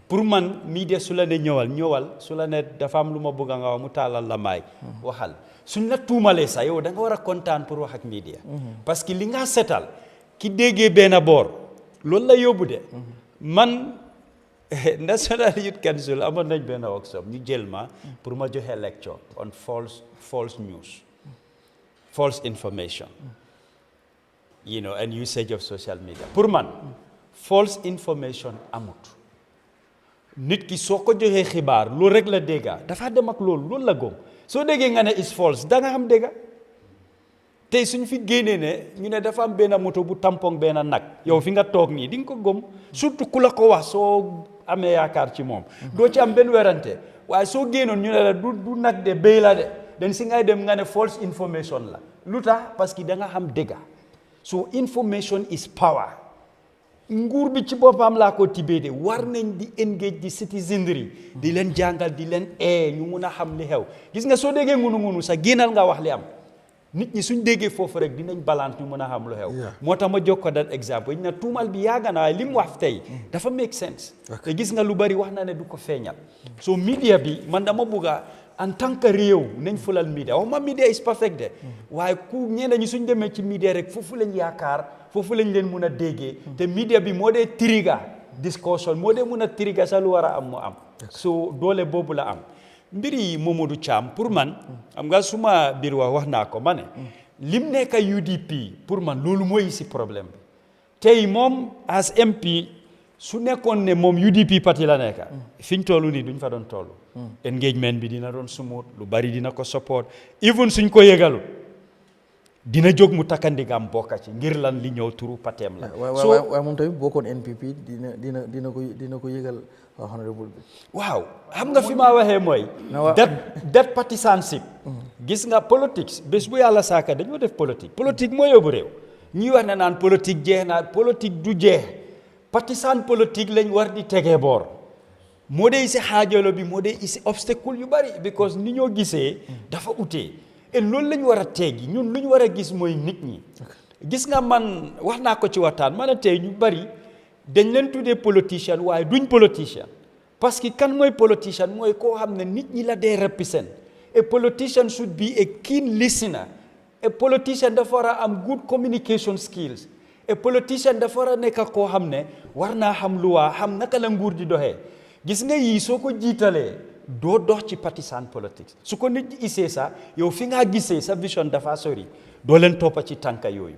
pour man media su la ne ñëwal su la ne dafa am lu ma bëgg nga wax mu taalal la maay waxal suñ la tuumalee sax yow da nga war a kontaan pour wax ak media parce que li nga setal ki déggee benn boor loolu la yóbbu de man National Youth Council amoon nañ benn workshop ñu jël ma pour ma joxe lecture on false news, false information, and usage of social media. Pour man, false information amut. Nit ki soo ko joxee xibaar loolu rek la dégga dafa dem ak loolu la gom soo déggee nga ne is false da nga xam dégga tey suñ fi génnee ne ñu ne dafa am benn moto bu tampon benn nag yow fi nga toog nii di nga ko gom surtout ku la ko wax soo amee yaakaar ci moom doo ci am benn werante waaye soo génnoon ñu ne la du nag de béy la de den si ngay dem nga ne false information la lu tax parce que da nga xam dégga so information is power nguur bi ci boppam laa ko tibee de war nañ di engage di citizenry di leen jàngal di leen ñu mun a xam li xew gis nga soo déggee ngunu sax génnal nga wax li am nit ñi suñ déggee foofu rek dinañ balance ñu mën a xam lu xew moo tax ma jox ko dat exemple na tuumal bi yàgg na waaye li mu wax tey dafa make sense te gis nga lu bari wax na ne du ko feeñal so media bi man dama bugga en tant que réew nañ fulal media wax ma media is perfect de waaye ku ñeneen ñi suñ demee ci media rek foofu lañ yaakaar foofu lañ leen mun a déggee te media bi moo dee trigger discussion moo dee mun a trigger sa lu war a am mu am so doole boobu la am mbiri Momodou Cham pour man xam nga suma biir wax naa ko ma ne lim nekk UDP pour man loolu mooy si problème bi tey moom as MP su nekkoon ne moom UDP parti la nekk fi ñu toll nii duñ fa doon toll engagement bi dina doon smooth lu bari dina ko support even suñ ko yëgalu dina jóg mu takkandigam bokka ci ngir lan li ñëw turu pateem la waaye moom tamit bokkoon NPP dina ko yëgal honorable bi waaw xam nga fi ma waxee mooy that partisanship gis nga politics bés bu yàlla saaka dañoo def politique moo yóbbu réew ñuy wax ne naan politique jeex na politique du jeex partisan politique lañ war di tegee boor moo dee isi xaajalo bi moo dee isi obstacle yu bari because ni ñoo gisee dafa utee et loolu lañ war a teggi ñun lu ñu war a gis mooy nit ñi gis nga man wax naa ko ci waxtaan ma ne tey ñu bari dañ leen tuddee politicien waaye duñ politicien parce que kan mooy politicien mooy koo xam ne nit ñi la dee represent a politician should be a keen listener a politician dafa war a am good communication skills a politician dafa war a nekk koo xam ne war naa xam luwaa xam naka la nguur di doxee gis nga yii soo ko jiitalee doo dox ci partisan politics su ko nit ñi isee sax yow fi nga gisee sa vision dafa sori doo leen toppa ci tànka yooyu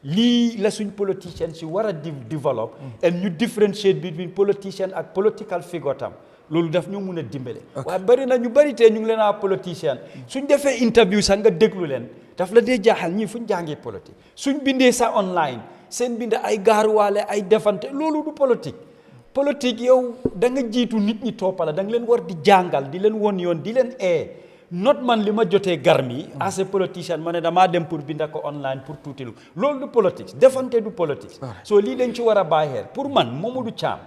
lii la suñ politician si war a develop and ñu differentiate between politician ak political figure tam loolu daf ñu mun a dimbale waaye bari na ñu bari tee ñu ngi leen a politicien suñ defee interview sax nga déglu leen daf la dee jaaxal ñii fuñ jàngee politique suñ bindee sax online seen bind ay gaaruwaale ay defante loolu du politique yow da nga jiitu nit ñi toppala da nga leen war di jàngal di leen won yoon di leen not man li ma jotee garmi as a politicien ma ne damaa dem pour binda ko online pour tuutilu loolu du politique defante du politique so lii dañ ci war a bàyyi xel pour man Momodou Cham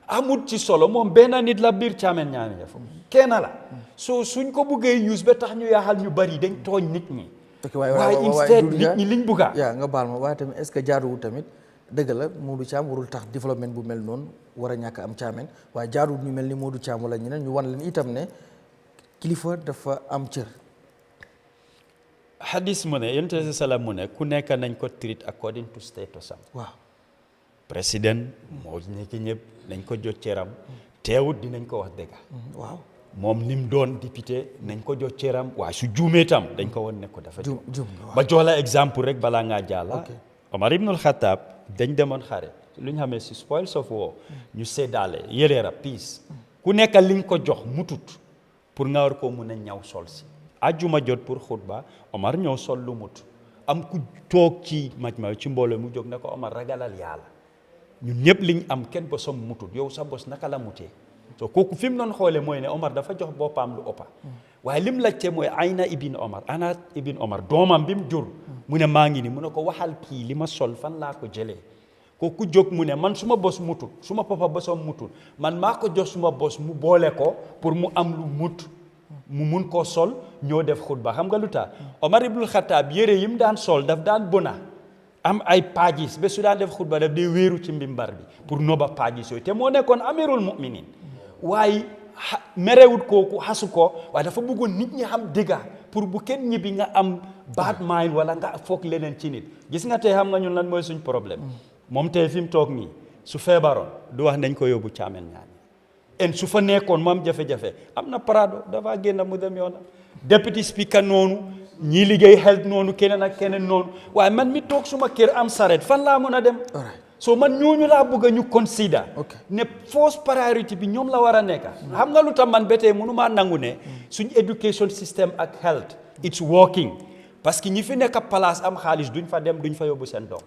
amut ci solo moom benn nit la biir Chamen Nianija foofu kenn la so suñ ko buggee use ba tax ñu yaaxal ñu bari dañ tooñ nit ñi waaye instead nit ñi liñ bugga nga baal ma waaye tamit est-ce que jaaduwul tamit dëgg la Momodou Cham warul tax développement bu mel noonu war a ñàkk am Chamen waaye jaaduwul ñu mel ni Momodou Cham wala ñeneen ñu wan leen itam ne kilifa dafa am cër hadis mu ne yonent bi salaam mu ne ku nekk nañ ko treat according to status am waaw président moo nekk ñëpp nañ ko jot cëram teewut dinañ ko wax dëgg waaw moom ni mu doon député nañ ko jot cëram waaye su juumee tam dañ ko won ne ko dafa juum ba jox la exemple rek balaa ngaa jàlla Omar ibnul Khattab dañ demoon xare lu ñu xamee si spoils of war ñu séddaale yëleera peace ku nekk li nga ko jox mutut pour nga war koo mun a ñaw sol si ajjuma jot pour xutba Omar ñëw sol lu mut am ku toog ci majma ci mbooloo mu jóg ne ko Omar ragalal yàlla ñun ñëpp liñ am kenn bosom mutut yow sa bos naka la mutee so kooku fi mu doon xoolee mooy ne Omar dafa jox boppam lu ëppa waaye lim laajte mooy ana ibn Omar doomam bi mu jur mu ne maa ngi ni mu ne ko waxal kii li ma sol fan laa ko jëlee kooku jóg mu ne man suma bos mutul suma papa bosom mutul man maa ko jox suma bos mu boole ko pour mu am lu mut mu mun koo sol ñoo def xutba xam nga lu tax Omar ibnul Xattaab yére yi mu daan sol daf daan bona am ay paajis ba su daan def xutba daf dee wéeru ci mbimbar bi pour noba paajis yooyu te moo nekkoon amirul muminin waaye merewut kooku xasu ko waaye dafa bëggoon nit ñi xam dëgga pour bu kenn ñibbi nga am bad mind wala nga foog leneen ci nit gis nga tey xam nga ñun lan mooy suñ problème moom tey fi mu toog nii su feebaroon du wax nañ ko yóbbu Chamen ñaani en su fa nekkoon mu am jafe-jafe am na parado dafa génn mu dem yoonam deputy speaker noonu ñii liggéey health noonu keneen ak keneen noonu waaye man mi toog suma kër am saret fan laa mën a dem so man ñooñu laa bëgg a ñu consider ne first priority bi ñoom la war a nekka xam nga lu tax man ba tey mënumaa nangu ne suñ education system ak health it's working parce que ñi fi nekk place am xaalis duñ fa dem duñ fa yóbbu seen doom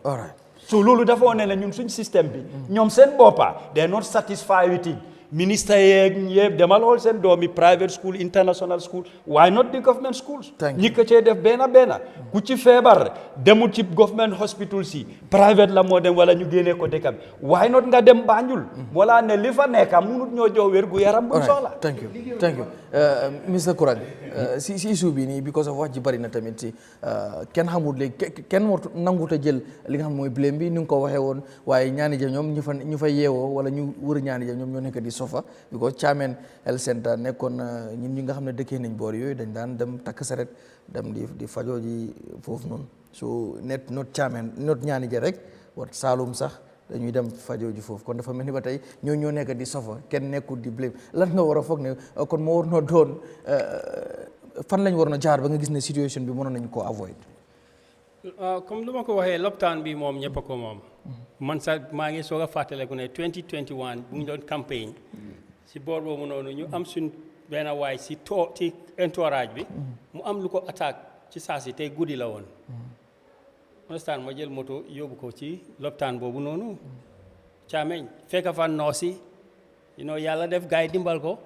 so loolu dafa wane ne ñun suñ système bi ñoom seen boppa they are not satisfied with it ministre yeeg yëpp demal xool seen doomi private school international school why not the government schools ñi ko cee def benn ku ci feebar demul ci government hospital si private la moo dem wala ñu génnee ko dëkk bi why not nga dem Banjul wala ne li fa nekk munut ñoo jox wér gu yaram bu soxla thank you Mr Kurang si issue bi nii because of wax ji bari na tamit si kenn xamul léegi kenn moo nangut a jël li nga xam mooy blame bi ni nga ko waxee woon waaye Nianija ñoom ñu fa yeewoo wala ñu wër Nianija ñoom ñoo nekk di sofa because Chamen Health Center nekkoon ñun ñi nga xam ne dëkkee nañ boor yooyu dañ daan dem takk saret dem di fajoo ji foofu noonu so not Chamen not Nianija rek war Saalum sax dañuy dem fajoo ji foofu kon dafa mel ni ba tey ñoo nekk di sofa kenn nekkul di blame lan nga war a foog ne kon moo war na doon fan lañ war na jaar ba nga gis ne situation bi mënoon nañ koo avoid comme lu ma ko waxee lopitaan bi moom ñëpp a ko moom man sax maa ngi soog a fàttaleku ne 2021 bu ñu doon campagne si boor boobu noonu ñu am suñ benn waay ci entourage bi mu am lu ko attaque ci saa si tey guddi la woon understand ma jël moto yóbbu ko ci lopitaan boobu noonu Chamen fekk fa noosi yàlla def gars yi dimbal ko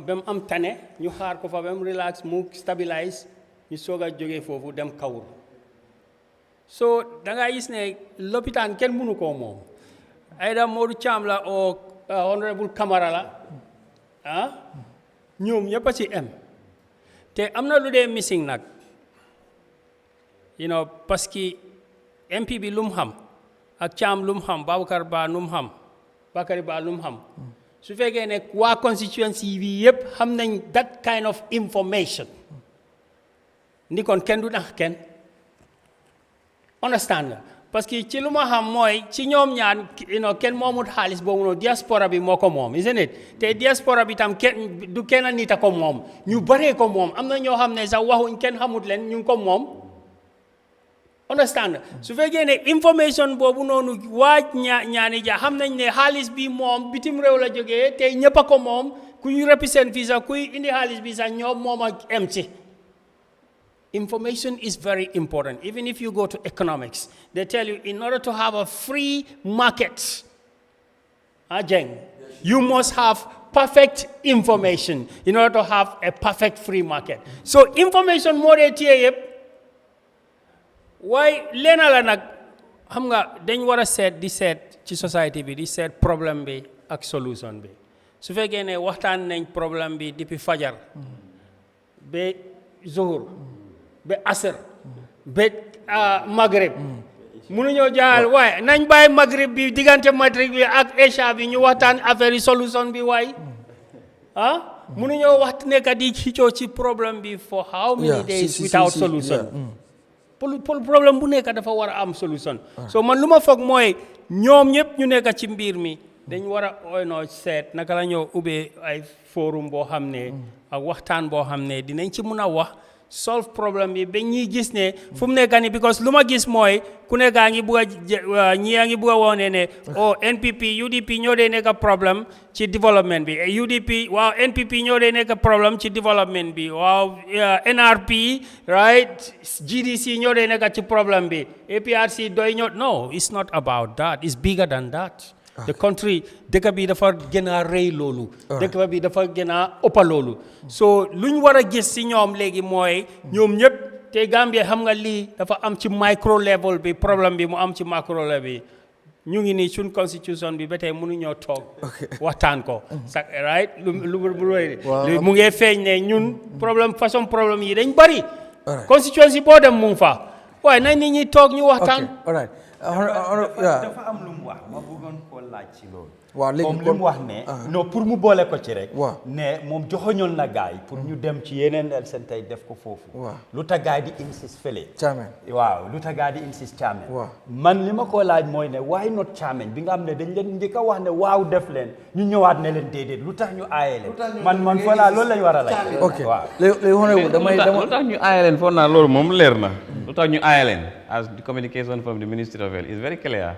ba mu am tane ñu xaar ko fa ba mu relax mu stabilise ñu soog a jógee foofu dem Kawur so da nga gis ne lopitaan kenn mënu koo moom ayda Modou Cham la o honorable Camara la ñoom ñëpp a ci am te am na lu dee missing nag parce que MP bi lu mu xam ak Cham lu mu xam Bakary Ba lu mu xam su fekkee ne waa constituency bi yëpp xam nañ that kind of information ndi kon kenn du nax kenn understand nga parce que ci lu ma xam mooy ci ñoom ñaan kenn moomut xaalis boobu noonu diaspora bi moo ko moom isn't it te diaspora bi tam kenn du kenn nit a ko moom ñu baree ko moom am na ñoo xam ne sax waxuñ kenn xamut leen ñu ngi ko moom understand nga su fekkee ne information boobu noonu waaj Nianija xam nañ ne xaalis bi moom bitim réew la jógee te ñëpp a ko moom kuy represent fii sax kuy indi xaalis bi sax ñoom moom ak em ci information is very important. Even if you go to economics, they tell you in order to have a free market, you must have perfect information in order to have a perfect free market. So information more than why lena la nak xam nga dañ wara seet di seet ci society bi di seet problème bi ak solution bi su fekkee ne waxtaan nañ problème bi depuis fajar ba zuhur ba asr ba maghrib mënuñoo jaal waaye nañ bàyyi maghrib bi diggante maghrib bi ak isha bi ñu waxtaan affaire yi solution bi waay mënuñoo wax nekk di xëccoo ci problème bi for how many days without solution problème bu nekk dafa war a am solution so man lu ma foog mooy ñoom ñëpp ñu nekk ci mbir mi dañ war a seet naka la ñoo ubbee ay forum boo xam ne ak waxtaan boo xam ne dinañ ci mun a wax solve problème bi ba ñuy gis ne fu mu nekk nii because lu ma gis mooy ku nekk a ngi bugg a ñii a ngi bugg a woone ne NPP UDP ñoo dee nekk problème ci développement bi UDP waaw NPP ñoo dee nekk problème ci développement bi waaw NRP right GDC ñoo dee nekk ci problème bi APRC doy ñoo no it's not about that it's bigger than that the country dëkk bi dafa gën a rëy loolu dëkk bi dafa gën a ëppa loolu so luñ war a gis si ñoom léegi mooy ñoom ñëpp te Gambia xam nga lii dafa am ci micro level bi problème bi mu am ci macro level bi ñu ngi nii suñ constitution bi ba tey mënuñoo toog waxtaan ko sax right lu mu ngee feeñ ne ñun façon problème yi dañ bari constituency boo dem mu ngi fa waaye nañ nit ñi toog ñu waxtaan dafa am lu mu wax ma bëggoon koo laaj ci loolu waaw léegi comme li mu wax ne non pour mu boole ko ci rek ne moom joxoñoon na gaay pour ñu dem ci yeneen el seen tey def ko foofu lu tax gaay di insist fële Chamen waaw lu tax gaay di insist Chamen man li ma ko laaj mooy ne why not Chamen bi nga xam ne dañ leen njëkk a wax ne waaw def leen ñu ñëwaat ne leen déedéet lu tax ñu aaye leen man foog naa loolu lañ war a laaj ok léegi honorable dama lu tax ñu aaye leen foog naa loolu moom leer na lu tax ñu aaye leen as the communication from the Ministry of Health is very clear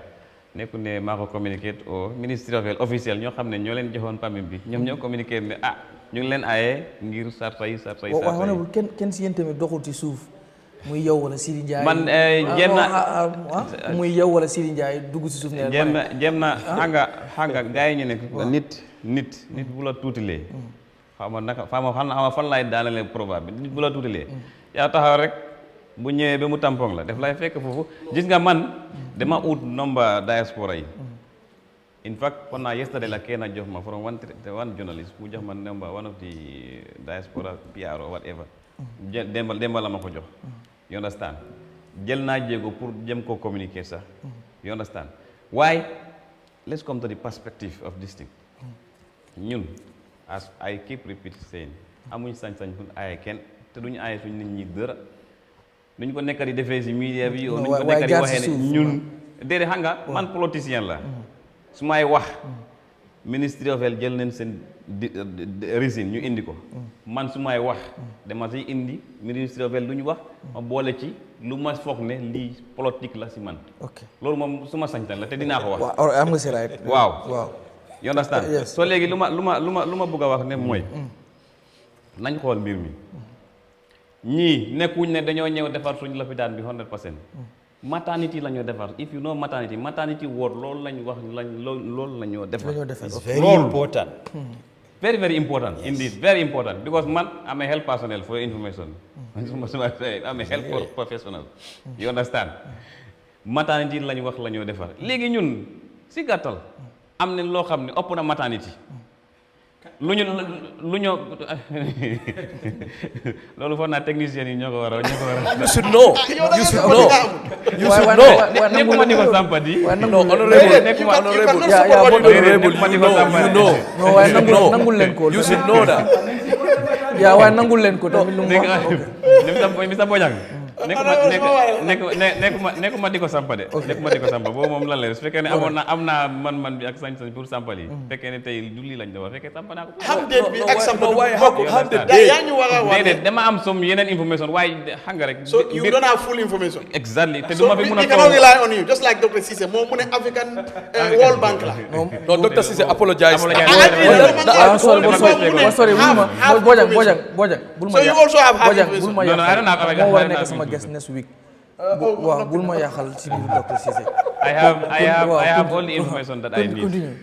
nekkul ne maa ko communicate au Ministry of Health officiel ñoo xam ne ñoo leen joxoon permis bi ñoom ñoo communiqué ne ñu ngi leen aaye ngir sarta yi waaw honorable kenn si yéen tamit doxul ci suuf muy yow wala Sidi Ndiaye man jéem na muy yow wala Sidi Ndiaye dugg si suuf ne jéem na xanga gars yi ñu ne nit bu la tuutilee xaw ma naka xaw ma fan laay daanalee probable bi nit bu la tuutilee yaa taxaw rek bu ñëwee ba mu tampon la def lay fekk foofu gis nga man dama ut nomba diaspora yi in fact kon naa yesterday la kenn jox ma from one journalist mu jox ma nomba one of the diaspora PR or whatever demba la ma ko jox you understand jël naa jéego pour jëm koo communiquer sax you understand why let's come to the perspective of this thing ñun as I keep repeating saying amuñ sañ-sañ pour aaye kenn te duñu aaye suñ nit ñi dara nuñ ko nekk di defee si media bi nuñ ko nekk di waxee ne ñun déedéet xam nga man politicien la su may wax Ministry of Health jël nañ seen résine ñu indi ko man su may wax dama si indi Ministry of Health lu ñu wax ma boole ci lu ma foog ne lii politique la si man loolu moom su ma sañtan la te dinaa ko wax am nga si right waaw you understand soo léegi lu ma bëgg a wax ne mooy nañ xool mbir mi ñii nekkuñ ne dañoo ñëw defar suñ lopitaan bi 100% maternity la ñoo defar if you know maternity ward loolu lañ wax loolu la ñoo defar it's very important very very important indeed very important because man I'm a health personnel for information I'm a health professional you understand maternity lañ wax la ñoo defar léegi ñun si gàttal am nañ loo xam ne ëpp na maternity lu ñu loolu foog naa technicien yi ñoo ko war a you should know nekkuma di ko sampadi nangul leen ko you should know that waaye nangul leen ko tamit lu mu mi sa bojang nekkuma di ko sampa de nekkuma di ko sampa boobu moom lan la su fekkee ne am naa man bi ak sañ-sañ pour sampal yi fekkee ne tey du lii lañ da wax fekkee sampa naa ko bi ak sampa déedéet dama am som yeneen information waaye xam nga rek so you don't have full information exactly te duma fi mun a cannot rely on you just like Dr. Cissé moom mu ne African World Bank la no Dr. Cissé apologize sorry Bojang bul ma so you also have information bul ma yàqal moo war a nekk sama guest next week waaw bul ma yàqal ci biir Dr. Cissé I have all the information that I need continue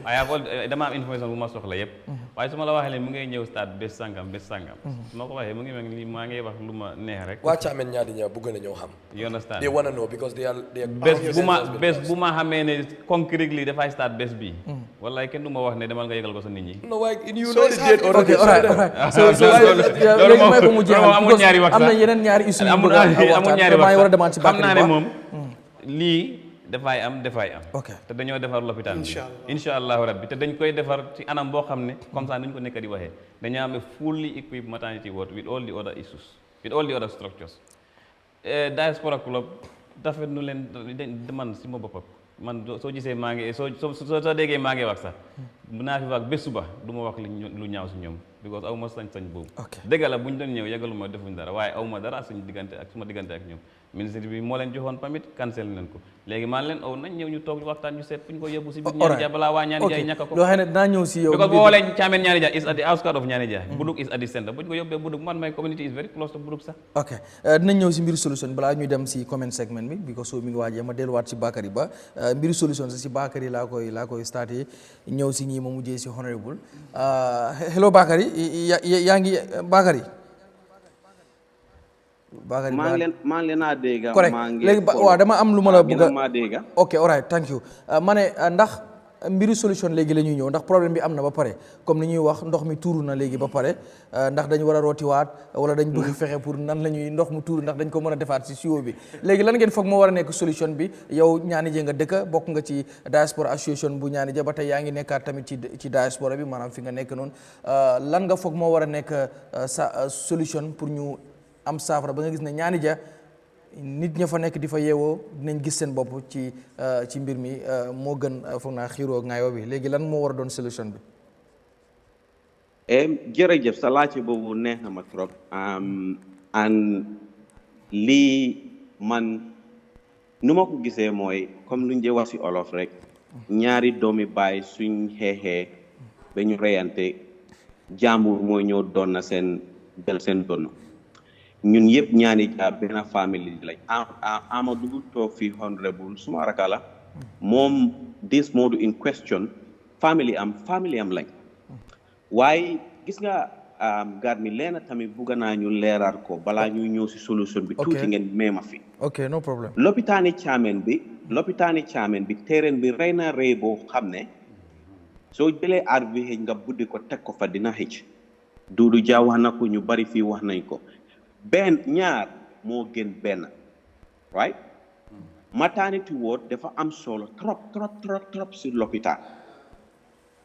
I have all dama am information bu ma soxla yëpp waaye su ma la waxee ne mu ngay ñëw stade bés sangam su ma ko waxee mu ngi mel ni maa ngi wax lu ma neex rek waa Chamen Nianija bëgg na ñëw xam you understand they want to know because they are bés bu ma xamee ne concretely dafay stade bés bi wallaay kenn du ma wax ne demal nga yëgal ko sa nit ñi no waaye you know the date already léegi may ko mu jeexal amul ñaari wax am na yeneen ñaari issue amul ñaari wax maa war a demaat ci xam naa ne moom lii dafay am ok te dañoo defar lopitaan bi insha allahu rabbi te dañ koy defar ci anam boo xam ne comme ça nañ ko nekk di waxee dañoo am fully equipped maternity ward with all the other issues with all the other structures diaspora club dafa nu leen man si ma boppam man soo gisee maa ngi soo déggee maa ngi wax sax bu naa fi wax bés suba du ma wax lu ñaaw si ñoom because aw ma sañ-sañ boobu dëgg la bu ñu doon ñëw yeggaluma defuñ dara waaye aw ma dara suñu diggante ak suma diggante ak ñoom ministre bi moo leen joxoon permit cancel nañ ko léegi maa leen nañ ñëw ñu toog waxtaan ñu seet fu ñu ko yóbbu si biir Nianija balaa waa Nianija yi ñàkk ko loo xam ne dinaa ñëw si yow because boo xoolee Chamen Nianija is at the outskirt of Nianija Buduk is at the center bu ñu ko yóbbee Buduk man my community is very close to Buduk sax ok dinañ ñëw si mbiru solution balaa ñu dem si comment segment bi because soo mi ngi waajee ma delluwaat si Bakary Ba mbiru solution si Bakary laa koy starté ñëw si nii ma mujjee si honorable hello Bakary yaa ngi Bakary Bakary maa ngi leen a dégg. correct léegi waaw dama am lu ma la bëgg maa dégg. ok all right thank you ma ne ndax mbiru solution léegi la ñuy ñëw ndax problème bi am na ba pare comme ni ñuy wax ndox mi tuuru na léegi ba pare ndax dañu war a rootiwaat wala dañ bëgg fexe pour nan la ñuy ndox mu tuuru ndax dañ ko mën a defaat si siwo bi léegi lan ngeen foog moo war a nekk solution bi yow Nianija nga dëkk bokk nga ci Diaspora association bu Nianija ba tey yaa ngi nekkaat tamit ci Diaspora bi maanaam fi nga nekk noonu lan nga foog moo war a nekk sa solution pour ñu am saafara ba nga gis ne Nianija nit ña fa nekk di fa yeewoo dinañ gis seen bopp ci mbir mi moo gën foog naa xiiroo ngaayoo bi léegi lan moo war a doon solution bi. jërëjëf sa laajte boobu neex na ma trop and lii man nu ma ko gisee mooy comme lu ñu wax si olof rek ñaari doomi baay suñ xeexee ba ñu reyante jàmbur mooy ñëw doon na seen jël seen donn ñun yëpp Nianija benn famille lañ Amadou bu toog fii honorable suma raka la moom this Modou in question family am lañ waaye gis nga gar mi leena tamit bugga naa ñu leeral ko balaa ñuy ñëw si solution bi tuuti ngeen meema fi ok no problem lopitaani Chamen bi terrain bi rey na rey boo xam ne soo jëlee aar bi xëj nga buddi ko teg ko fa dina xëj Duudu Jaa wax na ko ñu bari fii wax nañ ko benn ñaar moo gën benn right maternity ward dafa am solo trop si lopitaan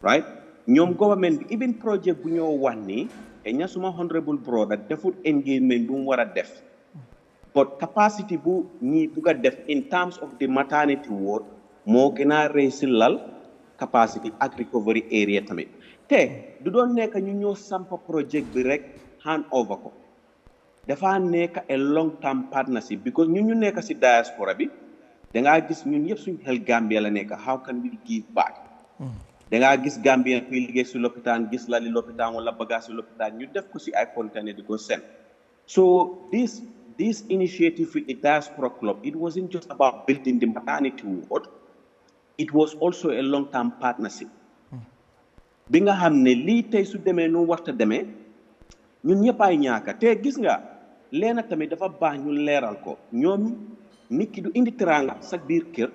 right ñoom government bi even project bu ñoo wax ni te ña suma honorable brother deful engagement bu mu war a def but capacity bu ñi bugg a def in terms of the maternity ward moo gën a rëy si lal capacity ak recovery area tamit te du doon nekk ñu ñoo sampa project bi rek hand over ko dafa nekk a long term partnership because ñun ñu nekk si diaspora bi dangaa gis ñun yëpp suñu xel Gambia la nekk how can we give back dangaa gis Gambia kuy liggéey si lopitaan gis lali lopitaan wala bagage si lopitaan ñu def ko si ay container di ko send so this initiative with the Diaspora Club it wasn't just about building the maternity ward it was also a long term partnership bi nga xam ne lii tey su demee nu warta demee ñun ñëpp ay ñaaka te gis nga leena tamit dafa baax ñu leeral ko ñoom nit ki du indi teranga sa biir kër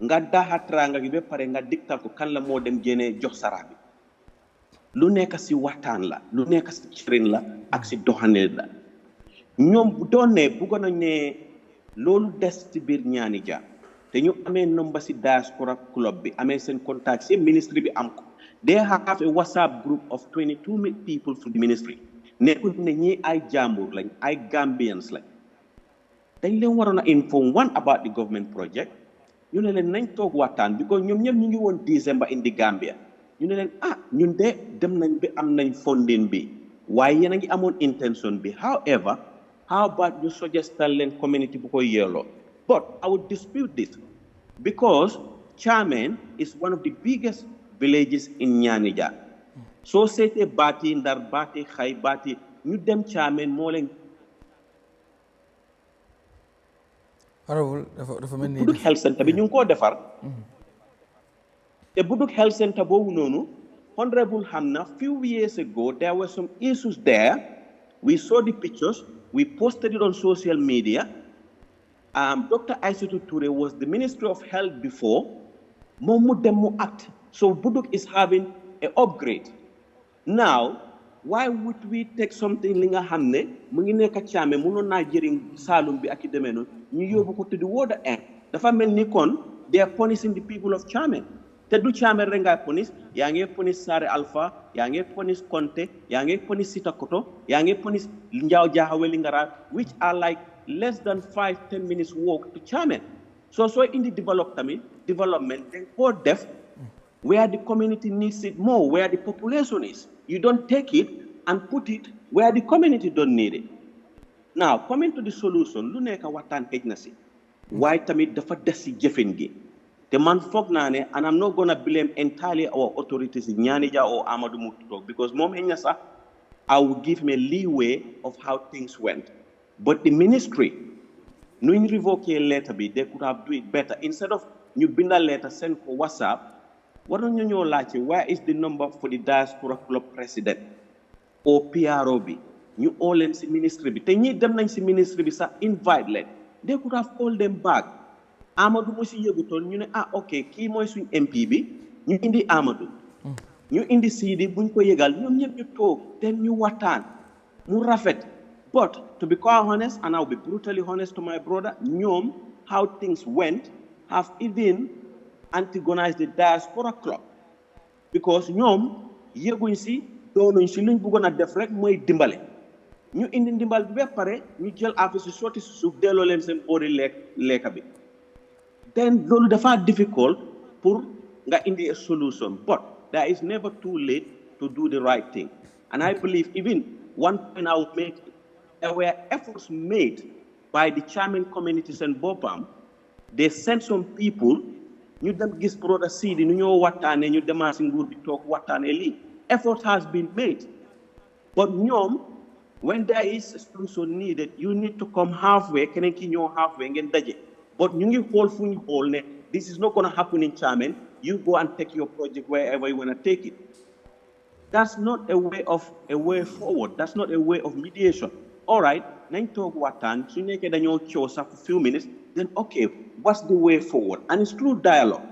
nga daaxa teranga gi ba pare nga diktal ko kan la moo dem jénee jox sara bi lu nekk si waxtaan la lu nekk si cirin la ak si doxaneel la ñoom bu doon ne bëggoon nañ ne loolu des ci biir Nianija te ñu amee nomba si Diaspora Club bi amee seen contact si ministry bi am ko they have a WhatsApp group of 22 people for the ministry nekkul ne ñii ay jàmbur lañ ay Gambians lañ dañ leen waroon a inform one about the government project ñu ne leen nañ toog waxtaan because ñoom ñëpp ñu ngi woon December in the Gambia ñu ne leen ñun de dem nañ bi am nañ funding bi waaye yéen a ngi amoon intention bi however how about you suggestal leen community bu koy yeeloo but I would dispute this because Chamen is one of the biggest villages in Nianija soo seetee baati Ndar baati Xay baati ñu dem Chamen moo leen dafa mel ni Buduk health center bi ñu ngi koo defar te Buduk health center boobu noonu honorable xam na few years ago there were some issues there we saw the pictures we posted it on social media Dr. Aissatou Touré was the Ministry of Health before moom mu dem mu act so Buduk is having an upgrade now why would we take something li nga xam ne mu ngi nekk Chamen mënoon naa jëriñ Saalum bi ak i demee noonu ñu yóbbu ko to the water end dafa mel ni kon they are punishing the people of Chamen te du Chamen rek ngay punish yaa ngi punish Sare Alpha yaa ngi punish Konte yaa ngi punish Sitakoto yaa ngi punish Njaaw Jaaxa Wellingara which are like less than 5-10 minutes walk to Chamen so in the development then koo def where the community needs it more where the population is you don't take it and put it where the community don't need it now coming to the solution lu nekk waxtaan xëj na si waaye tamit dafa des si jëfin gi te man foog naa ne and I'm not gonna blame entirely our authorities in Nianija or Amadou mu toog because moom xëy na sax I will give him a leeway of how things went but the ministry nuñ revoke letter bi they could have do it better instead of ñu binda letter send ko WhatsApp war nañu ñoo laajte where is the number for the Diaspora Club president or PRO bi ñu oo leen si ministre bi te ñii dem nañ si ministre bi sax invite leen they could have called them back Amadou mu si yëgutoon ñu ne ok kii mooy suñ MP bi ñu indi Amadou ñu indi Sidi buñ ko yëgal ñoom ñëpp ñu toog te ñu waxtaan mu rafet but to be quite honest and I'll be brutally honest to my brother ñoom how things went have even antagonized the Diaspora Club because ñoom yëguñ si doonuñ si luñ bëggoon a def rek mooy dimbale ñu indi ndimbal bi ba pare ñu jël affaire si sotti si suuf delloo leen seen boori lekka bi then loolu dafa difficult pour nga indi a solution but there is never too late to do the right thing and I believe even one point I would make there were efforts made by the Chamen communities and boppam they sent some people ñu dem gis brother Sidi ñu ñoo waxtaane ñu demaat si nguur bi toog waxtaane lii effort has been made but ñoom when there is a solution needed you need to come halfway keneen ki ñoo halfway ngeen daje but ñu ngi xool fu ñu xool ne this is not going to happen in Chamen you go and take your project wherever you want to take it that's not a way forward that's not a way of mediation all right nañ toog waxtaan su nekkee dañoo coow sax for few minutes then okay what's the way forward and it's through dialogue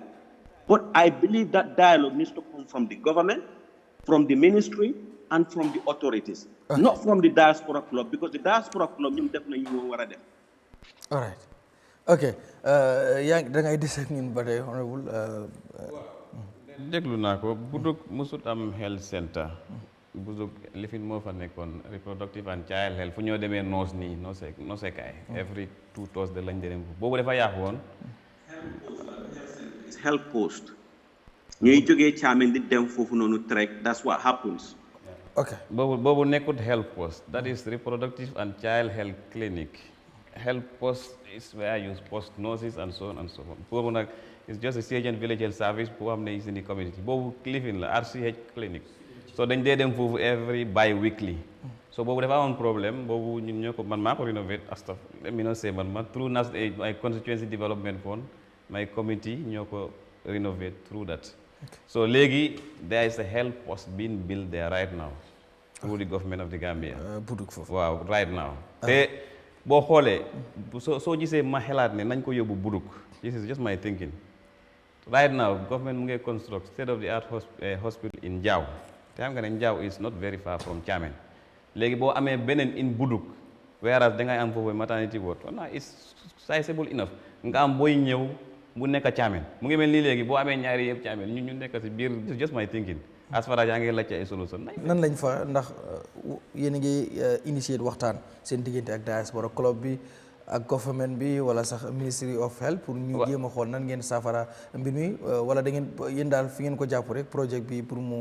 but I believe that dialogue needs to come from the government from the ministry and from the authorities not from the Diaspora Club because the Diaspora Club ñoom def nañu ñu war a def all right ok yaa da ngay dis ak ñun ba tey honorable déglu naa ko Buduk musut am health center Buduk lifin moo fa nekkoon reproductive and child health fu ñoo demee noos nii noosekaay every 2 Thursday lañ dem boobu dafa yàqu woon health post ñuy jógee Chamen di dem foofu noonu trek that's what happens ok boobu nekkut health post that is reproductive and child health clinic health post is where you post nurses and so on and so on boobu nag it's just a CHN village health service boo xam ne is in the community boobu clifin la RCH clinic so dañ dee dem foofu every bi-weekly so boobu dafa amoon problème boobu ñun ñoo ko man maa ko renovate astaf mi no say man through my constituency development fund my committee ñoo ko renovate through that so léegi there is a health post being built there right now through the government of the Gambia Buduk foofu waaw right now te boo xoolee soo gisee ma xelaat ne nañ ko yóbbu Buduk this is just my thinking right now government mu ngi construct state of the art hospital in Jaw te xam nga ne Jaw is not very far from Chamen léegi boo amee beneen in Buduk whereas dangay am foofu maternity ward wala is sizable enough nga am booy ñëw mu nekk Chamen mu ngi mel nii léegi boo amee ñaari yëpp Chamen ñu nekk si biir this is just my thinking as far as yaa ngi laajte ay solution nan lañ fa ndax yéen a ngi initier waxtaan seen diggante ak Diaspora Club bi ak government bi wala sax Ministry of Health pour ñu jéem a xool nan ngeen saafara mbir mi wala da ngeen yéen daal fi ngeen ko jàpp rek projet bi pour mu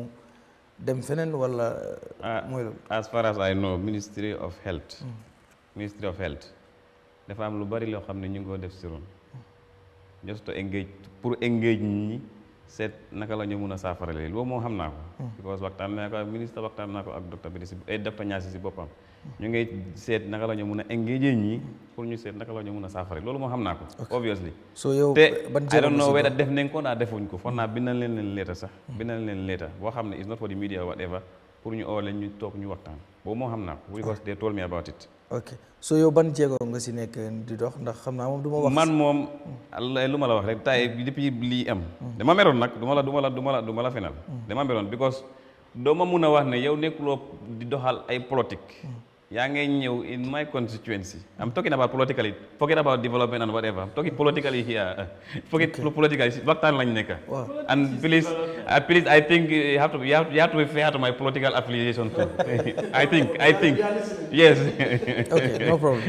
dem feneen wala mooy loolu as far as I know Ministry of Health dafa am lu bari loo xam ne ñu ngi ko def si ron just to engage pour engage ñi seet naka la ñu mun a saafara leen loolu moo xam naa ko because waxtaan naa ko ak ministre waxtaan naa ko ak docteur bi docteur Niass si boppam ñu ngi seet naka la ñu mun a engage ñi pour ñu seet naka la ñu mun a saafara loolu moo xam naa ko obviously so yow te I don't know whether def nañ ko naa defuñ ko foog naa bindal leen leeta sax bindal leen leeta boo xam ne is not for the media or whatever pour ñu oo leen ñu toog ñu waxtaan boobu moo xam naa ko because they told me about it ok so yow ban jéego nga si nekk di dox ndax xam naa moom du ma wax man moom lu ma la wax rek tay depuis lii am dama meroon nag du ma la fenal dama meroon because doo ma mun a wax ne yow nekkuloo di doxal ay politique yaa ngay ñëw in my constituency I'm talking about politically forget about development and whatever I'm talking politically here forget politically waxtaan lañ nekk and please I think you have to be fair to my political affiliation too I think yes okay no problem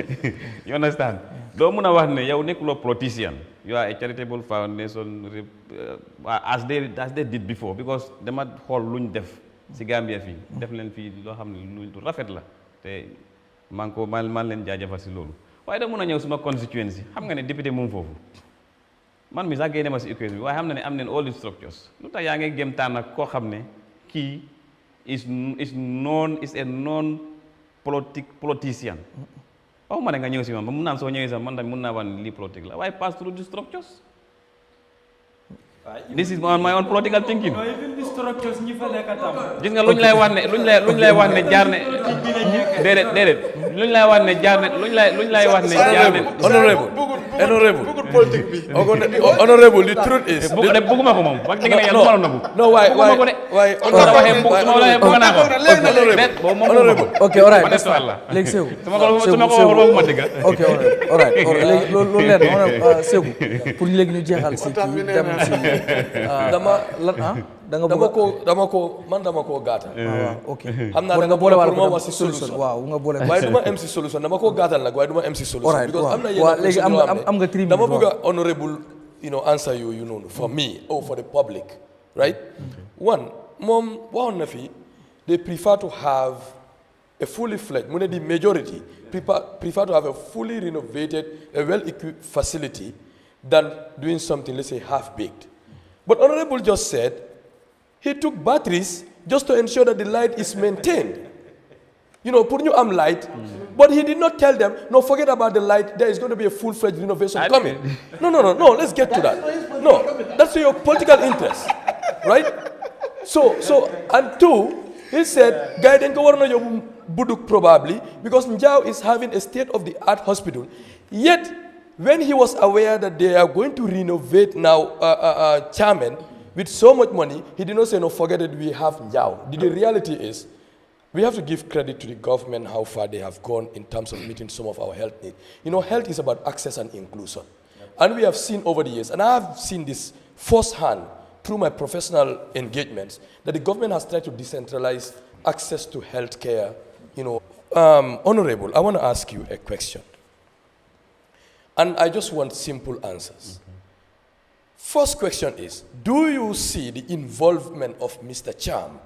you understand doo mun a wax ne yow nekkuloo politician you are a charitable foundation as they did before because dama xool luñ def si Gambia fii def leen fii loo xam ne lu rafet la te man leen jaajëfal si loolu waaye da mun a ñëw suma constituency xam nga ne député moom foofu man mi sax génne ma si UKS bi waaye xam na ne am neen all the structures lu tax yaa ngi gém tànn ak koo xam ne kii is a non politicien waxuma ne nga ñëw si man mun naa soo ñëwee sax man tamit mun naa wax ne lii politique la waaye pass through the structures This is on my own political thinking. No, even the structures ñi fa nekk tam. Gis nga luñ lay wax ne jaar ne déedéet luñ lay wax ne jaar ne honorable the truth is bëgguma ko moom wax dëgg ne yàlla ma na no why honorable okay all right léegi Seegu sama ko waxuma dëgg okay all right léegi loolu leer na Seegu pour léegi ñu jeexal si kii dem si dama ko gàttal. waaw ok xam naa da nga boole ma si solution waaw nga boole waaye du ma am si solution dama ko gàttal nag waaye du ma am si solution. because am na yenn léegi am nga 3 minutes dama bëgg a honorable answer you know for me or for the public right. One moom waxoon na fi they prefer to have a fully fledged mu ne the majority prefer to have a fully renovated a well-equipped facility than doing something let's say half-baked. But honorable just said he took batteries just to ensure that the light is maintained. You know, put new light, but he did not tell them, no, forget about the light, there is going to be a full-fledged renovation coming. No, let's get to that. No, that's your political interest, right? So, and two, he said, Gaiden Governor Buduk probably, because Njau is having a state-of-the-art hospital, yet when he was aware that they are going to renovate now Chamen with so much money, he did not say, no, forget it, we have Njau. The reality is, we have to give credit to the government how far they have gone in terms of meeting some of our health needs. You know, health is about access and inclusion. Yep. And we have seen over the years, and I have seen this firsthand through my professional engagements, that the government has tried to decentralize access to health care. You know, Honorable, I want to ask you a question. And I just want simple answers. First question is, do you see the involvement of Mr. Cham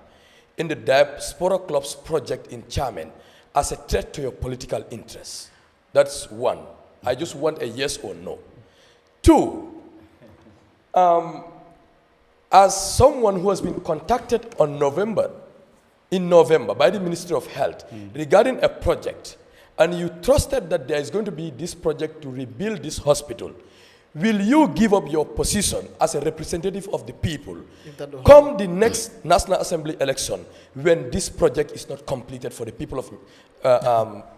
in the Diaspora Club's project in Chamen as a threat to your political interests? That's one. I just want a yes or no. Two, as someone who has been contacted in November by the Ministry of Health regarding a project, and you trusted that there is going to be this project to rebuild this hospital, will you give up your position as a representative of the people come the next National Assembly election when this project is not completed for the people of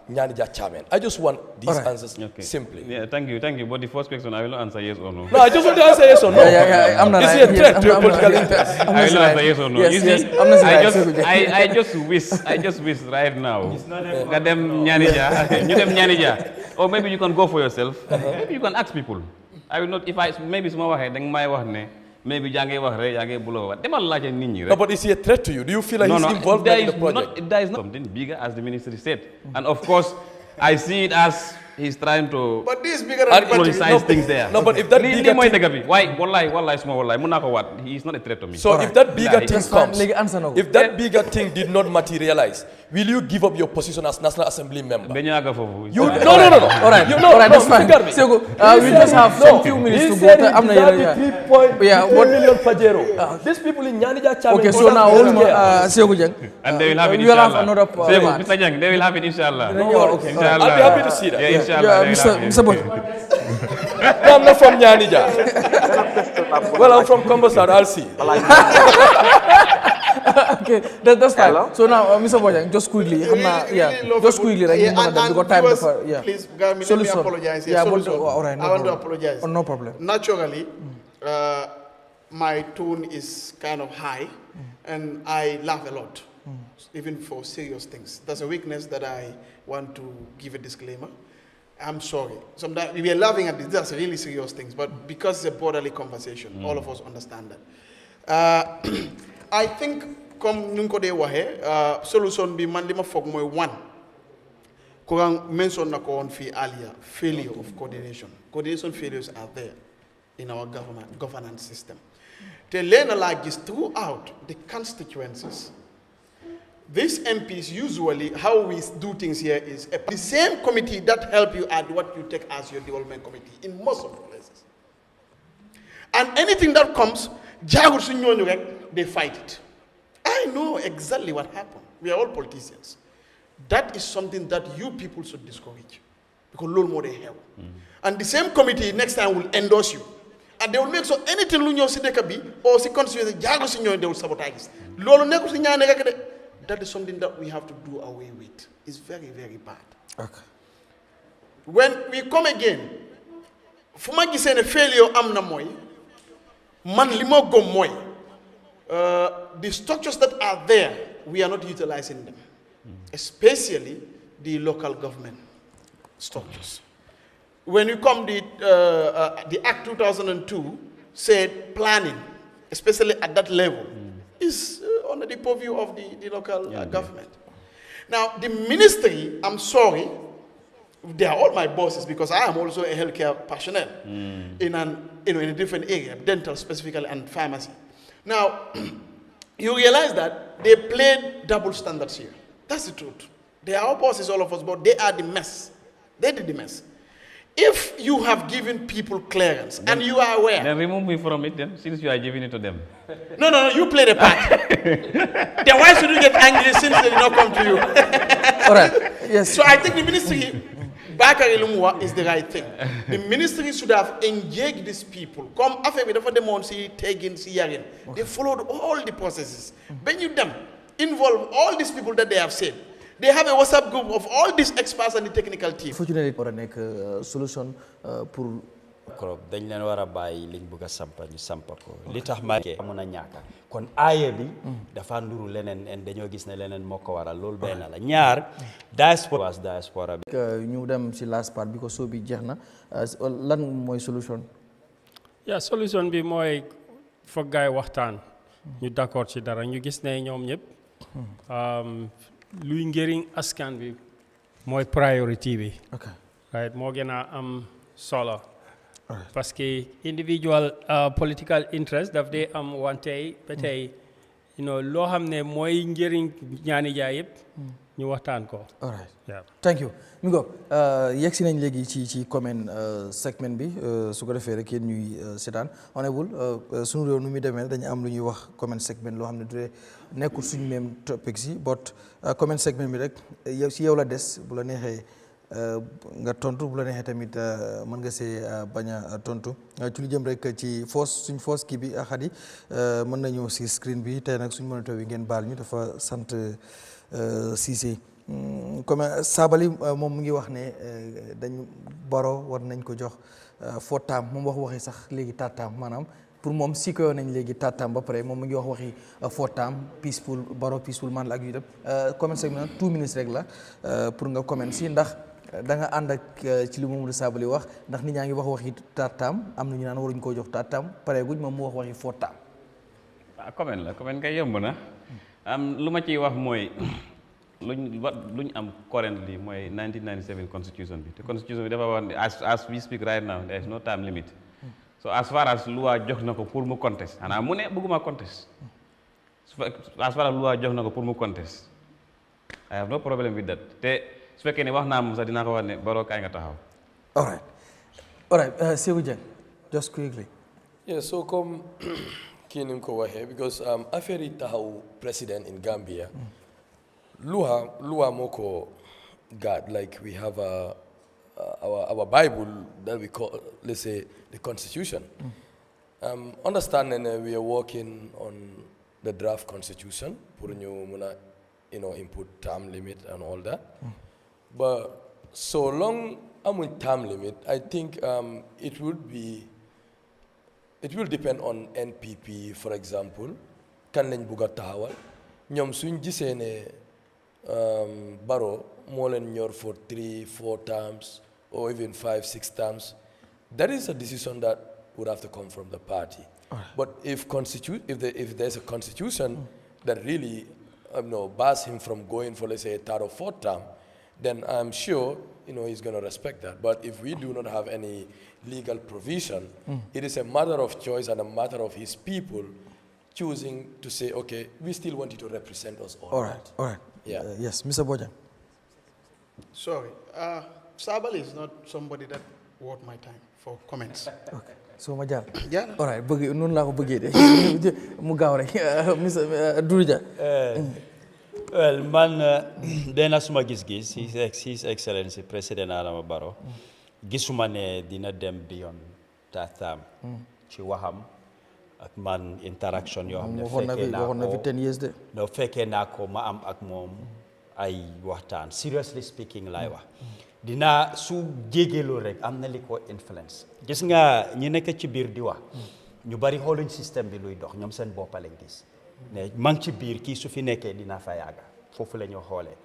Nianija Chamen? I just want these answers simply. Yeah, thank you. But the first question, I will answer yes or no. No, I just want to answer yes or no. Is he a threat to your political interest? I will answer yes or no. Yes, I just wish right now. Get them Nianija. Or maybe you can go for yourself. Maybe you can ask people. I will not, if I, maybe some wax then my wax ne, maybe jange wax re, jange bulo. Demal laje nit ñi rek. No, but is he a threat to you? Do you feel like he's involved in the project? There is not something bigger, as the ministry said. And of course, I see it as he's trying to politicize things there. No, but if that bigger thing... Why? Wallahi, small wallahi. Munako what? He is not a threat to me. So if that bigger thing comes, if that bigger thing did not materialize, will you give up your position as National Assembly member? No. No. All right, that's fine. So, we just have some few minutes to go. I'm not here. 1 million Pajero. These people in Nianija Chamen. Okay, so now, and they will have it, we will have another Mr. Jang, they will have it, inshallah. Okay. Inshallah. I'll be happy to see that. Yeah, inshallah. Mr. Boy. No, I'm not from Nianija. Well, I'm from Kombosar. I'll see. Okay, that's fine. Hello? So now, Mr. Bojang, just quickly, just quickly, right? Please, let me apologize. Yeah, but, all right, I want to apologize. Oh, no problem. Naturally, my tone is kind of high, and I laugh a lot, even for serious things. That's a weakness that I want to give a disclaimer. I'm sorry. Sometimes we are laughing at this. That's really serious things, but because it's a borderly conversation, all of us understand that. I think, comme nous connaissons wahe, solution bi man lima fog moy one. Kurang mention na ko on fi earlier, failure of coordination. Coordination failures are there in our governance system. They learn a lot just throughout the constituencies. These MPs usually, how we do things here is the same committee that help you at what you take as your development committee in most of the places. And anything that comes, they fight it. I know exactly what happened. We are all politicians. That is something that you people should discourage. Because little more they help. And the same committee next time will endorse you. and they will make sure anything lu ñëw si dëkk bi or si constituency jaago si ñëw they will sabotage loolu nekkul si ñaane rek de that is something that we have to do away with. It's very, very bad. Okay. When we come again, fu ma gisee ne failure am na mooy man li ma gëm mooy the structures that are there, we are not utilizing them, especially the local government structures. When you come the Act 2002 said planning, especially at that level, is under the purview of the local government. Now, the ministry, I'm sorry, they are all my bosses because I am also a healthcare personnel in a different area, dental specifically and pharmacy. Now, you realize that they played double standards here. That's the truth. They are our bosses, all of us, but they are the mess. They did the mess. If you have given people clearance and you are aware. Then remove me from it then, since you are giving it to them. No, you played a part. Then why should you get angry since they did not come to you? All right. Yes. So I think the ministry, Bakary Lumwa, is the right thing. The ministry should have engaged these people. Come after me, them on see taking, see hearing. They followed all the processes. When you them involve all these people that they have said. They have a WhatsApp group of all these experts and the technical team. Fortunately, pour nek solution pour korop dañ leen wara bayyi liñ bëgg sampa ñu sampa ko li tax ma amuna ñaaka kon aaye bi dafa nduru leneen en dañoo gis ne leneen moko waral lool benn la ñaar diaspora bi ñu dem ci last part because so bi jeexna lan moy solution solution bi mooy foog gaay waxtaan ñu d'accord ci dara ñu gis ne ñoom ñëpp luy njëriñ askan bi mooy priority bi right moo gën a am solo parce que individual political interest daf dee am wante ba tey loo xam ne mooy njëriñ Nianija yëpp ñu waxtaan ko. all right thank you mi go yegg si nañ léegi ci comment segment bi su ko defee rek yéen ñuy seetaan honorable sunu réew nu muy demee dañu am lu ñuy wax comment segment loo xam ne du nekkul suñu même topic si but comment segment bi rek yow si yow la des bu la neexee nga tontu bu la neexee tamit mën nga see bañ a tontu ci lu jëm rek ci suñ force kii bi xadi mën nañu si screen bi tey nag suñ moniteur bi ngeen baal ñu dafa sant Cissé comme Sabali moom mu ngi wax ne dañu baro war nañ ko jox footaam moom waxi sax léegi tàttaam maanaam pour moom si ko nañ léegi tàttaam ba pare moom mu ngi waxi footaam peaceful baro peaceful man la ak yu def comment c'est 2 minutes rek la pour nga comment si ndax da nga ànd ak ci li Mamadou Sabali wax ndax nit ñaa ngi waxi tàttaam am na ñu naan waruñ koo jox tàttaam pare guñ moom mu waxi footaam comment kay yomb na lu ma ciy wax mooy luñ am currently mooy 1997 constitution bi te constitution bi dafa wax ne as we speak right now there is no time limit so as far as loi jox na ko pour mu contest xanaa mu ne bëgguma contest as far as loi jox na ko pour mu contest I have no problem with that te su fekkee ne wax naa moom sax dinaa ko wax ne Barrow kaay nga taxaw. all right Seydou Dieng just quickly. so comme kii ni mu ko waxee because affaire yi taxaw president in Gambia loi moo ko guard like we have our Bible that we call, let's say, the Constitution. Understanding that we are working on the draft Constitution, putting input term limit and all that. But so long I'm with term limit, I think it will depend on NPP, for example. Kan lañ buga taxawal ñoom suñ gisee ne Barrow moo leen ñor for 3-4 terms or even 5-6 terms, that is a decision that would have to come from the party. But if there's a constitution that really bars him from going for, let's say, a 3rd or 4th term, then I'm sure he's going to respect that. But if we do not have any legal provision, it is a matter of choice and a matter of his people choosing to say, okay, we still want you to represent us all. All right. Yeah. Yes, Mr. Bojang. Sorry. Sabali is not somebody that worth my time for comments. Okay. So ma jaar. Yeah. All right. Bëgg noonu laa ko bëggee de mu gaaw rek Mr. Durja. Well, man, dena suma gis-gis, His Excellency President Adama Barrow, gisuma ne dina dem beyond that term. ci waxam ak man interaction yoo xam ne waxoon na fi 10 years de. no fekkee naa ko ma am ak moom ay waxtaan seriously speaking laay wax dinaa su jéegeeloo rek am na li ko influence gis nga ñi nekk ci biir di wax ñu bari xooluñ système bi luy dox ñoom seen boppa lañ gis ne man ci biir kii su fi nekkee dinaa fa yàgga foofu la ñu xoolee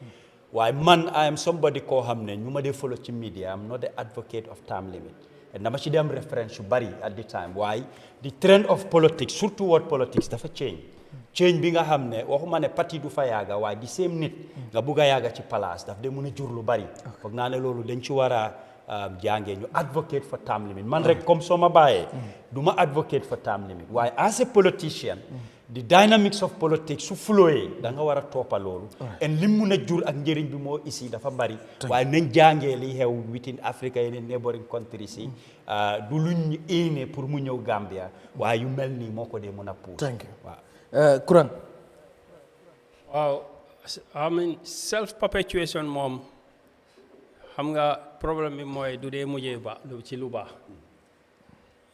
waaye man I am somebody koo xam ne ñu ma dee follow ci media am not the advocate of term limit dama ci dem référence yu bari at the time waaye the trend of politics surtout world politics dafa change bi nga xam ne waxuma ne parti du fa yàgga waaye di same nit nga bugg a yàgga ci place daf de mën a jur lu bari foog naa ne loolu dañ ci war a jàngee ñu advocate for term limit man rek comme soo ma bàyyee du ma advocate for term limit waaye as a politician the dynamics of politics su flowee da nga war a toppa loolu en lim mun a jur ak njëriñ bi moo ici dafa bari waaye nañ jàngee li xew within Africa yeneen neighboring countries yi du luñ éene pour mu ñëw Gambia waaye yu mel nii moo ko dee mën a puus waaw Kurang waaw I mean self perpetuation moom xam nga problème bi mooy du dee mujjee ci lu baax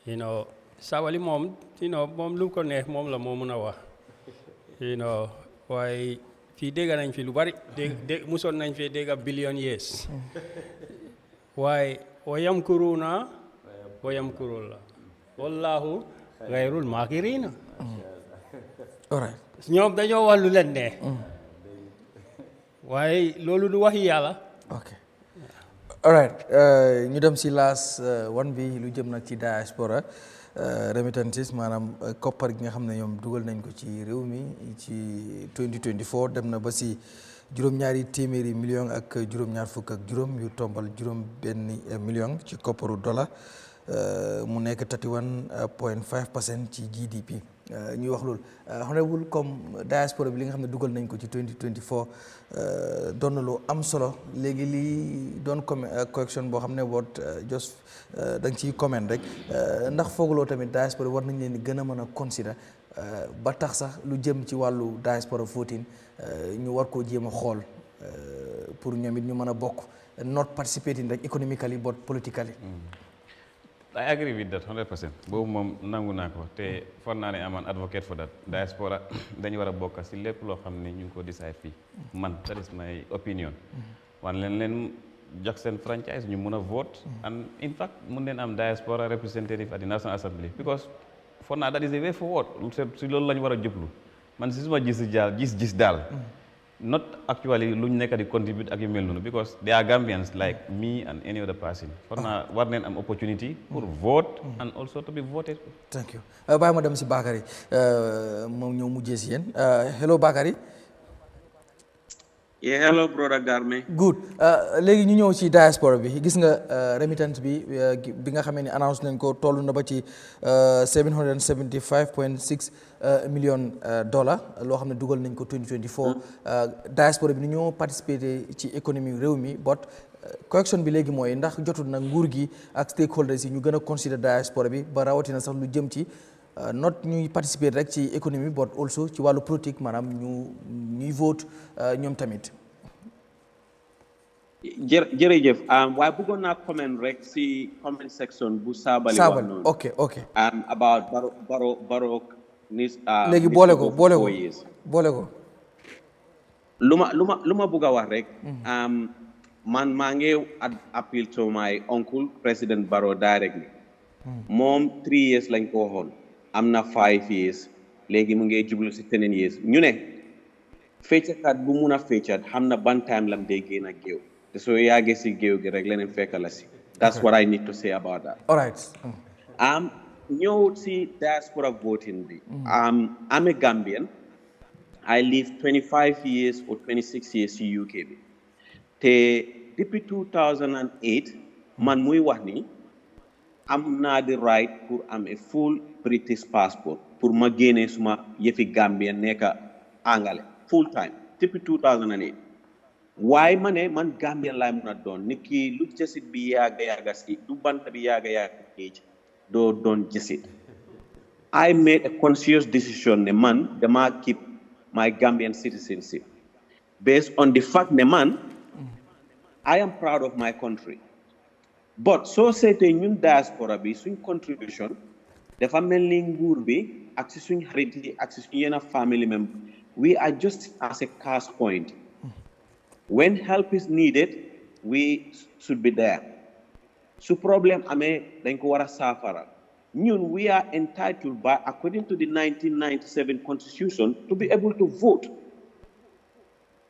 you know Sabally moom moom lu ko neex moom la moo mën a wax waaye fii dégg nañ fi lu bari musoon nañ fi dégg billion years waaye wayam kuruna wayam kurula wallahu gayrul maakirina ñoom dañoo wax lu leen neex waaye loolu du waxi yàlla alright ñu dem si last one bi lu jëm nag ci diaspora remittances maanaam koppar gi nga xam ne ñoom dugal nañ ko ci réew mi ci 2024 dem na ba si juróom-ñaari téeméeri million ak juróom-ñaar fukk ak juróom yu tombal juróom benn million ci kopparu dollar mu nekk 31.5% ci GDP ñuy wax loolu honorable comme diaspora bi li nga xam ne dugal nañ ko ci 2024 doon na lu am solo léegi lii doon correction boo xam ne boot just da nga ciy comment rek ndax fooguloo tamit diaspora war nañ leen di gën a mën a consider ba tax sax lu jëm ci wàllu diaspora voting ñu war koo jéem a xool pour ñoom it ñu mën a bokk not participating rek economically but politically. I agree with that 100%. boobu moom nangu naa ko te for naa ne am an advocate for that diaspora dañu war a bokk si lépp loo xam ne ñu ngi ko decide fii man that is my opinion. wan leen jox seen franchise ñu mun a vote and in fact mun leen am diaspora representative at the National Assembly because for naa that is a way forward si loolu la ñu war a jublu man si suma gis daal not actually luñ nekk di contribute ak yu mel noonu because they are Gambians like me and any other person for naa war neen am opportunity pour vote and also to be voted. Thank you bàyyi ma dem si Bakary moom ñëw mujjee si yéen hello Bakary. Yeah, hello brother Jammeh. Good léegi ñu ñëw ci diaspora bi gis nga remittance bi nga xamee ni annonce nañ ko toll na ba ci 775.6 million dollars loo xam ne dugal nañ ko 2024 diaspora bi ni ñoo participer ci économie réew mi but correction bi léegi mooy ndax jotul nag nguur gi ak stakeholders yi ñu gën a consider diaspora bi ba rawatina sax lu jëm ci not ñuy participer rek ci économie but also ci wàllu politique maanaam ñuy vote ñoom tamit. jërëjëf waaye bëggoon naa comment rek si comment section bu Sabally wax noonu. ok about Barrow léegi boole ko lu ma bëgg a wax rek man maa ngi appeal to my uncle President Barrow directly moom 3 years lañ ko waxoon am na 5 years léegi mu ngi jublu si 10 years ñu ne feccakat bu mun a feccat xam na ban time lam day génn ak géew te soo yàggee si géew gi rek leneen fekk la si that's what I need to say about that. All right. ñëw si diaspora voting bi I'm a Gambian. I live 25 years or 26 years ci UK bi te depuis 2008 man muy wax ni am naa the right pour am a full British passport pour ma génnee suma yëfi Gambien nekk angale full time depuis 2008 waaye ma ne man Gambien laay mun a doon nit ki lu jësit bi yaaga si du bant bi yaaga géej doo doon jësit I made a conscious decision ne man dama keep my Gambian citizenship based on the fact ne man I am proud of my country but soo seetee ñun diaspora bi suñ contribution dafa mel ni nguur bi ak si suñ xarit yi ak si suñ yenn family member we are just as a cash point. When help is needed, we should be there. Su problem amee dañ ko war a saafara. Ñun we are entitled by according to the 1997 Constitution to be able to vote.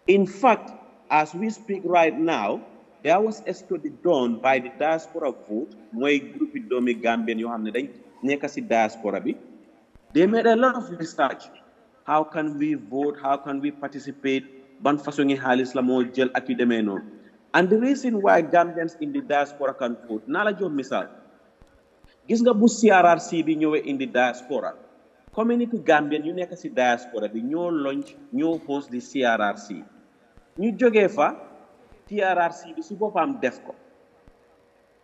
In fact, as we speak right now, there was a study done by the Diaspora vote, mooy groupe doomi Gambian yoo xam ne dañ nekk si diaspora bi. They made a lot of research. How can we vote? How can we participate? Ban façon ngi xaalis la moo jël ak yu demee noonu. And the reason why Gambians in the diaspora can vote, naa la jox misaal. Gis nga bu CRRC bi ñëwee in the diaspora, community Gambian yu nekk si diaspora bi ñoo launch ñoo host di CRRC. Ñu jógee fa TRRC bi si boppam def ko.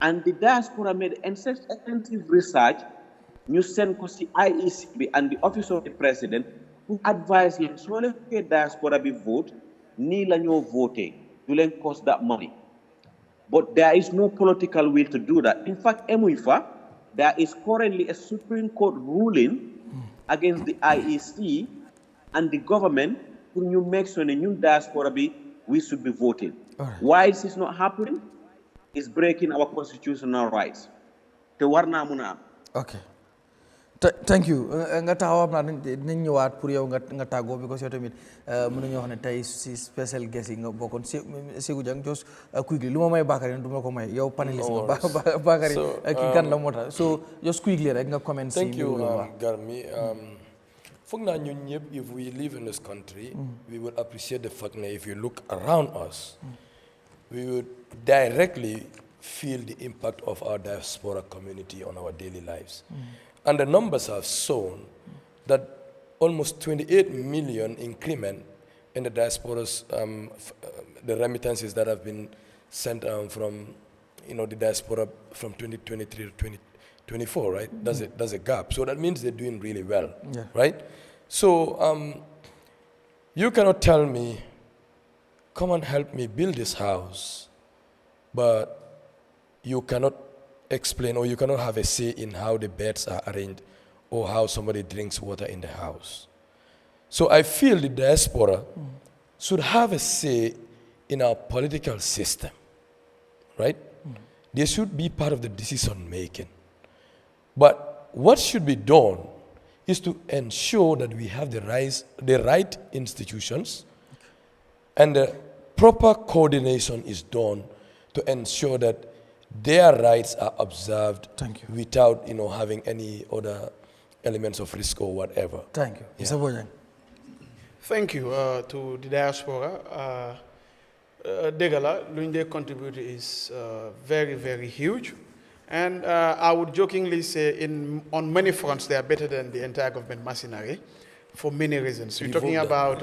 And the diaspora made extensive research. Ñu send ko si IEC bi and the office of the president who advise leen soo leen fekkee diaspora bi vote nii la ñoo voté du leen cost that money. But there is no political will to do that. In fact, emuifa, there is currently a Supreme Court ruling against the IEC and the government pour ñu make sure ne ñun diaspora bi we should be voting. Right. Why this is not happening? It's breaking our constitutional rights. Te war naa mun a am. Okay. Thank you. Nga taxaw am naa dinañ ñëwaat pour yow nga tàggoo because yow tamit mën nañoo wax ne tey si special guest yi nga bokkoon Sékou Dieng just quickly lu ma may Bakary du ma ko may yow paneliste nga Bakary ki gan la moo tax so just quickly rek nga comment si. Thank you Garmi. Foog naa ñun ñëpp if we live in this country we would appreciate the fact that if you look around us we would directly feel the impact of our diaspora community on our daily lives. And the numbers have shown that almost 28 million increment in the diaspora's, the remittances that have been sent from, the diaspora from 2023 to 2024, right? That's a gap. So that means they're doing really well, right? So you cannot tell me, come and help me build this house, but you cannot explain or you cannot have a say in how the beds are arranged or how somebody drinks water in the house. So I feel the diaspora should have a say in our political system, right? They should be part of the decision making. But what should be done is to ensure that we have the right institutions and the proper coordination is done to ensure that their rights are observed without, having any other elements of risk or whatever. Thank you. Mr. Bojang. Thank you to the diaspora. Degala, Lunde contribute is very, very huge. And I would jokingly say on many fronts they are better than the entire government machinery for many reasons. We're talking about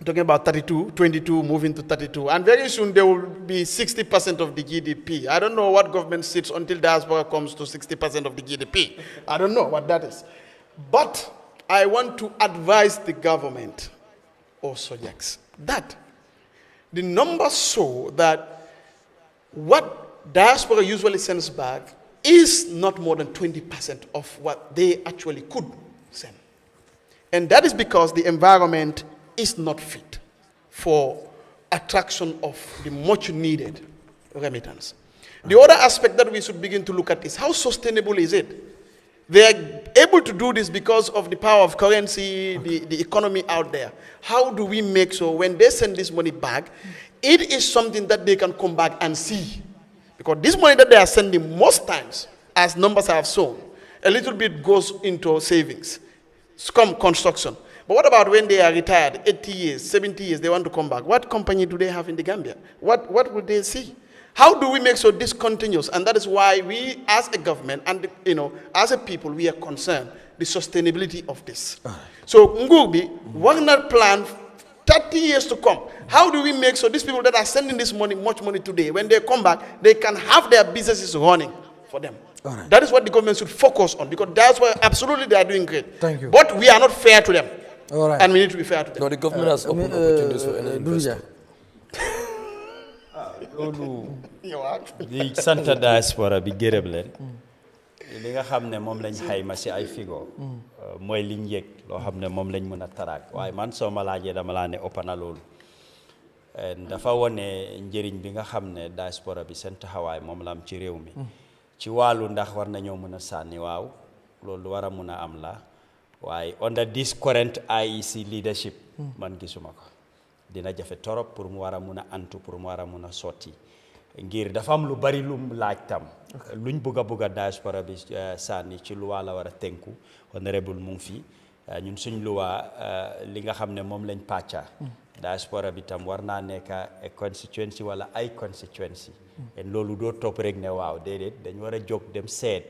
22 moving to 32, and very soon there will be 60% of the GDP. I don't know what government sits until diaspora comes to 60% of the GDP. I don't know what that is. But I want to advise the government or subjects that the numbers show that what diaspora usually sends back is not more than 20% of what they actually could send. And that is because the environment is not fit for attraction of the much needed remittance. The other aspect that we should begin to look at is how sustainable is it? They are able to do this because of the power of currency, the economy out there. How do we make sure when they send this money back, it is something that they can come back and see? Because this money that they are sending most times, as numbers have shown, a little bit goes into savings, construction. But what about when they are retired, 80 years, 70 years, they want to come back? What company do they have in the Gambia? What would they see? How do we make sure this continues? And that is why we, as a government and as a people, we are concerned the sustainability of this. So Ngubi, why not plan 30 years to come? How do we make sure these people that are sending this money, much money today, when they come back, they can have their businesses running for them? Right. That is what the government should focus on, because that's why absolutely they are doing great. Thank you. But we are not fair to them. All right. And we need to be fair to them. No, the government has opened opportunities for any investor. The Santa diaspora be gërëm leen li nga xam ne moom lañ xayma si ay figo mooy liñ yëg loo xam ne moom lañ mën a taraak waaye man soo ma laajee dama laa ne ëpp na loolu dafa wone njëriñ bi nga xam ne diaspora bi seen taxawaay moom la am ci réew mi ci wàllu ndax war nañoo mën a sànni waaw loolu war a mun a am la waaye under this current IEC leadership man gisuma ko dina jafe torop pour mu war a mun a antu pour mu war a mun a sotti ngir dafa am lu bari lum laaj tam luñ bugg a diaspora bi sànni ci luwaa la war a tënku honorable mu ngi fi ñun suñ luwaa li nga xam ne moom lañ pàcca diaspora bi tam war naa nekk a constituency wala ay constituency en loolu doo topp rek ne waaw déedéet dañ war a jóg dem seet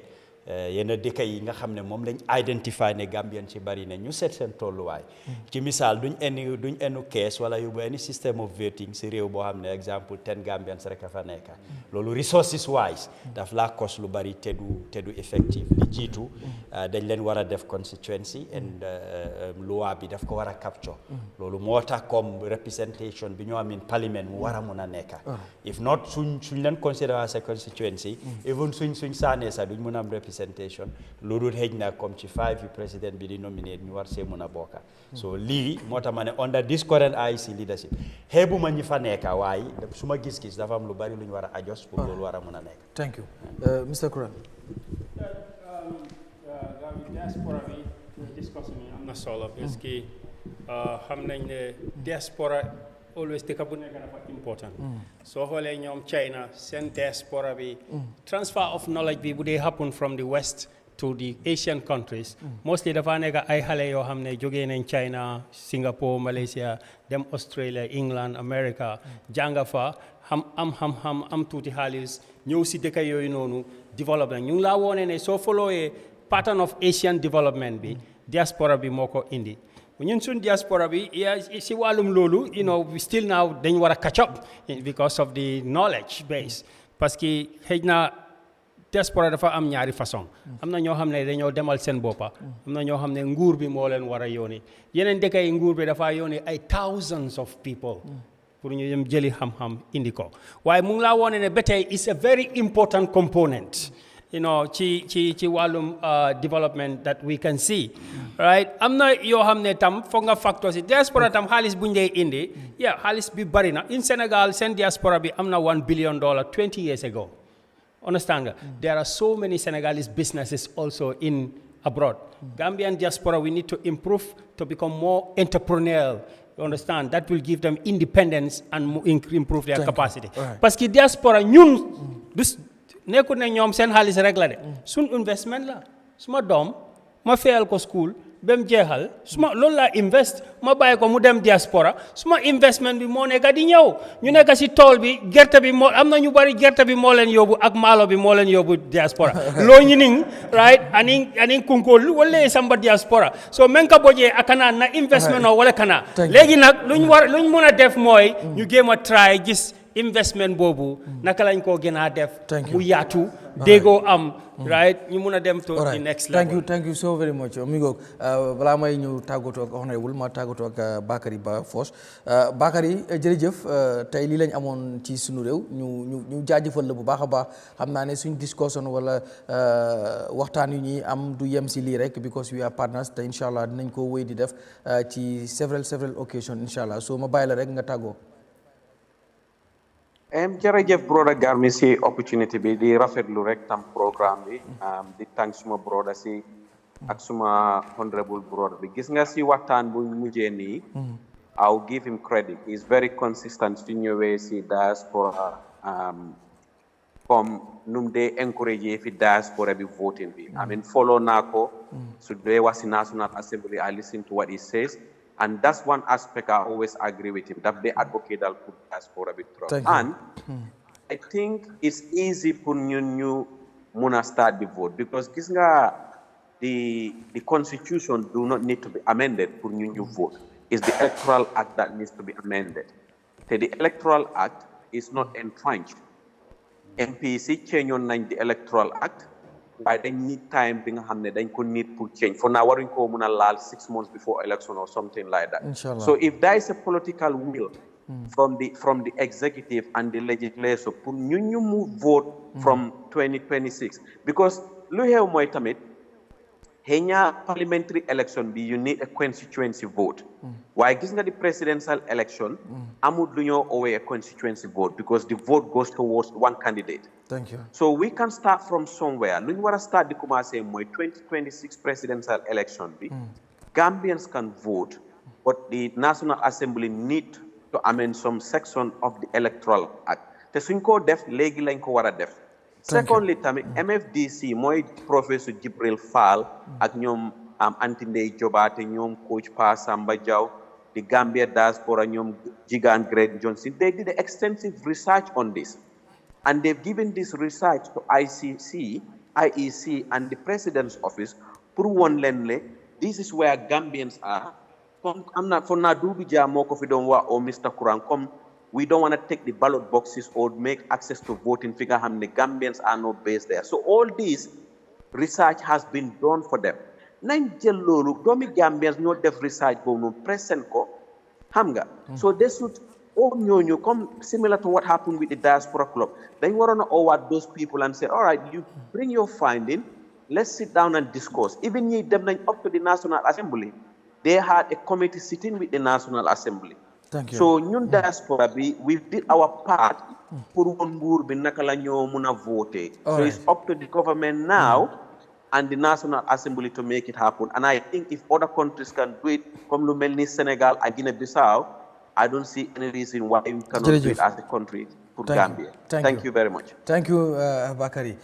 yenn dëkk yi nga xam ne moom lañ identify ne Gambien ci bari ne ñu seet seen tolluwaay ci misaal duñ enu kees wala yóbbu any system of voting si réew boo xam ne exemple 10 Gambians rek a fa nekk loolu resources wise daf laa cost lu bari te du effective li jiitu dañ leen war a def constituency and loi bi daf ko war a capture loolu moo tax comme representation bi ñoo am in parliament mu war a mun a nekk if not suñ leen consider as a constituency even suñ saanee sax duñ mun a am representation loolu xëj na comme ci 5 yu président bi di nominate ñu war see mun a bokka so lii moo tax ma ne under this current IEC leadership xeebu ma ñi fa nekka waaye su ma gis-gis dafa am lu bari lu ñu war a adjust pour loolu war a mun a nekk. Thank you Mr. Kuran. Diaspora bi discussion yi am na solo parce que xam nañ ne diaspora always dëkk bu nekk dafa important soo xoolee ñoom China seen diaspora bi transfer of knowledge bi bu dee happen from the west to the Asian countries mostly dafa nekk ay xale yoo xam ne jógee nañ China Singapore Malaysia dem Australia England America jànga fa am tuuti xaalis ñëw si dëkk yooyu noonu development ñu ngi laa woone ne soo followee pattern of Asian development bi diaspora bi moo ko indi ñun suñ diaspora bi si wàllum loolu we still now dañ war a catch up because of the knowledge base parce que xëy na diaspora dafa am ñaari façon am na ñoo xam ne dañoo demal seen boppa am na ñoo xam ne nguur bi moo leen war a yónni yeneen dëkk yi nguur bi dafa yónni ay thousands of people pour ñu dem jëli xam-xam indi ko waaye mu ngi laa woone ne ba tey is a very important component ci wàllum development that we can see right am na yoo xam ne tam foog nga factor si diaspora tam xaalis bu ñu dee indi xaalis bi bari na in Sénégal seen diaspora bi am na $1 billion 20 years ago understand nga there are so many Senegalese businesses also in abroad Gambian diaspora we need to improve to become more entrepreneurial. You understand? That will give them independence and improve their capacity. Parce que diaspora ñun nekkul ne ñoom seen xaalis rek la de suñ investment la suma doom ma fayal ko school ba mu jeexal loolu laa invest ma bàyyi ko mu dem diaspora suma investment bi moo nekk di ñëw ñu nekk si tool bi gerte bi moo am na ñu bari gerte bi moo leen yóbbu ak maalo bi moo leen yóbbu diaspora loo ñu ning right anin kunkol wala samba diaspora so men ka bojee akana na investment o wala kana léegi nag luñ mën a def mooy ñu jéem a try gis investment boobu naka lañ koo gën a def mu yaatu déggoo am right ñu mun a dem to the next level. Thank you so very much amigo balaa may ñëw tàggatoo ak honorable ma tàggatoo ak Bakary Ba Foss Bakary jërëjëf tey lii lañ amoon ci sunu réew ñu jaajëfal la bu baax a baax xam naa ne suñ discussion wala waxtaan yu ñuy am du yem si lii rek because we are partners te incha allah dinañ ko wéy di def ci several occasion incha allah so ma bàyyi la rek nga tàggoo. jërëjëf brother Garmi si opportunity bi di rafetlu rek tam programme bi di thank suma brother si ak suma honorable brother bi gis nga si waxtaan bu mujjee nii I'll give him credit he's very consistent su ñëwee si diaspora comme num dee encouragé fi diaspora bi voting bi I mean follow naa ko su dee wax si National Assembly I listen to what he says and that's one aspect I always agree with him that they advocate that for diaspora bit and I think it's easy for ñu muna start the vote because gis nga the constitution do not need to be amended for ñu vote it's the electoral act that needs to be amended the electoral act is not entrenched MPC change on the electoral act waaye dañ need time bi nga xam ne dañ ko need pour change for now waruñ ko mën a laal 6 months before election or something like that Inshallah. So if there is a political will from the executive and the legislature pour ñu move vote from 2026 because lu xew mooy tamit xëy parliamentary election bi you need a constituency vote waaye gis nga di presidential election amul lu ñoo owee a constituency vote because the vote goes towards one candidate. Thank you. So we can start from somewhere. Lu ñu war a start di commencer mooy 2026 presidential election bi Gambians can vote but the National Assembly need to amend some section of the Electoral Act te suñ ko def léegi lañ ko war a def. Secondly tamit MFDC mooy professeur Jibril Fall ak ñoom Antindey Jobaate ñoom coach Pa Samba Jaw the Gambia Diaspora ñoom Jigan Greg Johnson they did extensive research on this and they've given this research to IEC and the President's Office pour won leen le this is where Gambians are am na for naa Duudu Jaa moo ko fi doon wax o Mr. Kurang comme we don't want to take the ballot boxes or make access to voting figure how many Gambians are not based there. So all this research has been done for them. Nañ jël loolu doomi Gambians ñoo def research boobu noonu present ko xam nga. So they should all ñooñu come similar to what happened with the Diaspora Club. Dañ waroon a award those people and say, all right, you bring your finding, let's sit down and discuss. Even ñi dem nañ up to the National Assembly. They had a committee sitting with the National Assembly. Thank you. So ñun diaspora bi we did our part pour won nguur bi naka la ñoo mun a voter. So it's up to the government now and the National Assembly to make it happen. And I think if other countries can do it, comme lu mel ni Sénégal ak Guinée-Bissau, I don't see any reason why we cannot do it as a country for Gambia. Thank you very much. Thank you Bakary.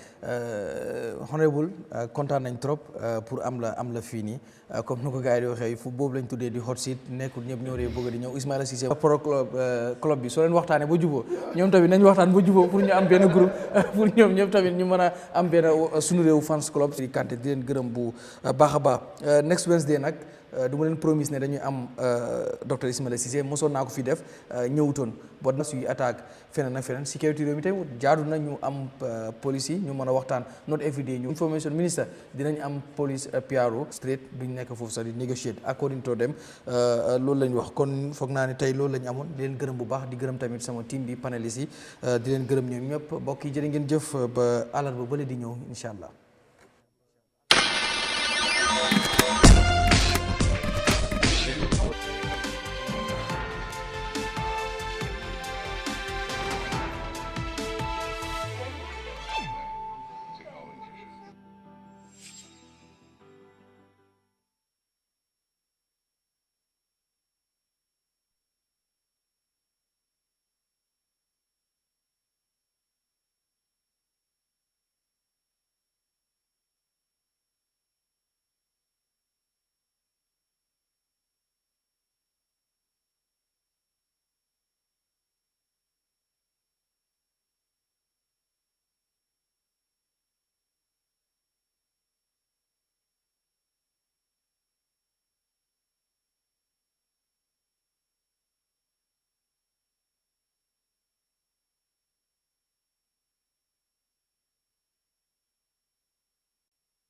Honorable kontaan nañ trop pour am la fii nii comme nu ko gars yi di waxee fu boobu lañ tuddee di hot seat nekkul ñëpp ñoo dee bëgg di ñëw Ismaila Cissé pro club bi soo leen waxtaanee ba juboo ñoom tamit nañ waxtaan ba juboo pour ñu am benn groupe pour ñoom ñëpp tamit ñu mën a am benn Sunu Reew fans club di Kanté di leen gërëm bu baax a baax next Wednesday nag du ma leen promise ne dañuy am docteur Ismaila Cissé mosoon naa ko fi def ñëwutoon boo na suy attaque feneen ak feneen sécurité réew mi tamit jaadu na ñu am police yi ñu mën a waxtaan not every day ñu information minister dinañ am police PRO straight duñ nekk foofu sax di negotiate according to them loolu lañ wax kon foog naa ne tey loolu lañ amoon di leen gërëm bu baax di gërëm tamit sama team bi panélistes yi di leen gërëm ñoom ñëpp mbokk yi jërë ngeen jëf ba àllarba bële di ñëw incha allah